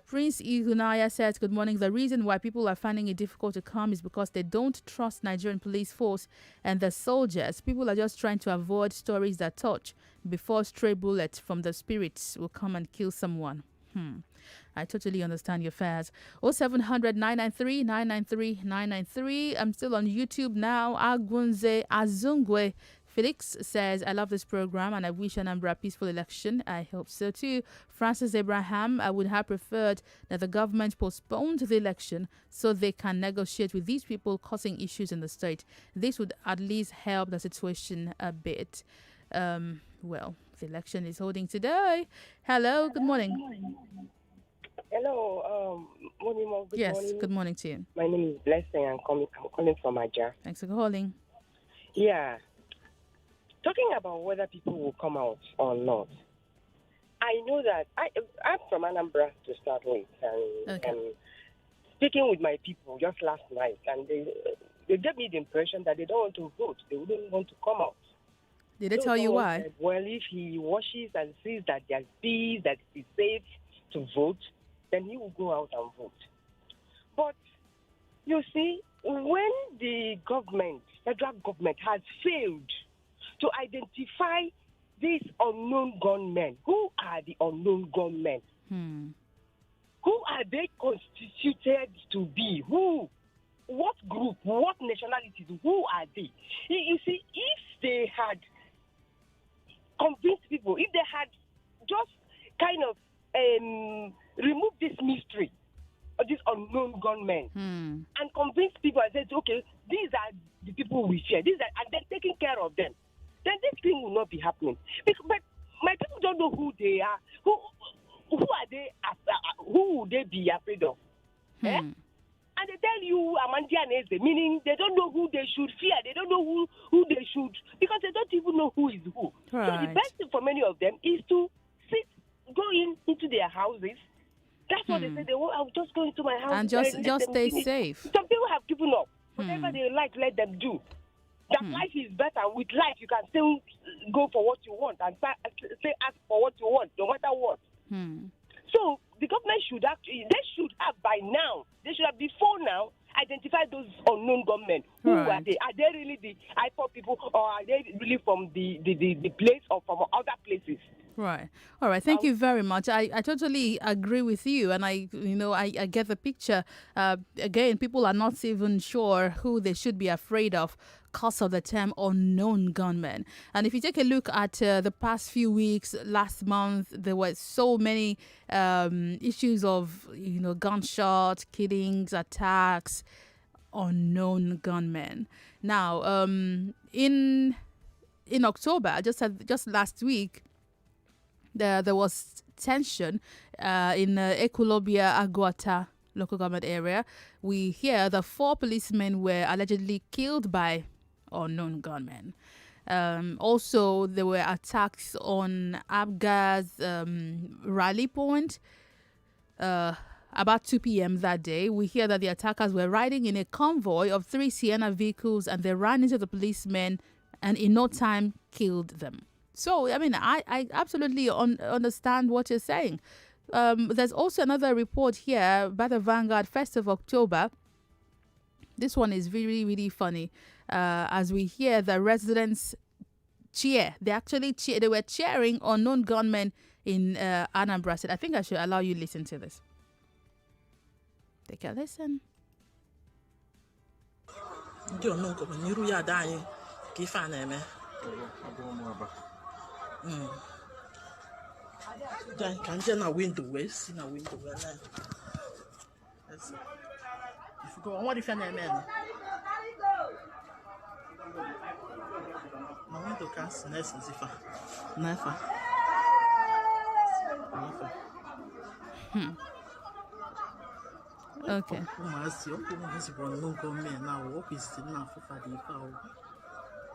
Prince Ihunaya says, good morning. The reason why people are finding it difficult to come is because they don't trust Nigerian police force and the soldiers. People are just trying to avoid stories that touch before stray bullets from the spirits will come and kill someone. I totally understand your fears. 0700 993 993 993. I'm still on YouTube now. Agunze Azungwe Felix says, I love this program and I wish Anambra a peaceful election. I hope so too. Francis Abraham, I would have preferred that the government postponed the election so they can negotiate with these people causing issues in the state. This would at least help the situation a bit. Well, the election is holding today. Hello, good morning. Hello, morning, mom. Good yes, morning. Good morning to you. My name is Blessing. I'm calling from Aja. Thanks for calling. Yeah. Talking about whether people will come out or not, I know that I'm from Anambra to start with, and speaking with my people just last night, and they gave me the impression that they don't want to vote. They wouldn't want to come out. Did they tell you why? Said, well, if he washes and sees that there's peace, that it's safe to vote, then he will go out and vote. But you see, when the federal government, has failed to identify these unknown gunmen, who are the unknown gunmen? Who are they constituted to be? Who? What group? What nationalities? Who are they? You see, if they had convinced people, if they had just kind of removed this mystery of these unknown gunmen and convinced people and said, okay, these are the people we fear, and then taking care of them, then this thing will not be happening. But my people don't know who they are. Who are they? Who would they be afraid of? And they tell you Amandianese, meaning they don't know who they should fear. They don't know who they should, because they don't even know who is who. Right. So the best thing for many of them is to go into their houses. That's what they say. I'll just go into my house and just stay safe. Some people have given up. Whatever they like, let them do. That life is better. With life, you can still go for what you want and ask for what you want, no matter what. So the government should have by now, they should have before now identified those unknown gunmen. Who are they? Are they really the IPOB people, or are they really from the place or from other places? Right. All right. Thank you very much. I totally agree with you, and I get the picture. Again, people are not even sure who they should be afraid of because of the term unknown gunmen. And if you take a look at the past few weeks, last month, there were so many issues of gunshots, killings, attacks, unknown gunmen. Now, in October, just last week, there was tension in Ekulobia Aguata local government area. We hear that 4 policemen were allegedly killed by unknown gunmen. Also, there were attacks on Abga's rally point about 2 p.m. that day. We hear that the attackers were riding in a convoy of 3 Sienna vehicles, and they ran into the policemen and in no time killed them. So, I mean, I absolutely understand what you're saying. There's also another report here by the Vanguard, 1st of October. This one is really, really funny. As we hear the residents cheer. They were cheering unknown gunmen in Anambra State. I think I should allow you to listen to this. Take a listen. Can you na window we see na window we na. Let's see. If you go on, what if your name is? Na window can see next zifa. Nefa. Okay.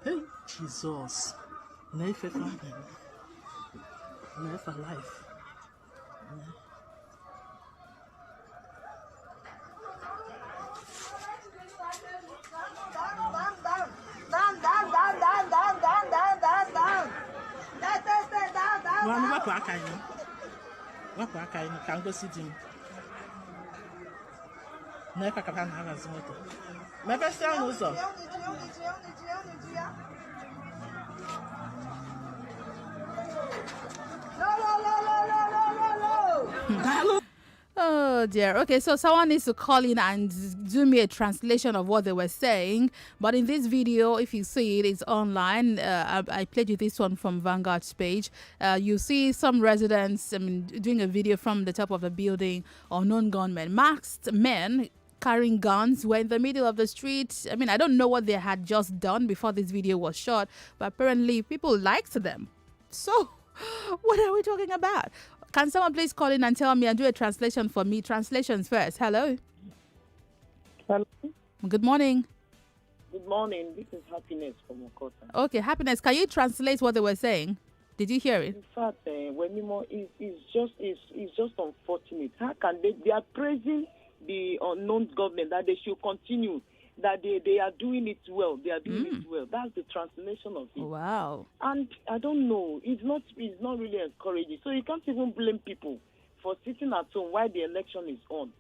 Hey, Jesus. Never life. Can't go see him. Never can have a motor. My best friend also. Oh dear. Okay, so someone needs to call in and do me a translation of what they were saying. But in this video, if you see it, it's online. I played you this one from Vanguard's page. You see some residents doing a video from the top of the building. Unknown gunmen, masked men carrying guns, were in the middle of the street. I mean, I don't know what they had just done before this video was shot, but apparently people liked them. So, what are we talking about? Can someone please call in and tell me and do a translation for me? Translations first. Hello. Hello. Good morning. Good morning. This is Happiness from Okota. Okay, Happiness. Can you translate what they were saying? Did you hear it? In fact, it's just unfortunate. How can they are praising the unknown government that they should continue, that they are doing it well. They are doing it well. That's the translation of it. Wow. And I don't know. It's not really encouraging. So you can't even blame people for sitting at home while the election is on.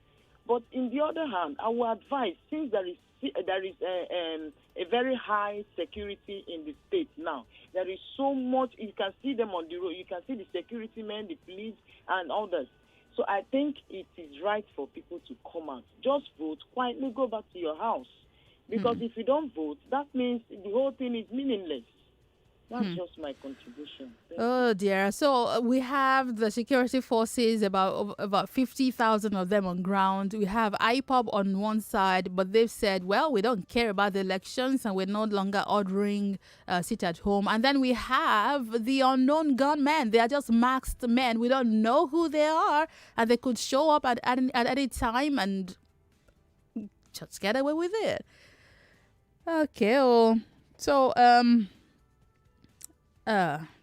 But in the other hand, I would advise, since there is a very high security in the state now, there is so much, you can see them on the road, you can see the security men, the police, and others. So I think it is right for people to come out. Just vote, quietly go back to your house. Because if you don't vote, that means the whole thing is meaningless. That's just my contribution. Oh dear. So we have the security forces, about 50,000 of them on ground. We have IPOB on one side, but they've said, well, we don't care about the elections and we're no longer ordering sit at home. And then we have the unknown gunmen. They are just masked men. We don't know who they are, and they could show up at any time and just get away with it. Okay. So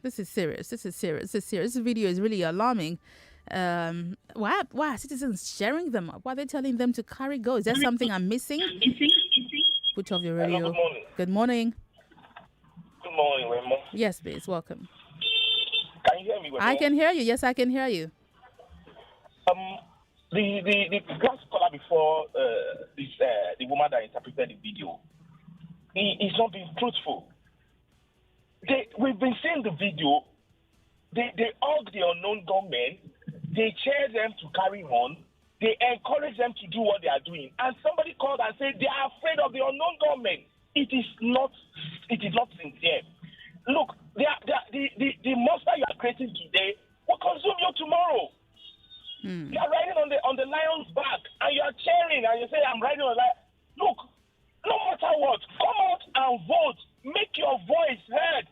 this is serious. This video is really alarming. Why are citizens sharing them? Why are they telling them to carry go? Is there something I'm missing? Put off your radio. Hello, good morning. Good morning. Good morning, Wemo. Yes, please. Welcome. Can you hear me, Wemo? I can hear you. Yes, I can hear you. The last caller before the woman that interpreted the video, he's not being truthful. We've been seeing the video. They hug the unknown gunmen. They cheer them to carry on. They encourage them to do what they are doing. And somebody called and said they are afraid of the unknown gunmen. It is not sincere. Look, the monster you are creating today will consume you tomorrow. You are riding on the lion's back and you are cheering and you say, I'm riding on the lion. Look, no matter what, come out and vote. Make your voice heard.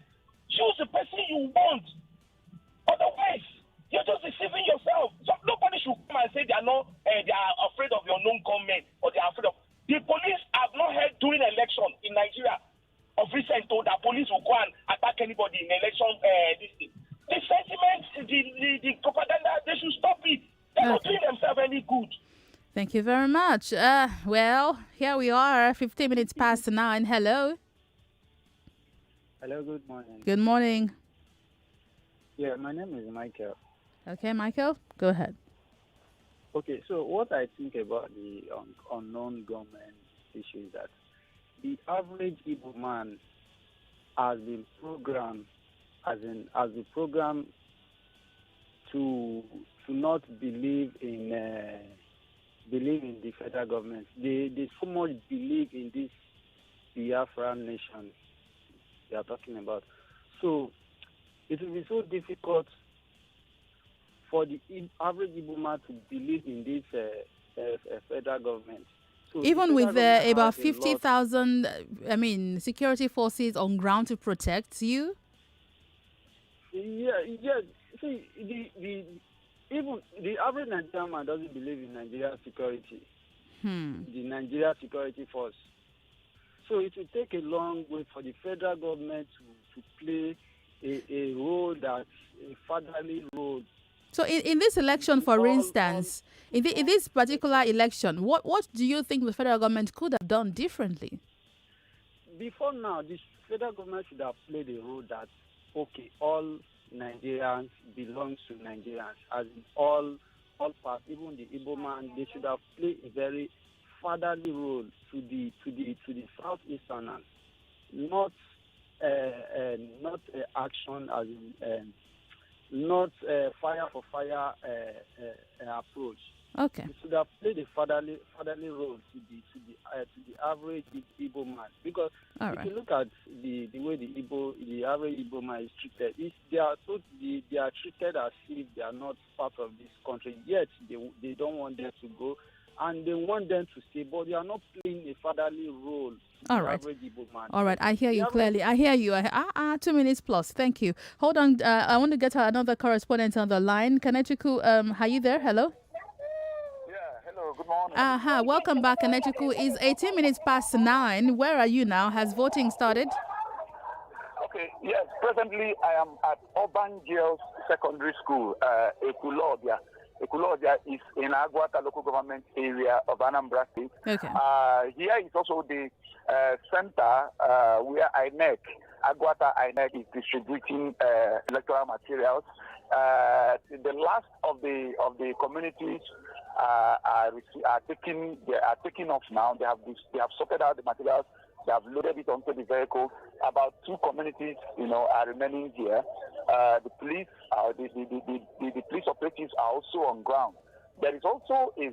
Choose the person you want. Otherwise, you're just deceiving yourself. So nobody should come and say they are afraid of your unknown government or they are afraid of. The police have not heard during election in Nigeria of recent told that police will go and attack anybody in election. The sentiment, the propaganda, they should stop it. They're not doing themselves any good. Thank you very much. Well, here we are, 15 minutes past 9. Hello. Hello, good morning. Good morning. Yeah, my name is Michael. Okay, Michael, go ahead. Okay, so what I think about the unknown government issue is that the average Igbo man has been programmed, has been programmed to not believe in the federal government. They so much believe in this Biafra nation they are talking about. So it will be so difficult for the average Igbo man to believe in this federal government. So even with about 50,000, security forces on ground to protect you? Yeah. See, even the average Nigerian man doesn't believe in Nigeria security. The Nigeria security force. So it will take a long way for the federal government to play a role that's a fatherly role. So in this election, for instance, in this particular election, what do you think the federal government could have done differently? Before now, the federal government should have played a role that, okay, all Nigerians belongs to Nigerians, as in all parts, even the Igbo man, they should have played a very fatherly role to the southeasterners, not action as in not fire for fire approach. Okay. They should have played a fatherly role to the average Igbo man, because if you look at the way the average Igbo man is treated, they are treated as if they are not part of this country. Yet they don't want them to go and they want them to stay, but they are not playing a fatherly role. All right. Igbo man. All right. I hear you clearly. I hear you. 2 minutes plus. Thank you. Hold on. I want to get another correspondent on the line. Kanechukwu, are you there? Hello? Hello, good morning. Welcome back, Kanechukwu. It's 18 minutes past 9. Where are you now? Has voting started? Okay, yes. Presently, I am at Urban Girls Secondary School, Ekulobia. Ekulobia is in Agwata local government area of Anambra State. Okay. Here is also the center where Agwata INEC is distributing electoral materials. The last of the communities are taking off now. They have sorted out the materials. They have loaded it onto the vehicle. About 2 communities, are remaining here. The police, the police operatives are also on ground. There is also a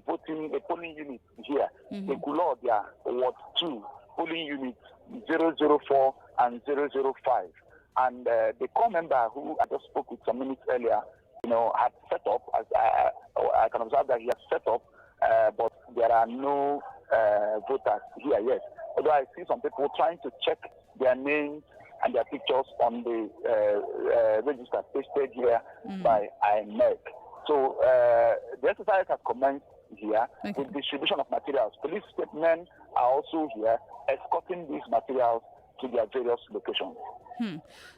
polling unit here. The Kulobia Ward 2 polling unit 004 and 005. And the core member who I just spoke with some minutes earlier, had set up, as I can observe that he has set up, but there are no voters here yet. Although I see some people trying to check their names and their pictures on the register pasted here by INEC. So the exercise has commenced here with distribution of materials. Police statements are also here escorting these materials to their various locations.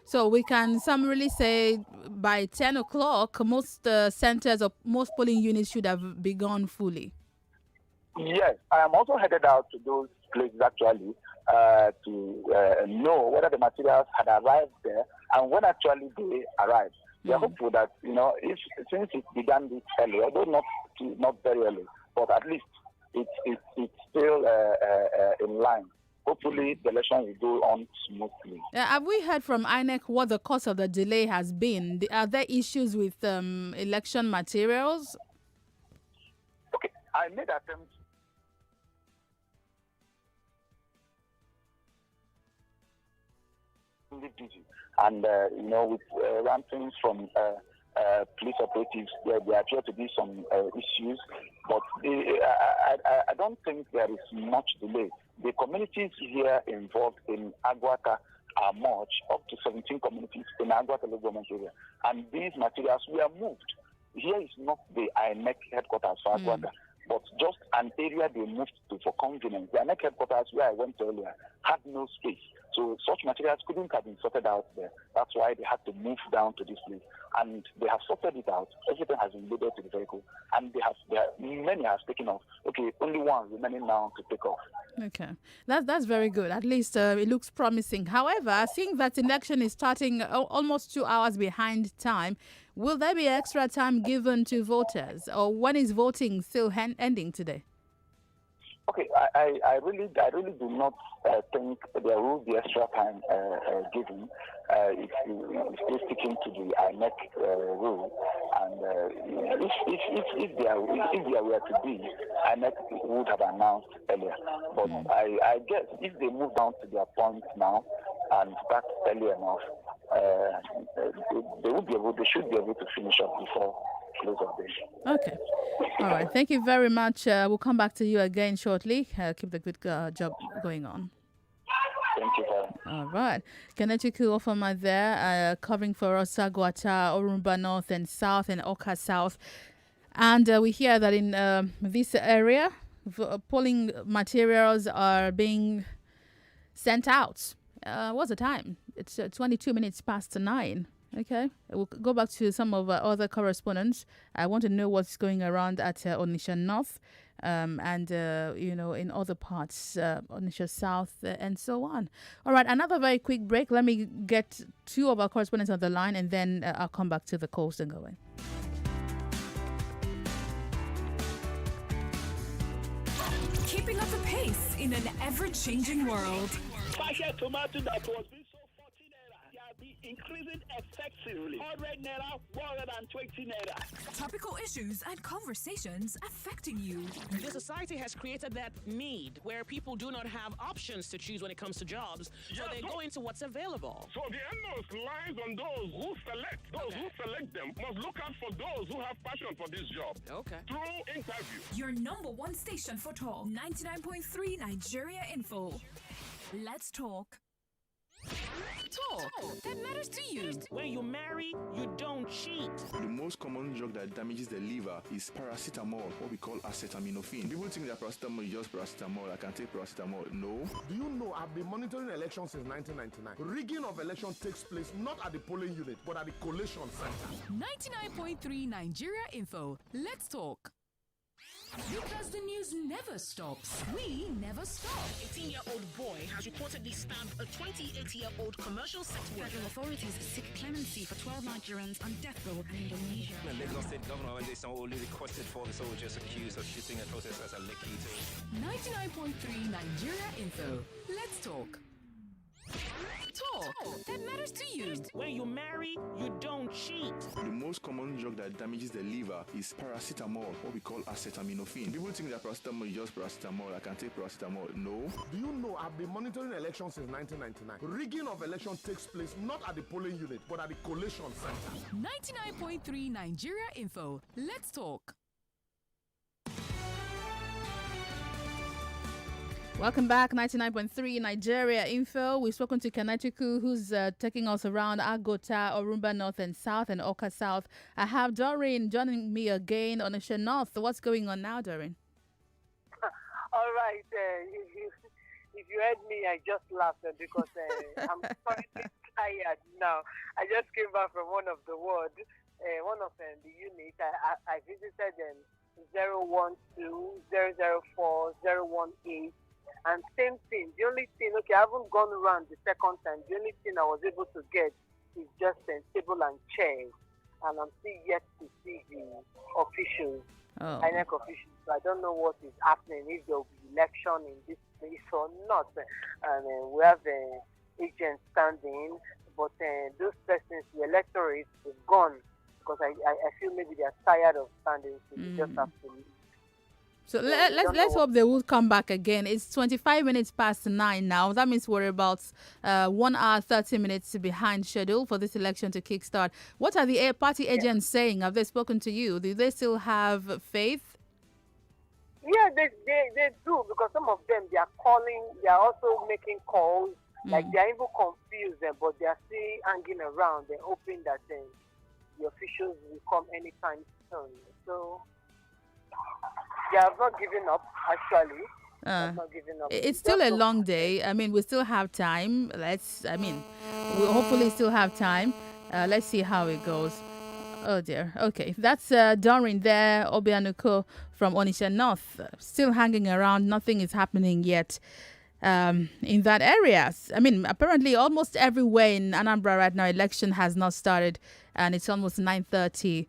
So we can summarily say by 10 o'clock, most centers or most polling units should have begun fully. Yes, I am also headed out to those places actually to know whether the materials had arrived there and when actually they arrived. We are hopeful that, since it began this early, although not very early, but at least it's still in line. Hopefully, the election will go on smoothly. Have we heard from INEC what the cause of the delay has been? Are there issues with election materials? Okay, I made attempts. Busy. And, with rantings from police operatives, there appear to be some issues, but I don't think there is much delay. The communities here involved in Agwata are much, up to 17 communities in Agwata local government area. And these materials were moved. Here is not the INEC headquarters for Agwata, but just an area they moved to for convenience. The INEC headquarters, where I went earlier, had no space. So such materials couldn't have been sorted out there. That's why they had to move down to this place. And they have sorted it out. Everything has been loaded to the vehicle. And many have taken off. Okay, only one remaining now to take off. Okay. That's very good. At least it looks promising. However, seeing that election is starting almost 2 hours behind time, will there be extra time given to voters? Or when is voting still ending today? Okay, I really do not think there will be extra time given if you're sticking to the INEC rule. And if there were to be, INEC would have announced earlier. But I guess if they move down to their point now and start early enough, they should be able to finish up before close of day. Okay. All right. Thank you very much. We'll come back to you again shortly. Keep the good job going on. Thank you, sir. All right. Kanechukwu Ofama there, covering for us Agwata, Orumba North and South and Oka South. And we hear that in this area, polling materials are being sent out. What's the time? It's 22 minutes past 9. Okay, we'll go back to some of our other correspondents. I want to know what's going around at Onitsha North and, in other parts, Onitsha South and so on. All right, another very quick break. Let me get 2 of our correspondents on the line and then I'll come back to the coast and go in. Keeping up the pace in an ever-changing world. increasing effectively. 100 naira, 120 naira. Topical issues and conversations affecting you. The society has created that need where people do not have options to choose when it comes to jobs, so they go into what's available. So the onus lies on those who select. Those who select them must look out for those who have passion for this job. Okay. Through interview. Your number one station for talk. 99.3 Nigeria Info. Let's talk. Talk that matters to you. When you marry, you don't cheat. The most common drug that damages the liver is paracetamol, what we call acetaminophen. People think that paracetamol is just paracetamol. I can take paracetamol. No. Do you know I've been monitoring elections since 1999? Rigging of election takes place not at the polling unit, but at the collation center. 99.3 Nigeria Info. Let's talk. Because the news never stops. We never stop. 18-year-old boy has reportedly stabbed a 28-year-old commercial sex worker. Federal authorities seek clemency for 12 Nigerians on death row in Indonesia. The Lagos State Governor only requested for the soldiers accused of shooting a protesters at Lekki too. 99.3 Nigeria Info. Let's talk. Talk that matters to you. When you marry, you don't cheat. The most common drug that damages the liver is paracetamol, what we call acetaminophen. People think that paracetamol is just paracetamol. I can take paracetamol. No. Do you know I've been monitoring elections since 1999? Rigging of election takes place not at the polling unit, but at the collation center. 99.3 Nigeria Info. Let's talk. Welcome back, 99.3 Nigeria Info. We've spoken to Kanatiku, who's taking us around Agota, Orumba North and South, and Oka South. I have Doreen joining me again on Onisha North. What's going on now, Doreen? All right. If you heard me, I just laughed because I'm quite tired now. I just came back from one of the wards, one of the units. I visited 012, 004, 018. And same thing. The only thing, okay, I haven't gone around the second time. The only thing I was able to get is just a table and chairs. And I'm still yet to see the officials, INEC officials. So I don't know what is happening, if there will be election in this place or not. And we have agents standing, but those persons, the electorate, is gone. Because I feel maybe they are tired of standing, so they just have to leave. So let's hope they will come back again. It's 25 minutes past 9 now. That means we're about 1 hour, 30 minutes behind schedule for this election to kickstart. What are the party agents saying? Have they spoken to you? Do they still have faith? Yeah, they do, because some of them, they are calling, they are also making calls. Like they are even confused, but they are still hanging around and hoping that the officials will come anytime soon. So they have not given up, actually. Not given up. It's still a long day. I mean, we still have time. We'll hopefully still have time. Let's see how it goes. Oh, dear. Okay. That's Doreen there, Obianuko from Onisha North. Still hanging around. Nothing is happening yet in that area. I mean, apparently almost everywhere in Anambra right now, election has not started, and it's almost 9:30.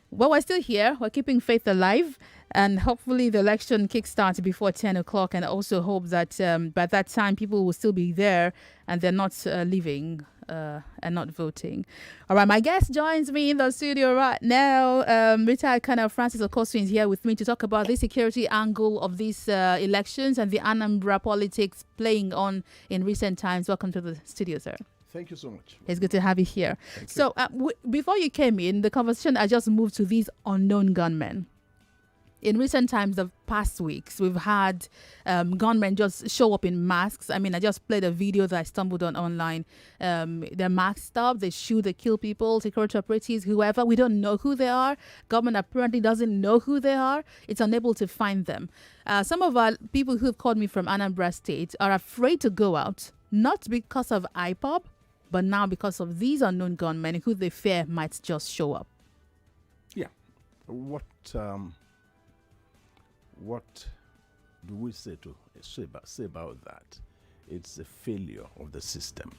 Well, we're still here. We're keeping faith alive, and hopefully the election kickstarts before 10 o'clock, and also hope that by that time people will still be there and they're not leaving and not voting. All right, my guest joins me in the studio right now. Retired Colonel Francis Okosu is here with me to talk about the security angle of these elections and the Anambra politics playing on in recent times. Welcome to the studio, sir. Thank you so much. It's good to have you here. So before you came in, the conversation I just moved to these unknown gunmen. In recent times, the past weeks, we've had gunmen just show up in masks. I mean, I just played a video that I stumbled on online. They're masked up, they shoot, they kill people, security operatives, whoever. We don't know who they are. Government apparently doesn't know who they are. It's unable to find them. Some of our people who've called me from Anambra State are afraid to go out, not because of IPOB, but now because of these unknown gunmen who they fear might just show up. Yeah. What do we say about that? It's a failure of the system.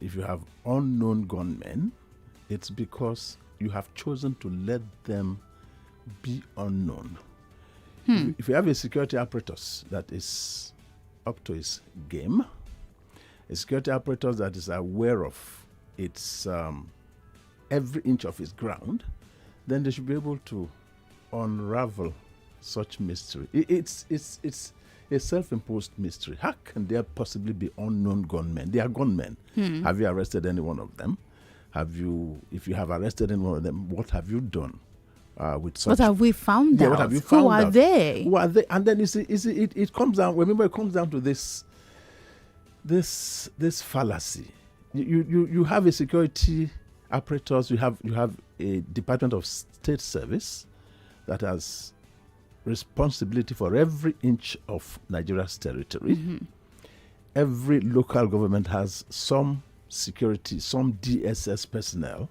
If you have unknown gunmen, it's because you have chosen to let them be unknown. If you have a security apparatus that is up to his game, a security apparatus that is aware of its every inch of its ground, then they should be able to unravel such mystery. It's a self-imposed mystery. How can there possibly be unknown gunmen? They are gunmen. Have you arrested any one of them? If you have arrested any one of them, what have you done with such? What have we found out? What have you found Who are out? they? Who are they? And then it comes down. Remember, it comes down to this fallacy. You have a security apparatus. You have a Department of State Service that has responsibility for every inch of Nigeria's territory. Every local government has some security, some DSS personnel.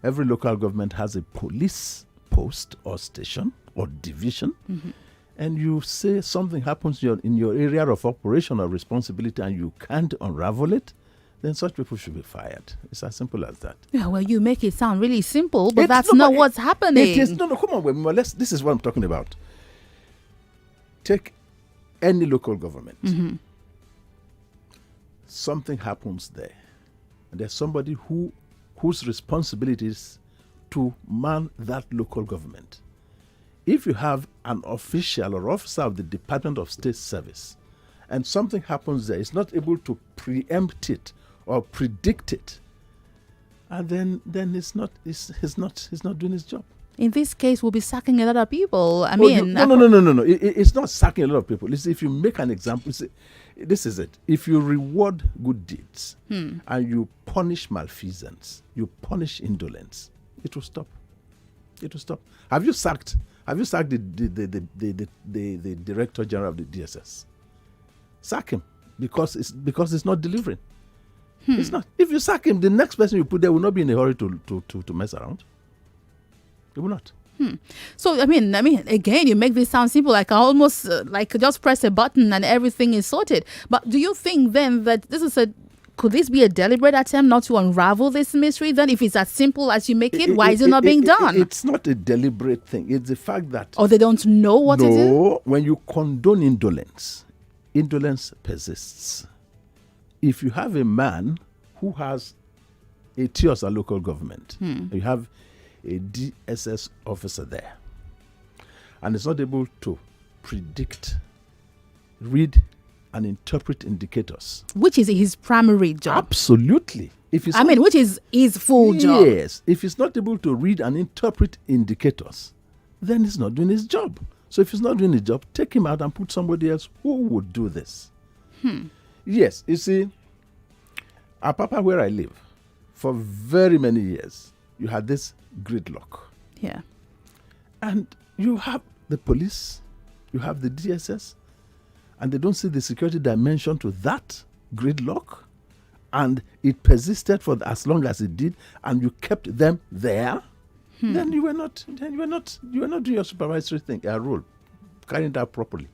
Every local government has a police post or station or division. And you say something happens in your area of operation or responsibility and you can't unravel it, then such people should be fired. It's as simple as that. Yeah, well, you make it sound really simple, but that's not what's happening. It is. No, come on. This is what I'm talking about. Take any local government. Something happens there. And there's somebody whose responsibility is to man that local government. If you have an official or officer of the Department of State Service and something happens there, it's not able to preempt it or predict it, and then he's not doing his job. In this case, we'll be sacking a lot of people. No. It's not sacking a lot of people. If you make an example, this is it. If you reward good deeds and you punish malfeasance, you punish indolence, it will stop. It will stop. Have you sacked the Director General of the DSS? Sack him because it's not delivering. It's not. If you sack him, the next person you put there will not be in a hurry to mess around. It will not. So I mean, again, you make this sound simple, like almost like just press a button and everything is sorted. But do you think then that could this be a deliberate attempt not to unravel this mystery? Then, if it's as simple as you make it, why is it not being done? It's not a deliberate thing. It's the fact that they don't know what it is. No, when you condone indolence persists. If you have a man who has a TIOS local government, you have a DSS officer there, and is not able to predict, read, and interpret indicators, which is his primary job. Absolutely. Which is his full job. Yes. If he's not able to read and interpret indicators, then he's not doing his job. So if he's not doing his job, take him out and put somebody else who would do this. Yes. You see, Apapa, where I live, for very many years, you had this gridlock. Yeah. And you have the police, you have the DSS, and they don't see the security dimension to that gridlock, and it persisted for as long as it did, and you kept them there. Then you were not doing your supervisory role, carrying it out properly.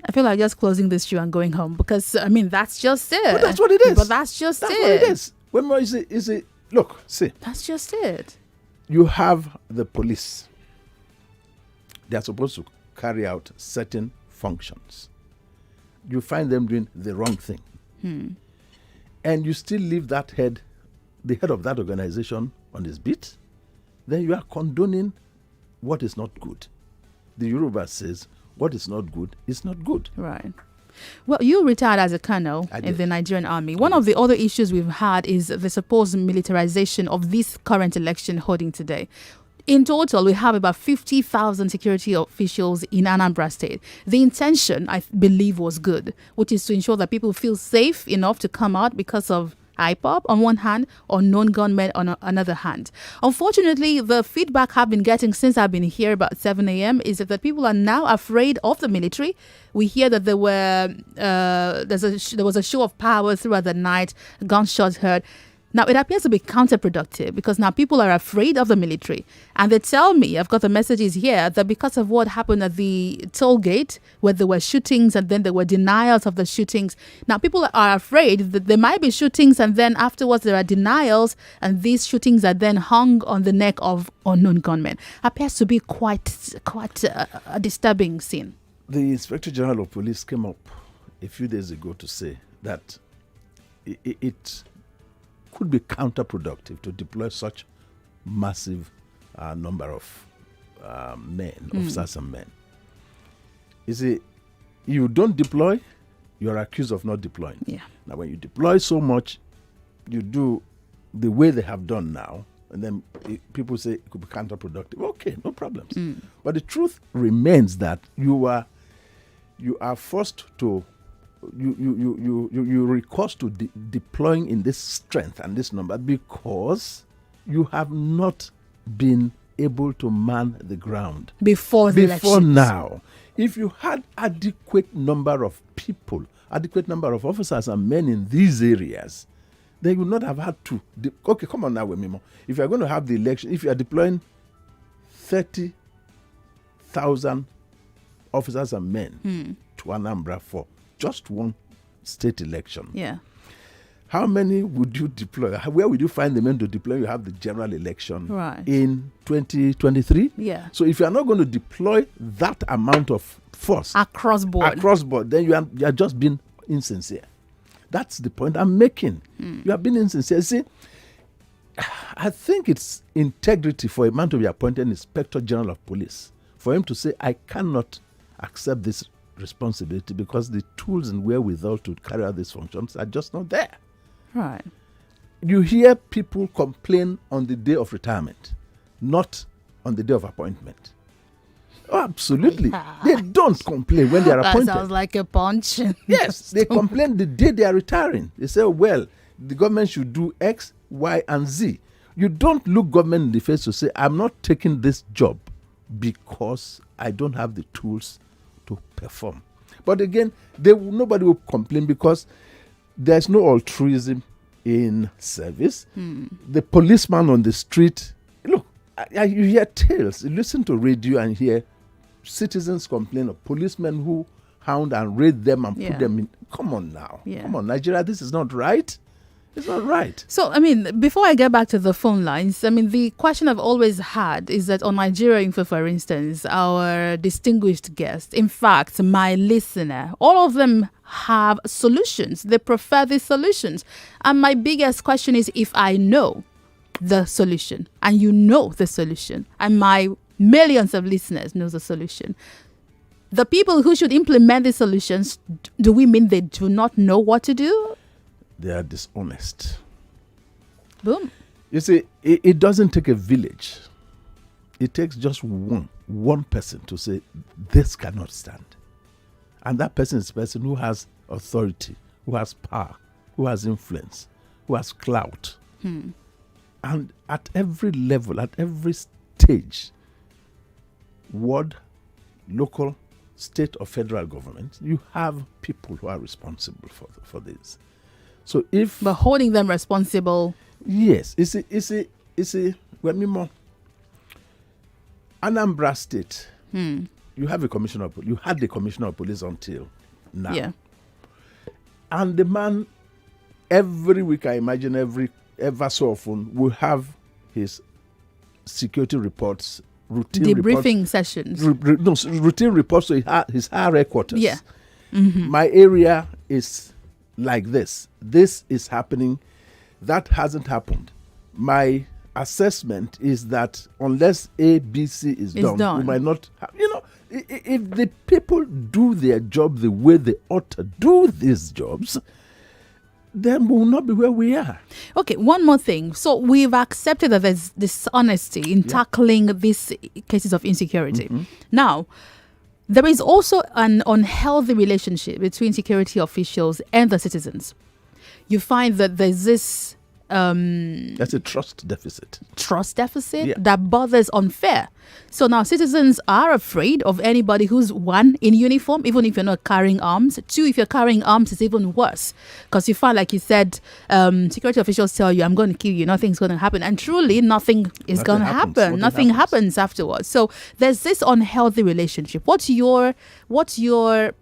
I feel like just closing this show and going home because that's just it. But that's what it is. But that's just that's it. What it is. When more is it? Look, see. That's just it. You have the police. They are supposed to carry out certain functions. You find them doing the wrong thing. And you still leave the head of that organization on his beat, then you are condoning what is not good. The Yoruba says, what is not good is not good. Right. Well, you retired as a colonel in the Nigerian army. One of the other issues we've had is the supposed militarization of this current election holding today. In total, we have about 50,000 security officials in Anambra State. The intention, I believe, was good, which is to ensure that people feel safe enough to come out because of IPOP on one hand, or known gunmen on another hand. Unfortunately, the feedback I've been getting since I've been here about 7 a.m. is that people are now afraid of the military. We hear that there was a show of power throughout the night, gunshots heard. Now, it appears to be counterproductive because now people are afraid of the military. And they tell me, I've got the messages here, that because of what happened at the toll gate, where there were shootings and then there were denials of the shootings, now people are afraid that there might be shootings and then afterwards there are denials and these shootings are then hung on the neck of unknown gunmen. Appears to be quite a disturbing scene. The Inspector General of Police came up a few days ago to say that could be counterproductive to deploy such massive number of men, officers and men. You see, you don't deploy, you're accused of not deploying. Yeah. Now, when you deploy so much, you do the way they have done now, and then people say it could be counterproductive. Okay, no problems. But the truth remains that you are forced to you recourse to deploying in this strength and this number because you have not been able to man the ground before now. If you had adequate number of people, adequate number of officers and men in these areas, they would not have had to. Okay, come on now, Wemimo. If you are going to have the election, if you are deploying 30,000 officers and men to Anambra for just one state election. Yeah. How many would you deploy? Where would you find the men to deploy? You have the general election in 2023. Yeah. So if you are not going to deploy that amount of force across board, then you are just being insincere. That's the point I'm making. You have been insincere. See, I think it's integrity for a man to be appointed Inspector General of Police, for him to say, I cannot accept this responsibility because the tools and wherewithal to carry out these functions are just not there. Right. You hear people complain on the day of retirement, not on the day of appointment. Oh, absolutely. They don't complain when they are appointed. That sounds like a punch. Yes, they complain the day they are retiring. They say, well, the government should do X, Y, and Z. You don't look government in the face to say, I'm not taking this job because I don't have the tools to perform. But again, nobody will complain because there's no altruism in service. The policeman on the street, look, you hear tales, you listen to radio and hear citizens complain of policemen who hound and raid them and put them in. Come on now. Come on, Nigeria, this is not right. It's not right. So, I mean, before I get back to the phone lines, I mean, the question I've always had is that on Nigeria Info, for instance, our distinguished guest, in fact, my listener, all of them have solutions. They prefer these solutions. And my biggest question is if I know the solution and you know the solution and my millions of listeners know the solution, the people who should implement these solutions, do we mean they do not know what to do? They are dishonest. Boom. You see, it doesn't take a village. It takes just one person to say, this cannot stand. And that person is a person who has authority, who has power, who has influence, who has clout. And at every level, at every stage, ward, local, state or federal government, you have people who are responsible for this. So but holding them responsible. Yes, it's a Anambra State. You have a commissioner of police. You had the commissioner of police until now. Yeah. And the man, every week, I imagine ever so often, will have his security reports, routine debriefing sessions. Routine reports to his higher headquarters. Yeah. My area is like this. This is happening. That hasn't happened. My assessment is that unless A, B, C is done, we might not have, if the people do their job the way they ought to do these jobs, then we will not be where we are. Okay, one more thing. So we've accepted that there's dishonesty in tackling these cases of insecurity. Now, there is also an unhealthy relationship between security officials and the citizens. You find that there's this that's a trust deficit. That bothers unfair. So now citizens are afraid of anybody who's, one, in uniform, even if you're not carrying arms. Two, if you're carrying arms, it's even worse. Because you find, like you said, security officials tell you, I'm going to kill you, nothing's going to happen. And truly, nothing is going to happen. Nothing happens afterwards. So there's this unhealthy relationship. What's your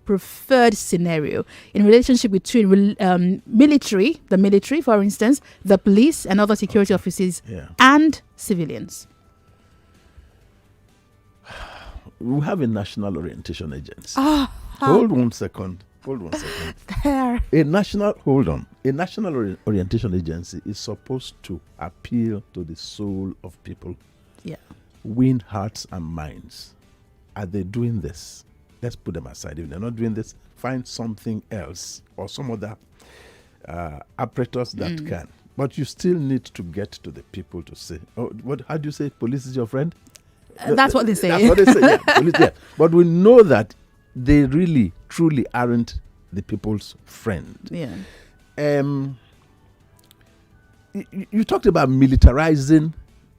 preferred scenario in relationship between the military, for instance, the police and other security officers and civilians? We have a national orientation agency. Hold 1 second. Hold on a second. There. A national orientation agency is supposed to appeal to the soul of people. Yeah. Win hearts and minds. Are they doing this? Let's put them aside. If they're not doing this, find something else or some other apparatus that can. But you still need to get to the people to say, how do you say police is your friend? That's what they say. That's what they say, yeah. Police, yeah. But we know that they really, truly aren't the people's friend. Yeah. You talked about militarizing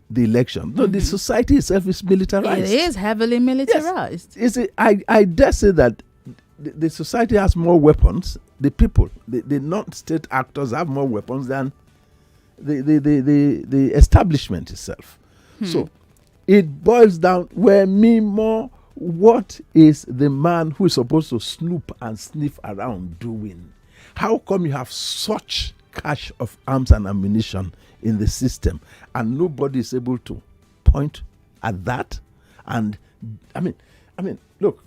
the election. No, the society itself is militarized. It is heavily militarized. Yes. I dare say that the society has more weapons. The people, the non-state actors have more weapons than the establishment itself. So it boils down what is the man who is supposed to snoop and sniff around doing? How come you have such cache of arms and ammunition in the system and nobody is able to point at that? And I mean, look,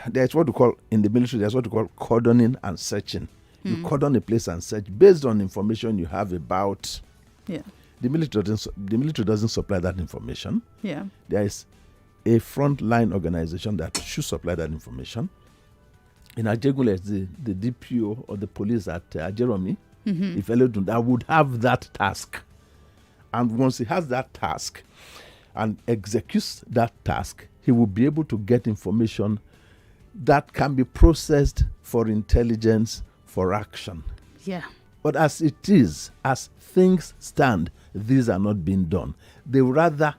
there's what we call in the military, there's what we call cordoning and searching. You cordon a place and search based on information you have about. Yeah. The military doesn't supply that information. Yeah. There is a frontline organization that should supply that information. In Ajegule, the DPO or the police at Jeremy, if Elodun, that would have that task. And once he has that task and executes that task, he will be able to get information that can be processed for intelligence, for action. Yeah. But as it is, as things stand, these are not being done. They would rather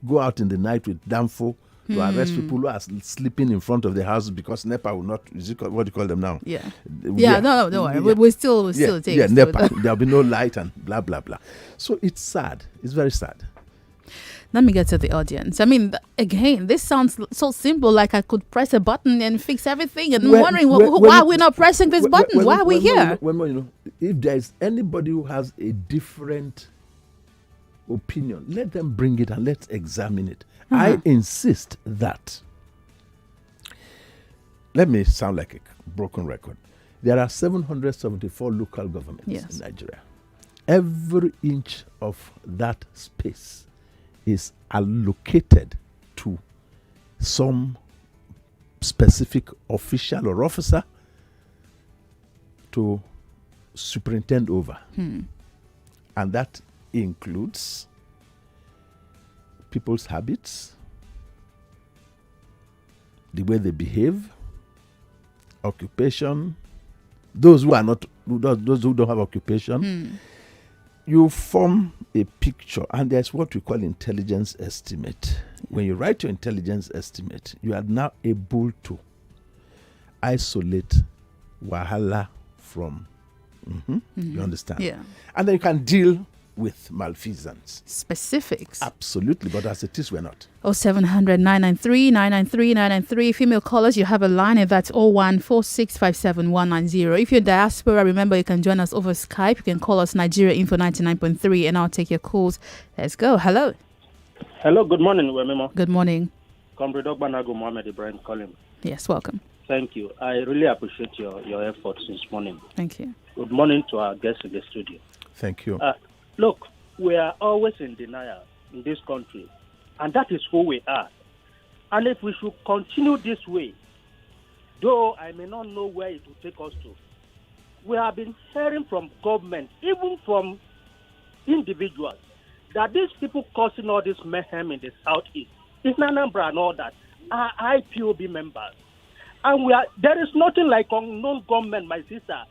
go out in the night with Danfo to arrest people who are sleeping in front of the house because NEPA will not, what do you call them now? Yeah. Yeah, no, don't worry. Yeah. We'll still take it. Yeah, NEPA. There'll be no light and blah, blah, blah. So it's sad. It's very sad. Let me get to the audience. I mean, again, this sounds so simple, like I could press a button and fix everything. And I'm wondering why are we not pressing this button? Why are we here? If there is anybody who has a different opinion, let them bring it and let's examine it. I insist that, let me sound like a broken record. There are 774 local governments in Nigeria. Every inch of that space is allocated to some specific official or officer to superintend over. And that includes people's habits, the way they behave, occupation, those who are not, those who don't have occupation. You form a picture, and there's what we call intelligence estimate. When you write your intelligence estimate, you are now able to isolate wahala from. You understand? Yeah. And then you can deal with malfeasance. Specifics. Absolutely, but as it is, we're not. 0700 993 993 993. Female callers, you have a line, and that's 014657190. If you're diaspora, remember you can join us over Skype. You can call us Nigeria Info 99.3, and I'll take your calls. Let's go. Hello. Hello, good morning, Wemimo. Good morning. Comrade Ogbanago Mohammed Ibrahim calling. Yes, welcome. Thank you. I really appreciate your efforts this morning. Thank you. Good morning to our guests in the studio. Thank you. Look, we are always in denial in this country, and that is who we are. And if we should continue this way, though I may not know where it will take us to, we have been hearing from government, even from individuals, that these people causing all this mayhem in the southeast, in Anambra and all that, are IPOB members. And there is nothing like unknown government, my sister.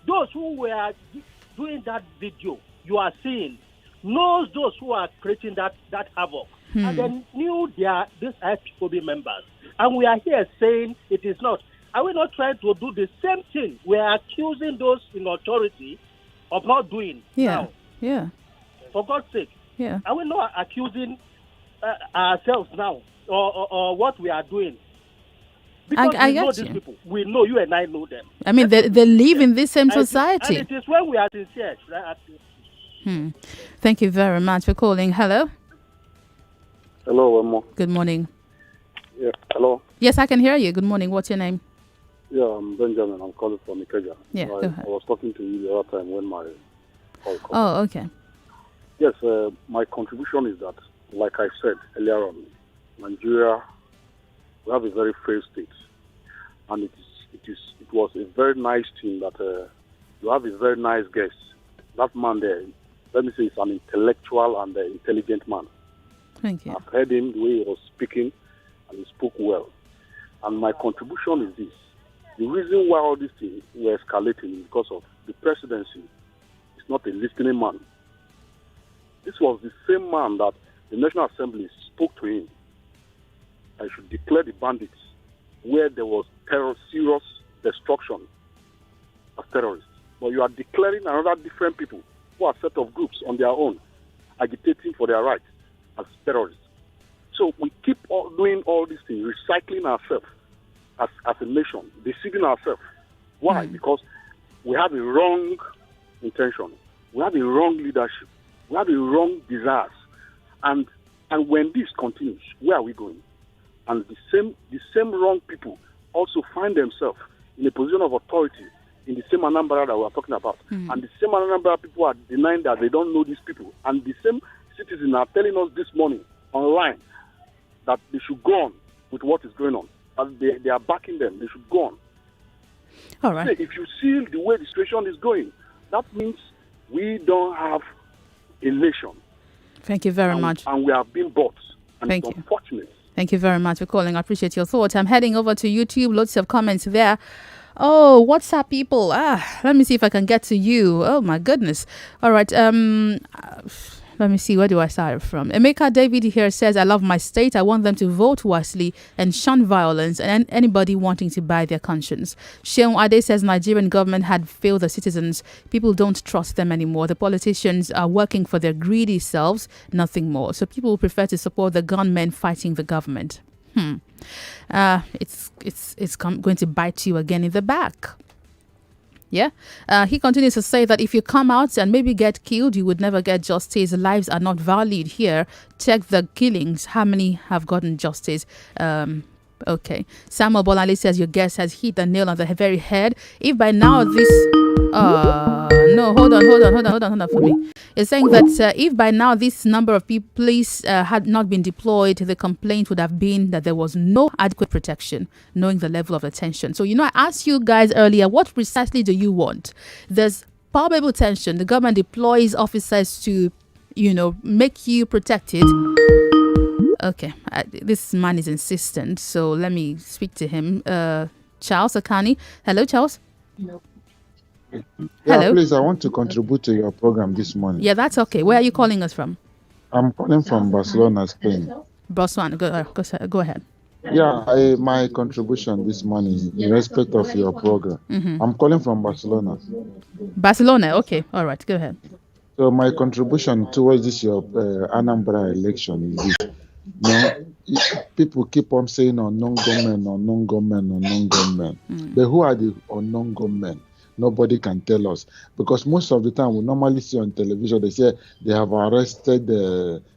Those who were doing that video you are seeing knows those who are creating that havoc. And they knew they are these IPOB members. And we are here saying it is not. Are we not trying to do the same thing? We are accusing those in authority of not doing now. Yeah. For God's sake. Yeah. Are we not accusing ourselves now or what we are doing? Because we know these people. We know, you and I know them. I mean, they live in this same society. And it is when we are sincere. Thank you very much for calling. Hello. Hello, Emo. Good morning. Yeah, hello. Yes, I can hear you. Good morning. What's your name? Yeah, I'm Benjamin. I'm calling from Ikeja. Yeah, go ahead. I was talking to you the other time when my call came. Oh, okay. Yes, my contribution is that, like I said earlier on, Nigeria, we have a very fair state, and it was a very nice thing that you have a very nice guest. That man there, let me say, is an intellectual and intelligent man. Thank you. I've heard him the way he was speaking, and he spoke well. And my contribution is this. The reason why all these things were escalating is because of the presidency. It's not a listening man. This was the same man that the National Assembly spoke to him. I should declare the bandits where there was serious destruction as terrorists. But you are declaring another different people who are a set of groups on their own, agitating for their rights as terrorists. So we keep doing all these things, recycling ourselves as a nation, deceiving ourselves. Why? Because we have a wrong intention. We have a wrong leadership. We have a wrong desires. And when this continues, where are we going? And the same wrong people also find themselves in a position of authority in the same Anambra that we are talking about. And the same Anambra people are denying that they don't know these people. And the same citizens are telling us this morning online that they should go on with what is going on. And they are backing them. They should go on. All right. If you see the way the situation is going, that means we don't have a nation. Thank you very much. And we have been bought. And Thank it's you. unfortunate. Thank you very much for calling. I appreciate your thoughts. I'm heading over to YouTube. Lots of comments there. Oh, what's up, people? Let me see if I can get to you. Oh, my goodness. All right. Let me see. Where do I start from? Emeka David here says, I love my state. I want them to vote wisely and shun violence and anybody wanting to buy their conscience. Sheon Ade says, Nigerian government had failed the citizens. People don't trust them anymore. The politicians are working for their greedy selves, nothing more. So people prefer to support the gunmen fighting the government. It's going to bite you again in the back. Yeah. He continues to say that if you come out and maybe get killed, you would never get justice. Lives are not valued here. Check the killings. How many have gotten justice? Okay. Samuel Bolali says your guest has hit the nail on the very head. If by now this... no, hold on for me. It's saying that if by now this number of police had not been deployed, the complaint would have been that there was no adequate protection, knowing the level of the tension. So, I asked you guys earlier, what precisely do you want? There's palpable tension. The government deploys officers to, make you protected. Okay, this man is insistent, so let me speak to him. Charles Akani. Hello, Charles. Hello. Please, I want to contribute to your program this morning. Yeah, that's okay. Where are you calling us from? I'm calling from Barcelona, Spain. Barcelona, go ahead. Yeah, my contribution this morning in respect of your program. I'm calling from Barcelona. Barcelona, okay. All right, go ahead. So my contribution towards this your Anambra election is this. People keep on saying unknown gunmen. But who are the unknown gunmen? Nobody can tell us, because most of the time we normally see on television they say they have arrested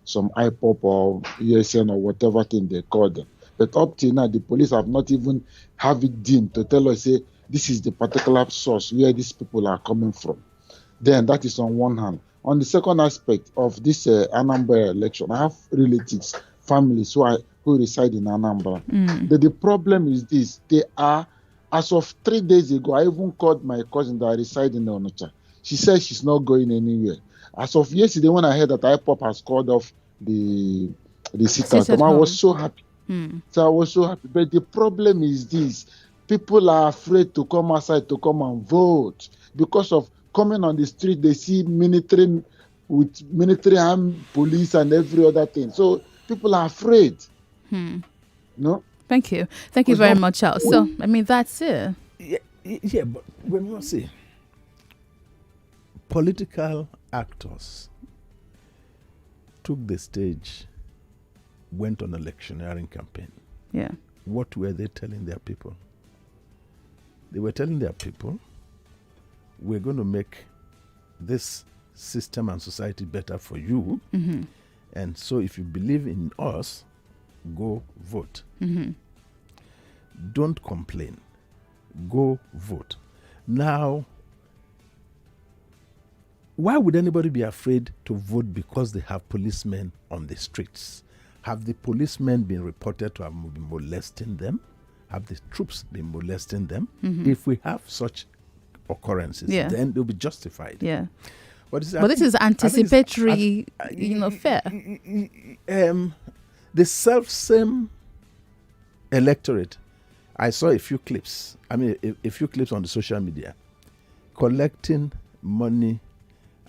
some IPOP or USN or whatever thing they call them. But up till now, the police have not even have it deemed to tell us, say, this is the particular source where these people are coming from. Then that is on one hand. On the second aspect of this Anambra election, I have relatives, families who reside in Anambra. The problem is this. They are, as of 3 days ago, I even called my cousin that reside in Onitsha. She said she's not going anywhere. As of yesterday, when I heard that IPOP has called off the sit-at-home, I was so happy. So I was so happy. But the problem is this. People are afraid to come outside to come and vote. Because of coming on the street, they see military with military armed police and every other thing. So people are afraid. No? Thank you. Thank you very much, Charles. So, that's it. Yeah, but when you say political actors took the stage, went on electioneering campaign. Yeah. What were they telling their people? They were telling their people, we're going to make this system and society better for you. And so if you believe in us, go vote. Don't complain. go vote. Now, why would anybody be afraid to vote because they have policemen on the streets? Have the policemen been reported to have been molesting them? Have the troops been molesting them? Mm-hmm. If we have such occurrences, then they'll be justified. Yeah. But this is anticipatory, fair. The self-same electorate, I saw a few clips, a few clips on the social media, collecting money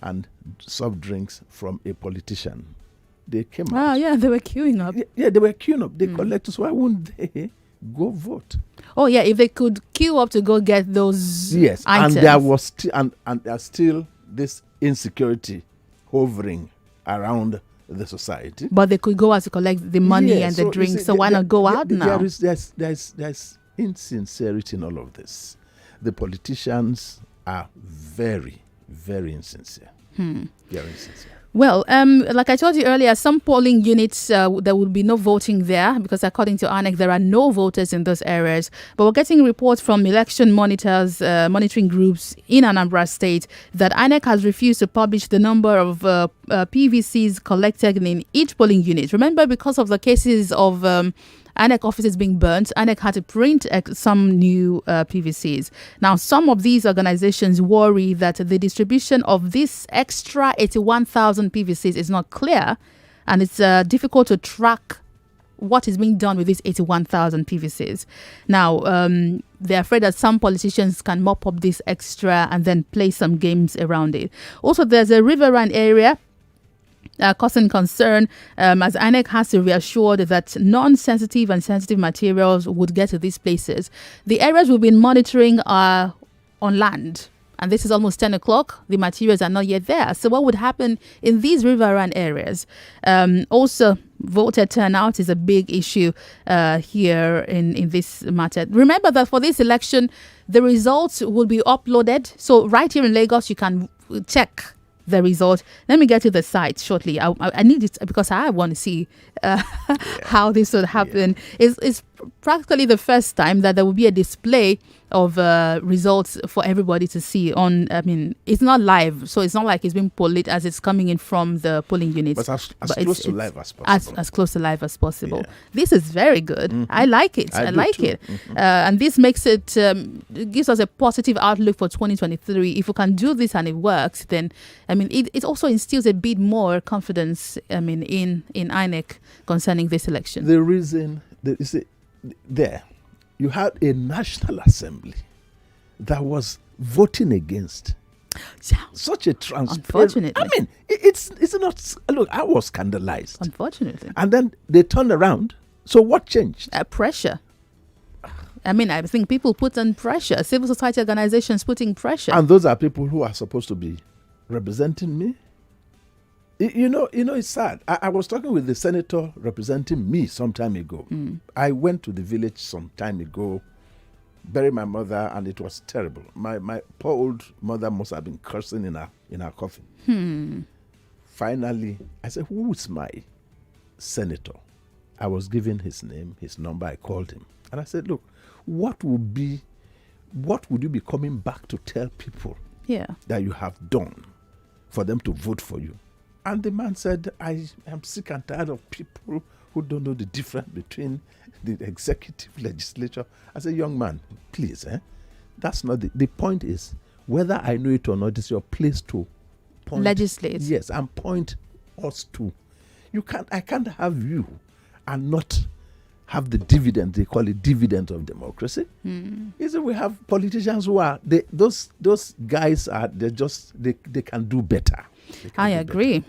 and soft drinks from a politician. They came out. Yeah, they were queuing up. Yeah, they were queuing up. They collected, so why wouldn't they go vote? Oh, yeah, if they could queue up to go get those items. And there was and there's still this insecurity hovering around the society. But they could go out to collect the money and the drinks, so why not go out now? There's insincerity in all of this. The politicians are very, very insincere. They are insincere. Well, like I told you earlier, some polling units, there will be no voting there because according to INEC, there are no voters in those areas. But we're getting reports from election monitoring groups in Anambra State that INEC has refused to publish the number of PVCs collected in each polling unit. Remember, because of the cases of INEC offices being burnt, INEC had to print some new PVCs. Now, some of these organizations worry that the distribution of this extra 81,000 PVCs is not clear, and it's difficult to track what is being done with these 81,000 PVCs. Now, they're afraid that some politicians can mop up this extra and then play some games around it. Also, there's a riverine area causing concern as INEC has to reassure that non-sensitive and sensitive materials would get to these places. The areas we've been monitoring are on land, and this is almost 10 o'clock. The materials are not yet there. So what would happen in these riverine areas? Also, voter turnout is a big issue here in this matter. Remember that for this election, the results will be uploaded. So right here in Lagos, you can check the result. Let me get to the site shortly. I need it because I want to see how this would happen. It's practically the first time that there will be a display of results for everybody to see on. I mean, it's not live, so it's not like it's being polled as it's coming in from the polling units. But as close to live as possible. As close to live as possible. Yeah. This is very good. Mm-hmm. I like it. I like it. Mm-hmm. And this makes it, gives us a positive outlook for 2023. If we can do this and it works, then, I mean, it also instills a bit more confidence, I mean, in INEC concerning this election. The reason, you had a National Assembly that was voting against such a transparent. Unfortunately. I mean, it's not. Look, I was scandalized. Unfortunately. And then they turned around. So what changed? Pressure. I mean, I think people put on pressure. Civil society organizations putting pressure. And those are people who are supposed to be representing me. You know, it's sad. I was talking with the senator representing me some time ago. I went to the village some time ago, buried my mother, and it was terrible. My poor old mother must have been cursing in her coffin. Finally, I said, who is my senator? I was given his name, his number. I called him. And I said, look, what would you be coming back to tell people that you have done for them to vote for you? And the man said, I am sick and tired of people who don't know the difference between the executive legislature. I said, young man, please, that's not the point is, whether I know it or not, it's your place to point. Legislate. Yes, and point us to. I can't have you and not have the dividend. They call it dividend of democracy. Is we have politicians who are, those guys are, they can do better. I agree.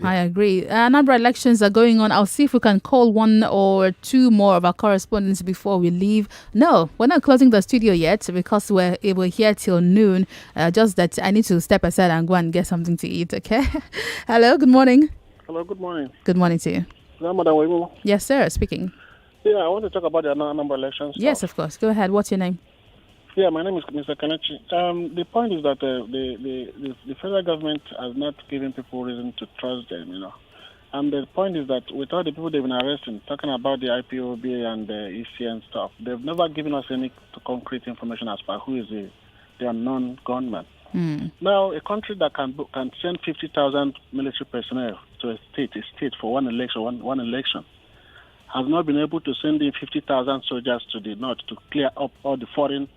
A number of elections are going on. I'll see if we can call one or two more of our correspondents before we leave. No, we're not closing the studio yet because we're here till noon. Just that I need to step aside and go and get something to eat, okay? Hello, good morning. Hello, good morning. Good morning to you. Yes, sir, speaking. Yeah, I want to talk about the Anambra elections. Yes, of course. Go ahead. What's your name? Yeah, my name is Mr. Kanachi. The point is that the federal government has not given people reason to trust them, And the point is that with all the people they've been arresting, talking about the IPOB and the ECN stuff, they've never given us any concrete information as far who is the unknown gunman. Now, a country that can send 50,000 military personnel to a state for one election, has not been able to send in 50,000 soldiers to the north to clear up all the foreign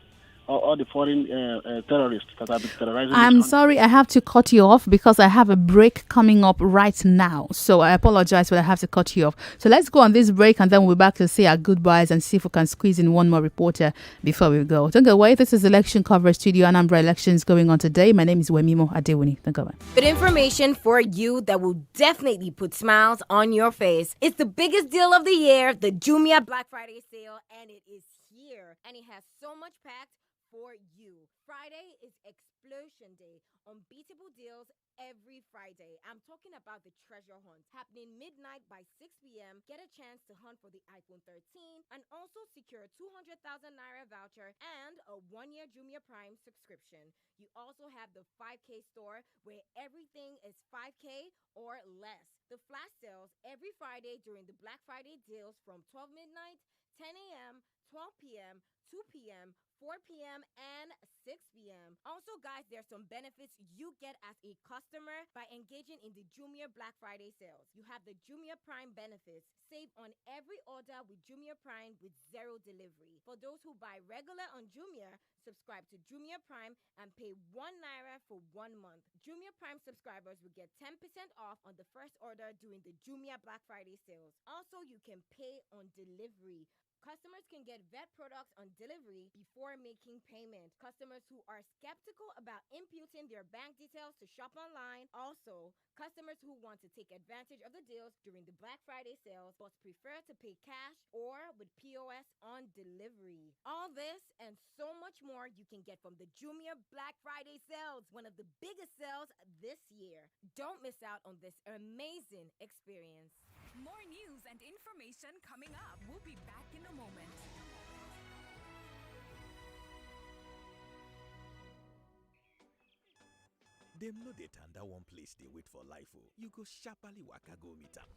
terrorists that have been terrorizing. I'm sorry, I have to cut you off because I have a break coming up right now. So I apologize, but I have to cut you off. So let's go on this break and then we'll be back to say our goodbyes and see if we can squeeze in one more reporter before we go. Don't go away. This is Election Coverage Studio. Anambra elections going on today. My name is Wemimo Adewini. Don't go away. Good information for you that will definitely put smiles on your face. It's the biggest deal of the year, the Jumia Black Friday sale, and it is here. And it has so much packed for you. Friday is Explosion Day. Unbeatable deals every Friday. I'm talking about the treasure hunt happening midnight by 6 p.m. Get a chance to hunt for the iPhone 13 and also secure a 200,000 naira voucher and a 1-year Jumia Prime subscription. You also have the 5K store where everything is 5K or less. The flash sales every Friday during the Black Friday deals from 12 midnight, 10 a.m., 12 p.m., 2 p.m., 4 p.m. and 6 p.m. Also, guys, there's some benefits you get as a customer by engaging in the Jumia Black Friday sales. You have the Jumia Prime benefits. Save on every order with Jumia Prime with 0 delivery. For those who buy regular on Jumia, subscribe to Jumia Prime and pay 1 naira for 1 month. Jumia Prime subscribers will get 10% off on the first order during the Jumia Black Friday sales. Also, you can pay on delivery. Customers can get vet products on delivery before making payment. Customers who are skeptical about imputing their bank details to shop online. Also, customers who want to take advantage of the deals during the Black Friday sales but prefer to pay cash or with POS on delivery. All this and so much more you can get from the Jumia Black Friday sales, one of the biggest sales this year. Don't miss out on this amazing experience. More news and information coming up. We'll be back in a moment. Dem no dey tanda one place dey wait for life oh. You go sharply waka go meet am.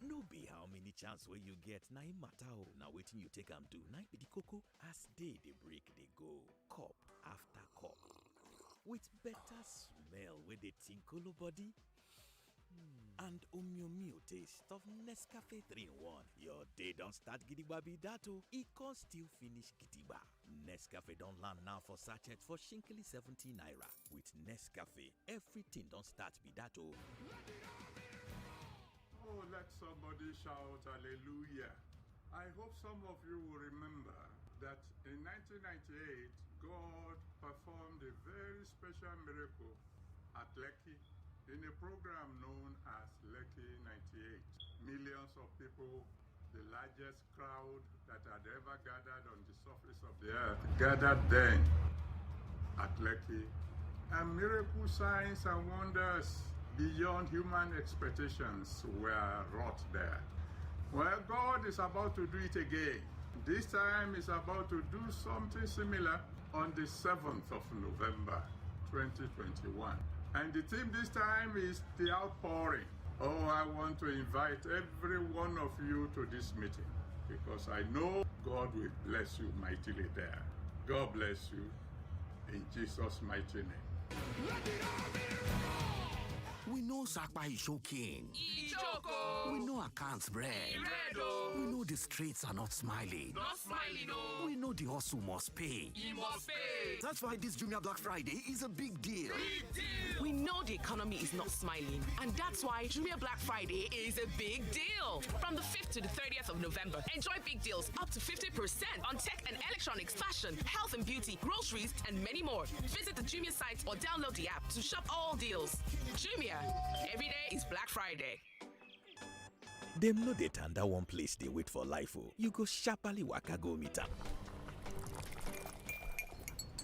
No be how many chance wey you get na im matter oh. Na wetin you take am do na im be the koko. As day dey break dey go, cup after cup with better smell wey dey tinkolo body. And omyomyo taste of Nescafe 3-in-1. Your day don't start gidigba be that oh. It can still finish gidigba. Nescafe don't land now for sachet for shinkily 70 naira. With Nescafe, everything don't start be that oh. Oh, let somebody shout hallelujah. I hope some of you will remember that in 1998, God performed a very special miracle at Lekki in a program known as Lekki 98. Millions of people, the largest crowd that had ever gathered on the surface of the earth, gathered then at Lekki. And miracle signs and wonders beyond human expectations were wrought there. Well, God is about to do it again. This time is about to do something similar on the 7th of November, 2021. And the theme this time is the outpouring. Oh, I want to invite every one of you to this meeting because I know God will bless you mightily there. God bless you in Jesus' mighty name. We know Sakpa is shocking. We know accounts bread. We know the streets are not smiling. Not smiling, no. We know the hustle must pay. He must pay. That's why this Jumia Black Friday is a big deal. Big deal. We know the economy is not smiling, and that's why Jumia Black Friday is a big deal. From the 5th to the 30th of November, enjoy big deals up to 50% on tech and electronics, fashion, health and beauty, groceries, and many more. Visit the Jumia site or download the app to shop all deals. Jumia, every day is Black Friday. Dem no dey tanda one place dey wait for life oh. You go sharply waka go meet am.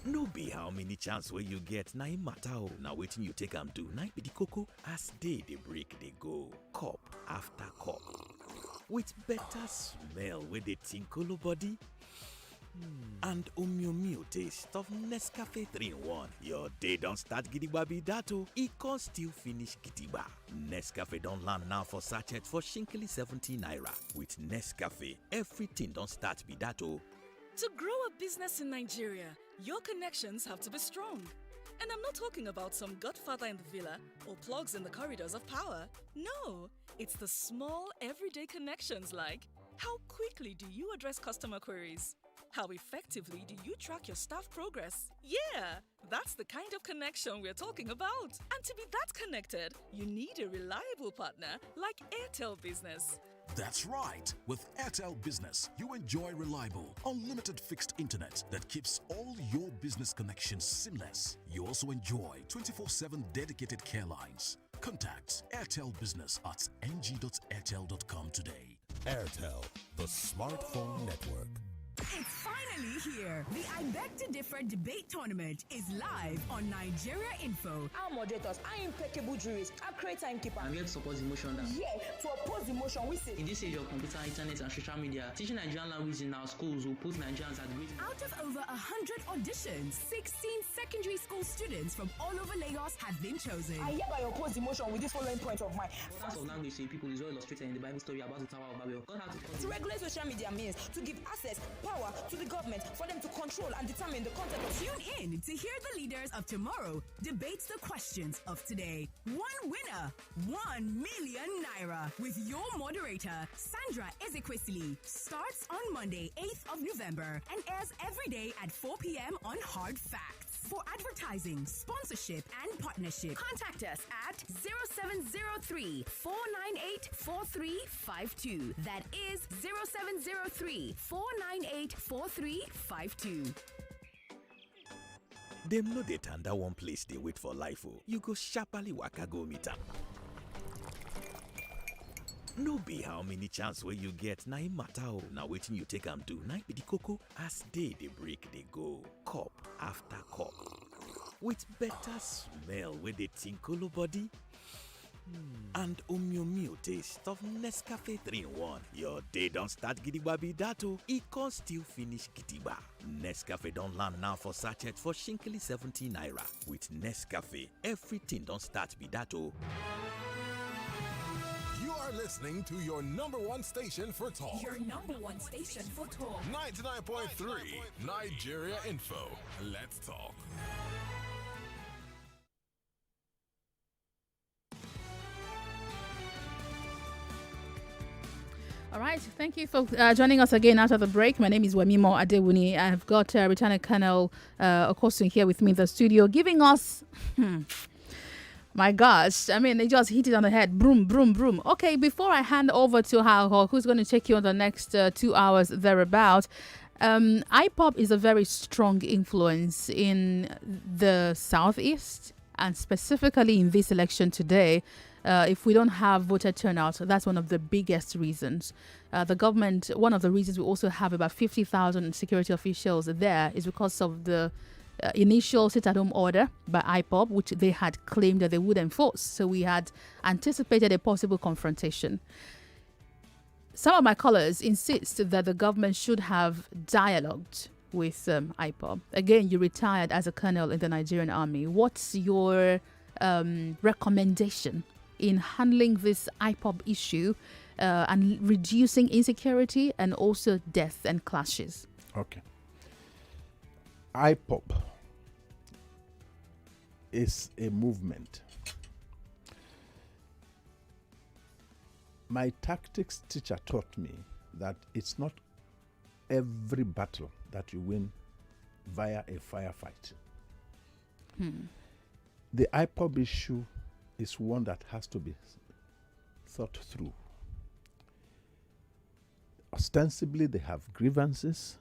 No be how many chance wey you get na im matter oh. Na wetin you take am do na im be the koko. As day dey break dey go, cup after cup with better smell wey dey tinkolo body. And Omio taste of Nescafe 3-in-1. Your day don't start gidigba be that o. It can still finish gidigba. Nescafe don't land now for sachet for shinkily 70 naira. With Nescafe, everything don't start be that o. To grow a business in Nigeria, your connections have to be strong. And I'm not talking about some godfather in the villa or plugs in the corridors of power. No, it's the small, everyday connections like how quickly do you address customer queries? How effectively do you track your staff progress? Yeah, that's the kind of connection we're talking about. And to be that connected, you need a reliable partner like Airtel Business. That's right. With Airtel Business, you enjoy reliable, unlimited fixed internet that keeps all your business connections seamless. You also enjoy 24/7 dedicated care lines. Contact Airtel Business at ng.airtel.com today. Airtel, the smartphone network. It's finally here. The I Beg to Differ debate tournament is live on Nigeria Info. Our moderators are impeccable jurists, our great timekeeper. I'm here to support the motion that. Yeah, to oppose the motion we say. In this age of computer, internet, and social media, teaching Nigerian language in our schools will put Nigerians at great. Out of over 100 auditions, 16 secondary school students from all over Lagos have been chosen. I hereby oppose the motion with this following point of mine. Importance of language to people is well illustrated in the Bible story about the Tower of Babel. God had to regulate social media means to give access, power to the government for them to control and determine the content of. Tune in to hear the leaders of tomorrow debate the questions of today. One winner, 1 million naira with your moderator, Sandra Ezekwesili. Starts on Monday, 8th of November and airs every day at 4 p.m. on Hard Facts. For advertising, sponsorship, and partnership, contact us at 0703 498 4352. That is 0703 498 4352. Dem no dey tanda one place they wait for life o. You go sharply waka go meet am. No be how many chance where you get na im matter o. Na wetin you take am do na be the koko. As day dey break dey go, cup after cup, with better smell wey dey tinkolo body. And Omio taste of Nescafe 3-in-1. Your day don't start gidigba be that o. It can still finish gidigba. Nescafe don't land now for sachet for shinkily 70 naira. With Nescafe, everything don't start be that o. You are listening to your number one station for talk. Your number one station for talk. 99.3 Nigeria Info. Let's talk. All right, thank you for joining us again after the break. My name is Wemimo Adewuni. I've got Lieutenant Colonel Okosun here with me in the studio, giving us, my gosh, I mean, they just hit it on the head. Broom, broom, broom. Okay, before I hand over to Hal, who's going to take you on the next 2 hours thereabout, IPOB is a very strong influence in the Southeast and specifically in this election today. If we don't have voter turnout, that's one of the biggest reasons. The government, one of the reasons we also have about 50,000 security officials there is because of the initial sit-at-home order by IPOB, which they had claimed that they would enforce. So we had anticipated a possible confrontation. Some of my callers insist that the government should have dialogued with IPOB. Again, you retired as a colonel in the Nigerian army. What's your recommendation in handling this IPOB issue and reducing insecurity and also death and clashes? Okay. IPOB is a movement. My tactics teacher taught me that it's not every battle that you win via a firefight. The IPOB issue is one that has to be thought through. Ostensibly, they have grievances.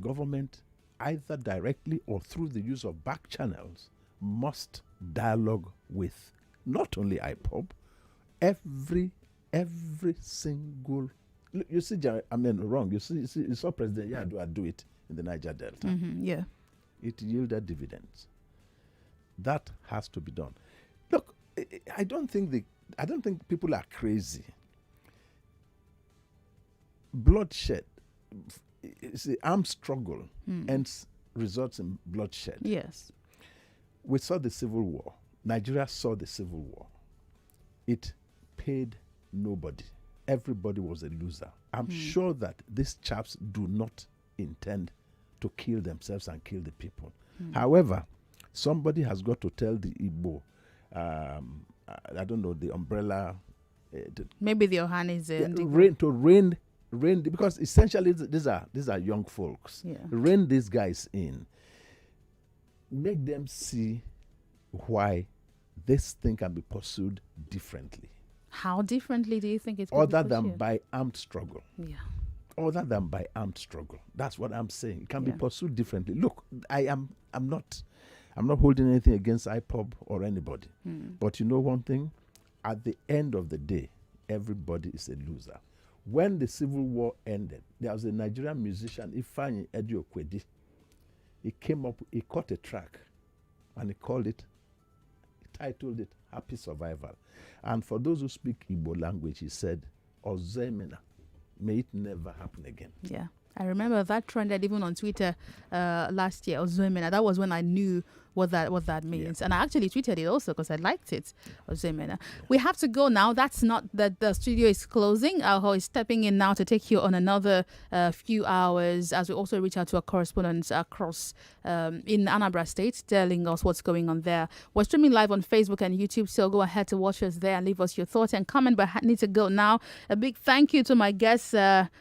Government, either directly or through the use of back channels, must dialogue with not only IPOB, every single. Look, you see, I mean, wrong. You saw President Yadua do it in the Niger Delta. Yeah, it yielded dividends. That has to be done. Look, I don't think people are crazy. Bloodshed it's the armed struggle ends results in bloodshed. Yes. We saw the Civil War. Nigeria saw the Civil War. It paid nobody. Everybody was a loser. I'm sure that these chaps do not intend to kill themselves and kill the people. However, somebody has got to tell the Igbo, I don't know, the umbrella. Maybe the Ohanis rein, because essentially these are young folks. Yeah. Rein these guys in. Make them see why this thing can be pursued differently. How differently do you think it's other than by armed struggle? Yeah. Other than by armed struggle. That's what I'm saying. It can be pursued differently. Look, I'm not holding anything against IPOB or anybody. But you know one thing? At the end of the day, everybody is a loser. When the Civil War ended, there was a Nigerian musician, Ifeanyi Ediokwedi. He came up, he caught a track, and he titled it Happy Survival. And for those who speak Igbo language, he said, Ozemena, may it never happen again. Yeah. I remember that trended even on Twitter last year, Ozemena. That was when I knew what that means. And I actually tweeted it also because I liked it, Ozemena. We have to go now. That's not that the studio is closing. Aho is stepping in now to take you on another few hours as we also reach out to our correspondents across in Anambra State, telling us what's going on there. We're streaming live on Facebook and YouTube, so go ahead to watch us there and leave us your thoughts and comment. But I need to go now. A big thank you to my guest,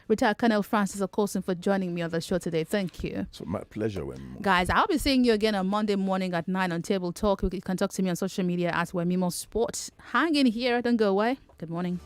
retired Colonel Francis Okosin, for joining me on the show today. Thank you. So my pleasure. Guys, I'll be seeing you again on Monday morning at 9 on Table Talk. You can talk to me on social media at Wemimo Sports. Hang in here. Don't go away. Good morning.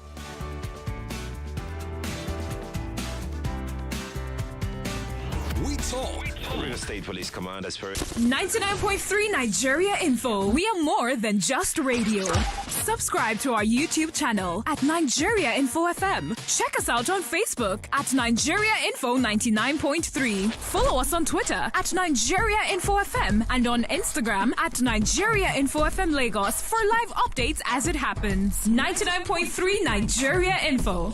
We talk. Real Estate Police Commander Spirit. 99.3 Nigeria Info. We are more than just radio. Subscribe to our YouTube channel at Nigeria Info FM. Check us out on Facebook at Nigeria Info 99.3. Follow us on Twitter at Nigeria Info FM and on Instagram at Nigeria Info FM Lagos for live updates as it happens. 99.3 Nigeria Info.